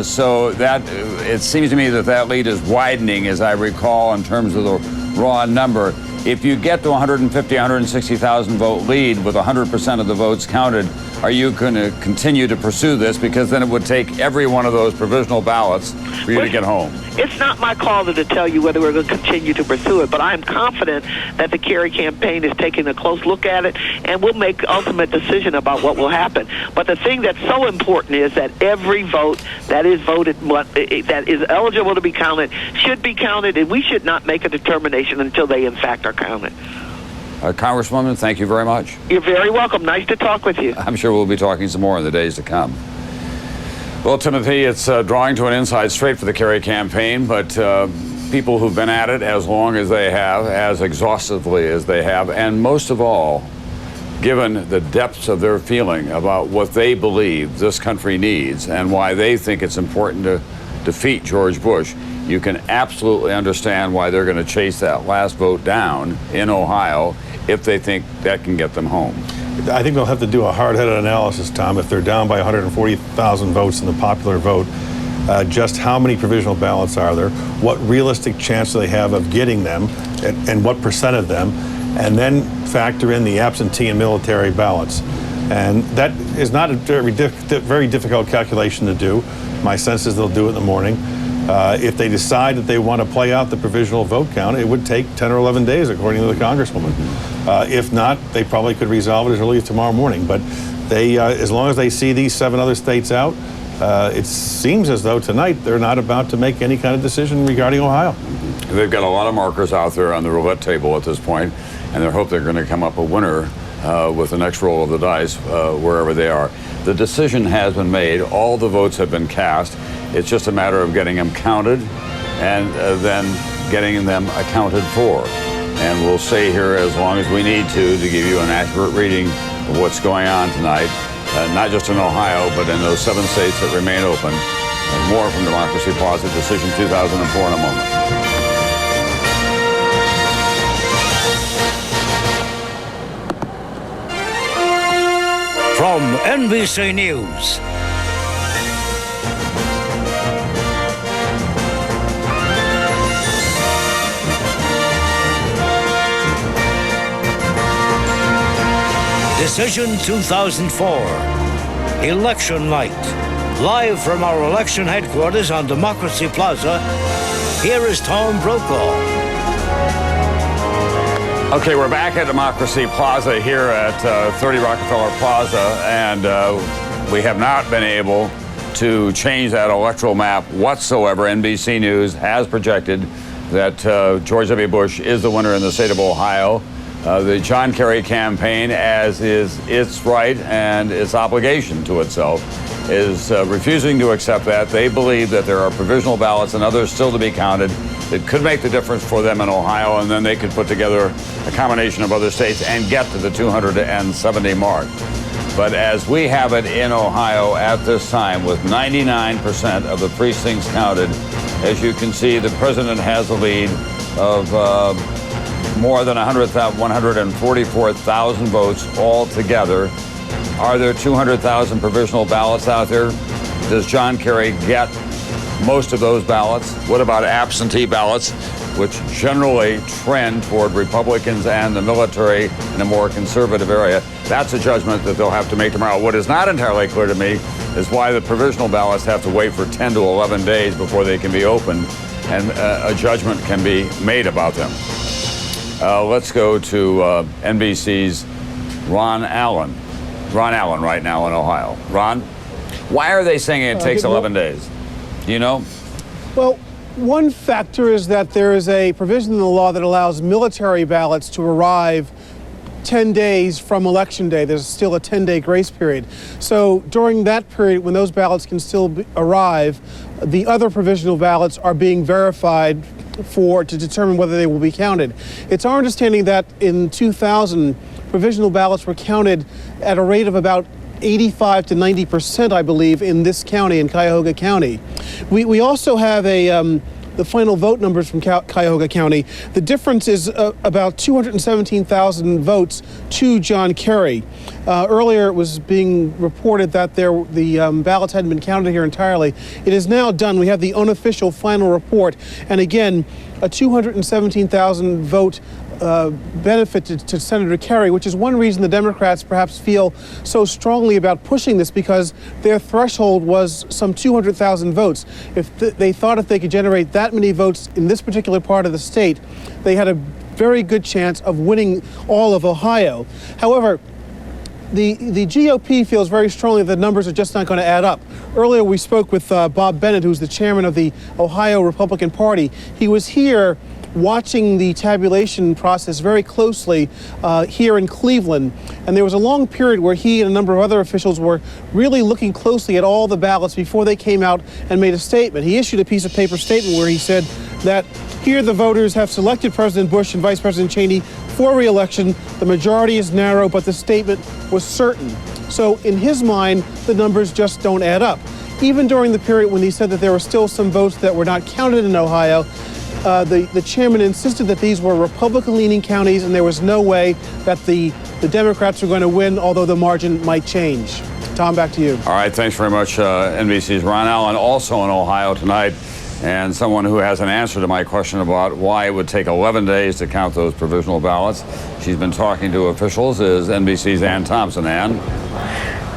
So that it seems to me that that lead is widening, as I recall, in terms of the raw number. If you get to 150, 160,000 vote lead with 100% of the votes counted, are you going to continue to pursue this? Because then it would take every one of those provisional ballots for you to get home.
It's not my call to tell you whether we're going to continue to pursue it, but I am confident that the Kerry campaign is taking a close look at it, and we'll make ultimate decision about what will happen. But the thing that's so important is that every vote that is voted, that is eligible to be counted, should be counted, and we should not make a determination until they, in fact, are counted.
Congresswoman, thank you very much.
You're very welcome. Nice to talk with you.
I'm sure we'll be talking some more in the days to come. Well, Timothy, it's drawing to an inside straight for the Kerry campaign, but people who've been at it as long as they have, as exhaustively as they have, and most of all, given the depths of their feeling about what they believe this country needs and why they think it's important to defeat George Bush, you can absolutely understand why they're going to chase that last vote down in Ohio if they think that can get them home.
I think they'll have to do a hard-headed analysis, Tom, if they're down by 140,000 votes in the popular vote. Just how many provisional ballots are there? What realistic chance do they have of getting them, and what percent of them? And then factor in the absentee and military ballots. And that is not a very difficult calculation to do. My sense is they'll do it in the morning. If they decide that they want to play out the provisional vote count, it would take 10 or 11 days, according to the Congresswoman. If not, they probably could resolve it as early as tomorrow morning. But they, as long as they see these 7 other states out, it seems as though tonight they're not about to make any kind of decision regarding Ohio.
They've got a lot of markers out there on the roulette table at this point, and they hope they're going to come up a winner with the next roll of the dice wherever they are. The decision has been made. All the votes have been cast. It's just a matter of getting them counted and then getting them accounted for. And we'll stay here as long as we need to give you an accurate reading of what's going on tonight, not just in Ohio, but in those 7 states that remain open. And more from Democracy Plaza, Decision 2004 in a moment.
From NBC News. Decision 2004. Election night. Live from our election headquarters on Democracy Plaza, here is Tom Brokaw.
Okay, we're back at Democracy Plaza here at 30 Rockefeller Plaza, and we have not been able to change that electoral map whatsoever. NBC News has projected that George W. Bush is the winner in the state of Ohio. The John Kerry campaign, as is its right and its obligation to itself, is refusing to accept that. They believe that there are provisional ballots and others still to be counted that could make the difference for them in Ohio, and then they could put together a combination of other states and get to the 270 mark. But as we have it in Ohio at this time, with 99% of the precincts counted, as you can see, the president has a lead of more than 144,000 votes altogether. Are there 200,000 provisional ballots out there? Does John Kerry get most of those ballots? What about absentee ballots, which generally trend toward Republicans and the military in a more conservative area? That's a judgment that they'll have to make tomorrow. What is not entirely clear to me is why the provisional ballots have to wait for 10 to 11 days before they can be opened and a judgment can be made about them. Let's go to NBC's Ron Allen. Ron Allen right now in Ohio. Ron, why are they saying it takes 11 days? Do you know?
Well, one factor is that there is a provision in the law that allows military ballots to arrive 10 days from Election Day. There's still a 10-day grace period. So during that period, when those ballots can still arrive, the other provisional ballots are being verified to determine whether they will be counted. It's our understanding that in 2000, provisional ballots were counted at a rate of about 85 to 90%, I believe, in this county, in Cuyahoga County. We also have the final vote numbers from Cuyahoga County. The difference is about 217,000 votes to John Kerry. Earlier, it was being reported that the ballots hadn't been counted here entirely. It is now done. We have the unofficial final report. And again, a 217,000 vote benefit to Senator Kerry, which is one reason the Democrats perhaps feel so strongly about pushing this, because their threshold was some 200,000 votes. If they thought if they could generate that many votes in this particular part of the state, they had a very good chance of winning all of Ohio. However, the GOP feels very strongly that the numbers are just not going to add up. Earlier we spoke with Bob Bennett, who's the chairman of the Ohio Republican Party. He was here watching the tabulation process very closely here in Cleveland. And there was a long period where he and a number of other officials were really looking closely at all the ballots before they came out and made a statement. He issued a piece of paper statement where he said that here the voters have selected President Bush and Vice President Cheney for re-election. The majority is narrow, but the statement was certain. So in his mind, the numbers just don't add up. Even during the period when he said that there were still some votes that were not counted in Ohio, the chairman insisted that these were Republican-leaning counties, and there was no way that the Democrats were going to win, although the margin might change. Tom, back to you.
All right, thanks very much, NBC's Ron Allen. Also in Ohio tonight, and someone who has an answer to my question about why it would take 11 days to count those provisional ballots. She's been talking to officials, is NBC's Ann Thompson. Ann?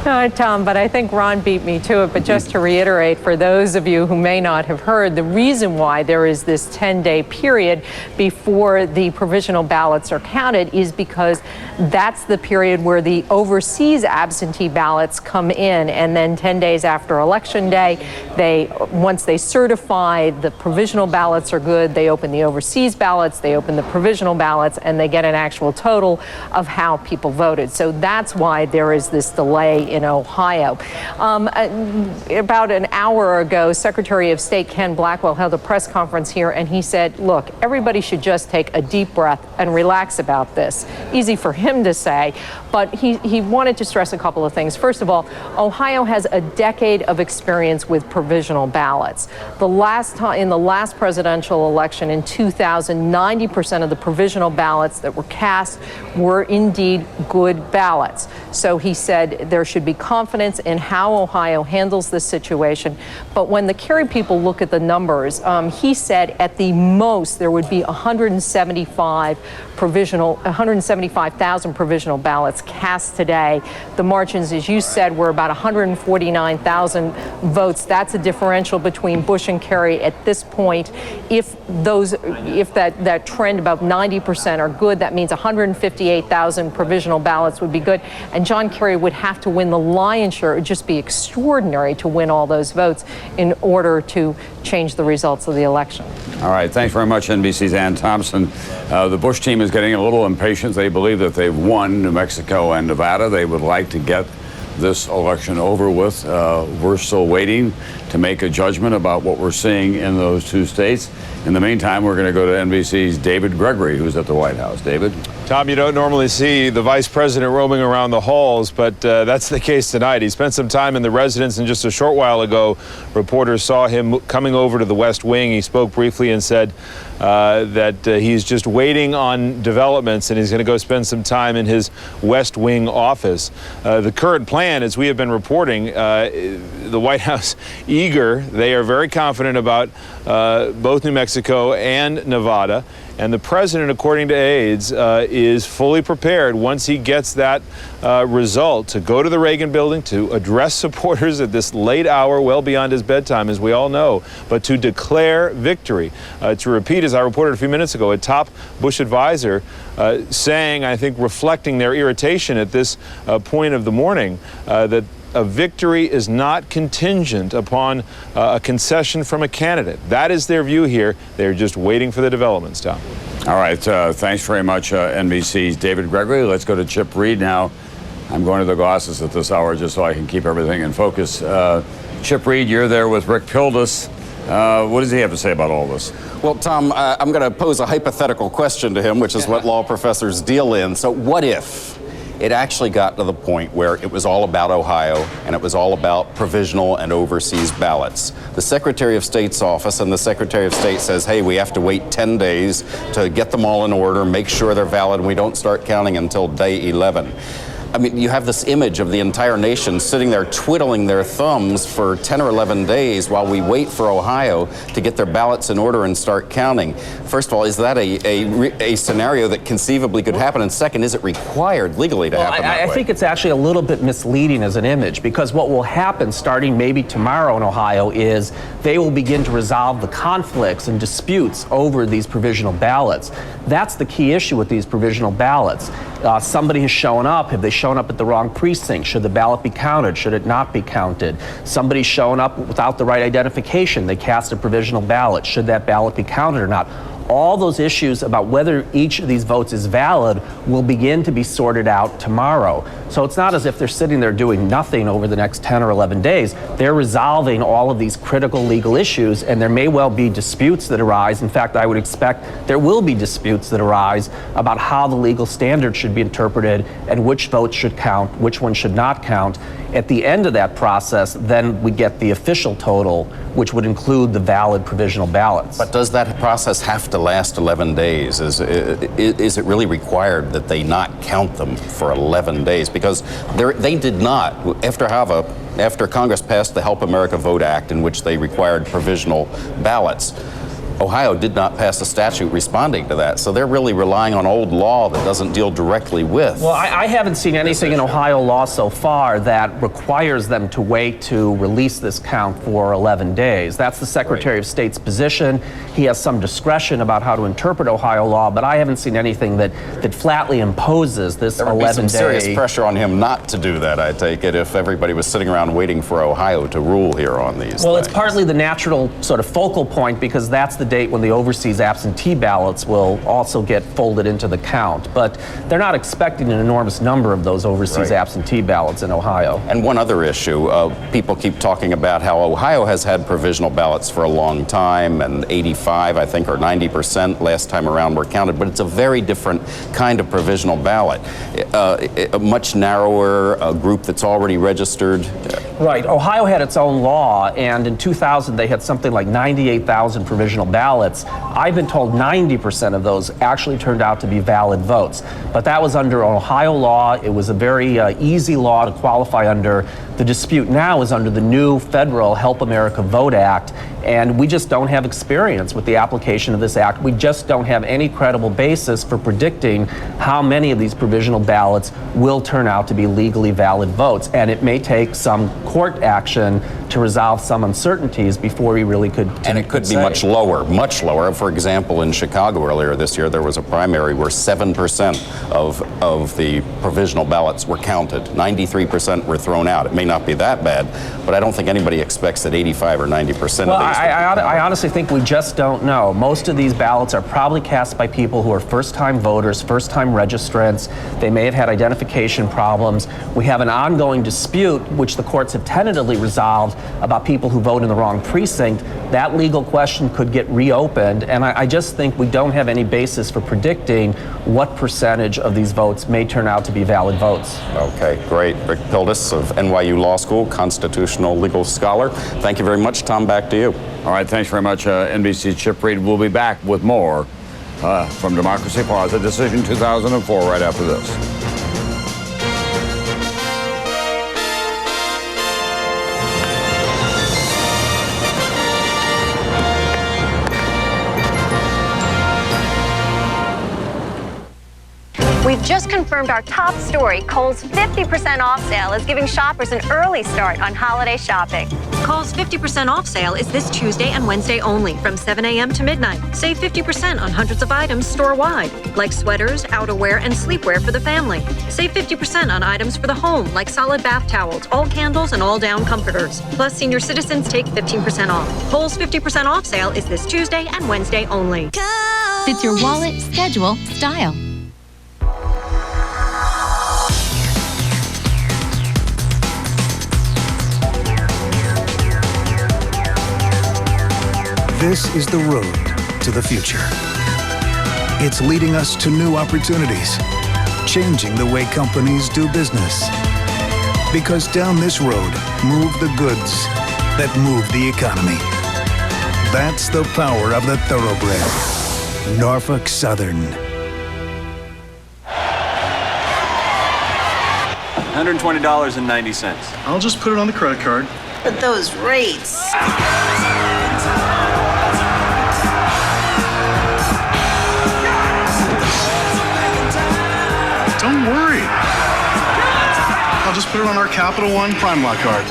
Hi, Tom, but I think Ron beat me to it. But just to reiterate, for those of you who may not have heard, the reason why there is this 10-day period before the provisional ballots are counted is because that's the period where the overseas absentee ballots come in. And then 10 days after Election Day, once they certify the provisional ballots are good, they open the overseas ballots, they open the provisional ballots, and they get an actual total of how people voted. So that's why there is this delay in Ohio. About an hour ago, Secretary of State Ken Blackwell held a press conference here, and he said, look, everybody should just take a deep breath and relax about this. Easy for him to say, but he wanted to stress a couple of things. First of all, Ohio has a decade of experience with provisional ballots. In the last presidential election in 2000, 90% of the provisional ballots that were cast were indeed good ballots. So he said there should be confidence in how Ohio handles this situation. But when the Kerry people look at the numbers, he said at the most there would be 175,000 provisional ballots cast today. The margins, as you said, were about 149,000 votes. That's a differential between Bush and Kerry at this point. If that trend about 90% are good, that means 158,000 provisional ballots would be good. And John Kerry would have to win the lion's share. It would just be extraordinary to win all those votes in order to change the results of the election.
All right, thanks very much, NBC's Ann Thompson. The Bush team is getting a little impatient. They believe that they've won New Mexico and Nevada. They would like to get this election over with. We're still waiting to make a judgment about what we're seeing in those two states. In the meantime, we're going to go to NBC's David Gregory, who's at the White House. David?
Tom, you don't normally see the vice president roaming around the halls, but that's the case tonight. He spent some time in the residence, and just a short while ago, reporters saw him coming over to the West Wing. He spoke briefly and said that he's just waiting on developments, and he's going to go spend some time in his West Wing office. The current plan, as we have been reporting, the White House eager. They are very confident about both New Mexico and Nevada. And the president, according to aides, is fully prepared once he gets that result to go to the Reagan building, to address supporters at this late hour, well beyond his bedtime, as we all know, but to declare victory. To repeat, as I reported a few minutes ago, a top Bush advisor saying, I think reflecting their irritation at this point of the morning, that a victory is not contingent upon a concession from a candidate. That is their view here. They're just waiting for the developments, Tom.
All right, thanks very much, NBC's David Gregory. Let's go to Chip Reed now. I'm going to the glasses at this hour just so I can keep everything in focus. Chip Reed, you're there with Rick Pildes. What does he have to say about all this?
Well, Tom, I'm going to pose a hypothetical question to him, which is what law professors deal in. So what if it actually got to the point where it was all about Ohio and it was all about provisional and overseas ballots? The Secretary of State's office and the Secretary of State says, hey, we have to wait 10 days to get them all in order, make sure they're valid, and we don't start counting until day 11. I mean, you have this image of the entire nation sitting there twiddling their thumbs for 10 or 11 days while we wait for Ohio to get their ballots in order and start counting. First of all, is that a scenario that conceivably could happen? And second, is it required legally to happen that way?
I think it's actually a little bit misleading as an image, because what will happen starting maybe tomorrow in Ohio is they will begin to resolve the conflicts and disputes over these provisional ballots. That's the key issue with these provisional ballots. Somebody has shown up. Have they shown up at the wrong precinct? Should the ballot be counted? Should it not be counted? Somebody's shown up without the right identification. They cast a provisional ballot. Should that ballot be counted or not? All those issues about whether each of these votes is valid will begin to be sorted out tomorrow. So it's not as if they're sitting there doing nothing over the next 10 or 11 days. They're resolving all of these critical legal issues, and there may well be disputes that arise. In fact, I would expect there will be disputes that arise about how the legal standard should be interpreted and which votes should count, which ones should not count. At the end of that process, then we get the official total, which would include the valid provisional ballots.
But does that process have to last 11 days? Is it really required that they not count them for 11 days? Because they did not, after Congress passed the Help America Vote Act, in which they required provisional ballots, Ohio did not pass a statute responding to that. So they're really relying on old law that doesn't deal directly with.
Well, I haven't seen anything in Ohio law so far that requires them to wait to release this count for 11 days. That's the Secretary of State's position. He has some discretion about how to interpret Ohio law, but I haven't seen anything that flatly imposes this 11-day.
There would be some serious pressure on him not to do that, I take it, if everybody was sitting around waiting for Ohio to rule here on these
Well,
things.
it's partly the natural sort of focal point because that's the date when the overseas absentee ballots will also get folded into the count. But they're not expecting an enormous number of those overseas absentee ballots in Ohio.
And one other issue, people keep talking about how Ohio has had provisional ballots for a long time, and 85, I think, or 90% last time around were counted, but it's a very different kind of provisional ballot. A much narrower group that's already registered.
Right. Ohio had its own law, and in 2000 they had something like 98,000 provisional ballots. I've been told 90% of those actually turned out to be valid votes. But that was under Ohio law. It was a very easy law to qualify under. The dispute now is under the new federal Help America Vote Act, and we just don't have experience with the application of this act. We just don't have any credible basis for predicting how many of these provisional ballots will turn out to be legally valid votes. And it may take some court action to resolve some uncertainties before we really could.
And it could be much lower, much lower. For example, in Chicago earlier this year, there was a primary where 7% of the provisional ballots were counted. 93% were thrown out. It may not be that bad, but I don't think anybody expects that 85 or 90% of these.
I honestly think we just don't know. Most of these ballots are probably cast by people who are first-time voters, first-time registrants. They may have had identification problems. We have an ongoing dispute, which the courts have tentatively resolved, about people who vote in the wrong precinct. That legal question could get reopened, and I just think we don't have any basis for predicting what percentage of these votes may turn out to be valid votes.
Okay, great. Rick Pildes of NYU Law School, constitutional legal scholar. Thank you very much. Tom, back to you.
All right, thanks very much, NBC's Chip Reid. We'll be back with more from Democracy Plaza, Decision 2004, right after this.
We've just confirmed our top story. Kohl's 50% off sale is giving shoppers an early start on holiday shopping.
Kohl's 50% off sale is this Tuesday and Wednesday only from 7 a.m. to midnight. Save 50% on hundreds of items store-wide, like sweaters, outerwear, and sleepwear for the family. Save 50% on items for the home, like solid bath towels, all candles, and all down comforters. Plus, senior citizens take 15% off. Kohl's 50% off sale is this Tuesday and Wednesday only.
Fits your wallet, schedule, style.
This is the road to the future. It's leading us to new opportunities, changing the way companies do business. Because down this road move the goods that move the economy. That's the power of the thoroughbred. Norfolk Southern.
$120.90.
I'll just put it on the credit card.
But those rates.
Don't worry. I'll just put it on our Capital One Prime Lock card.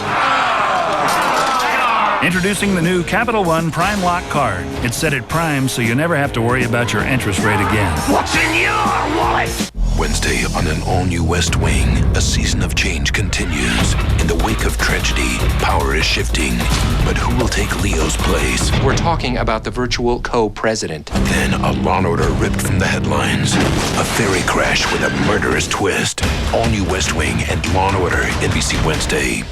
Introducing the new Capital One Prime Lock card. It's set at prime so you never have to worry about your interest rate again.
What's in your wallet? Wednesday on an all-new West Wing, a season of change continues. In the wake of tragedy, power is shifting. But who will take Leo's place?
We're talking about the virtual co-president.
Then a Law and Order ripped from the headlines. A ferry crash with a murderous twist. All-new West Wing and Law and Order, NBC Wednesday.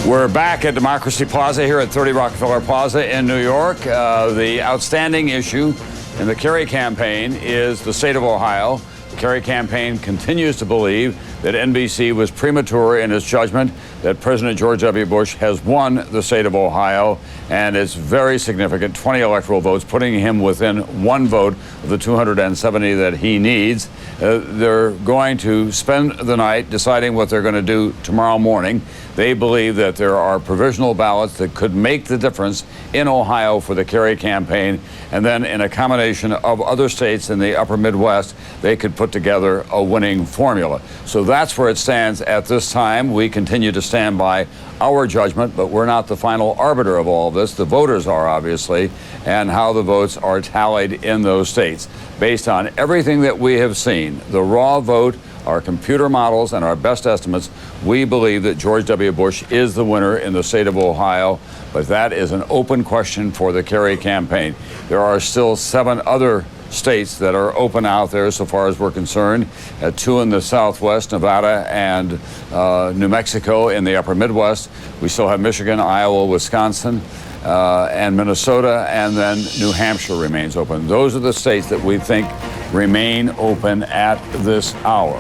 We're back at Democracy Plaza here at 30 Rockefeller Plaza in New York. The outstanding issue in the Kerry campaign is the state of Ohio. The Kerry campaign continues to believe that NBC was premature in its judgment that President George W. Bush has won the state of Ohio, and it's very significant, 20 electoral votes, putting him within one vote of the 270 that he needs. They're going to spend the night deciding what they're going to do tomorrow morning. They believe that there are provisional ballots that could make the difference in Ohio for the Kerry campaign, and then in a combination of other states in the upper Midwest, they could put together a winning formula. So that's where it stands at this time. We continue to stand by our judgment, but we're not the final arbiter of all of this. The voters are, obviously, and how the votes are tallied in those states. Based on everything that we have seen, the raw vote, our computer models, and our best estimates, we believe that George W. Bush is the winner in the state of Ohio, but that is an open question for the Kerry campaign. There are still 7 other states that are open out there so far as we're concerned. 2 in the Southwest, Nevada and New Mexico in the upper Midwest. We still have Michigan, Iowa, Wisconsin, and Minnesota, and then New Hampshire remains open. Those are the states that we think remain open at this hour.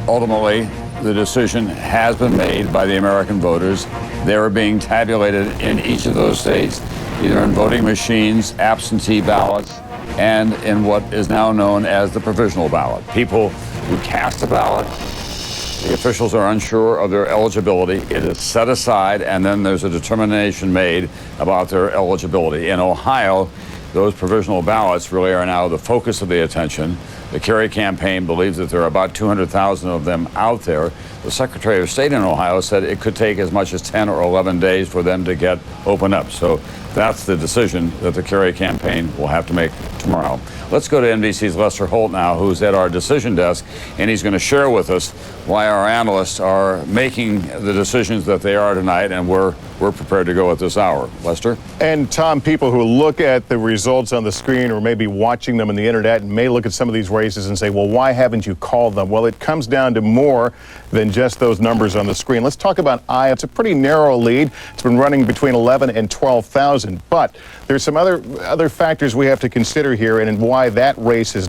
Ultimately, the decision has been made by the American voters. They are being tabulated in each of those states, either in voting machines, absentee ballots, and in what is now known as the provisional ballot. People who cast a ballot, the officials are unsure of their eligibility. It is set aside, and then there's a determination made about their eligibility. In Ohio, those provisional ballots really are now the focus of the attention. The Kerry campaign believes that there are about 200,000 of them out there. The Secretary of State in Ohio said it could take as much as 10 or 11 days for them to get opened up. So that's the decision that the Kerry campaign will have to make tomorrow. Let's go to NBC's Lester Holt now, who's at our decision desk, and he's going to share with us why our analysts are making the decisions that they are tonight, and we're prepared to go at this hour. Lester?
And Tom, people who look at the results on the screen or maybe watching them on the internet may look at some of these races and say, well, why haven't you called them? Well, it comes down to more than just those numbers on the screen. Let's talk about Iowa. It's a pretty narrow lead. It's been running between 11 and 12,000, but there's some other factors we have to consider here and why that race is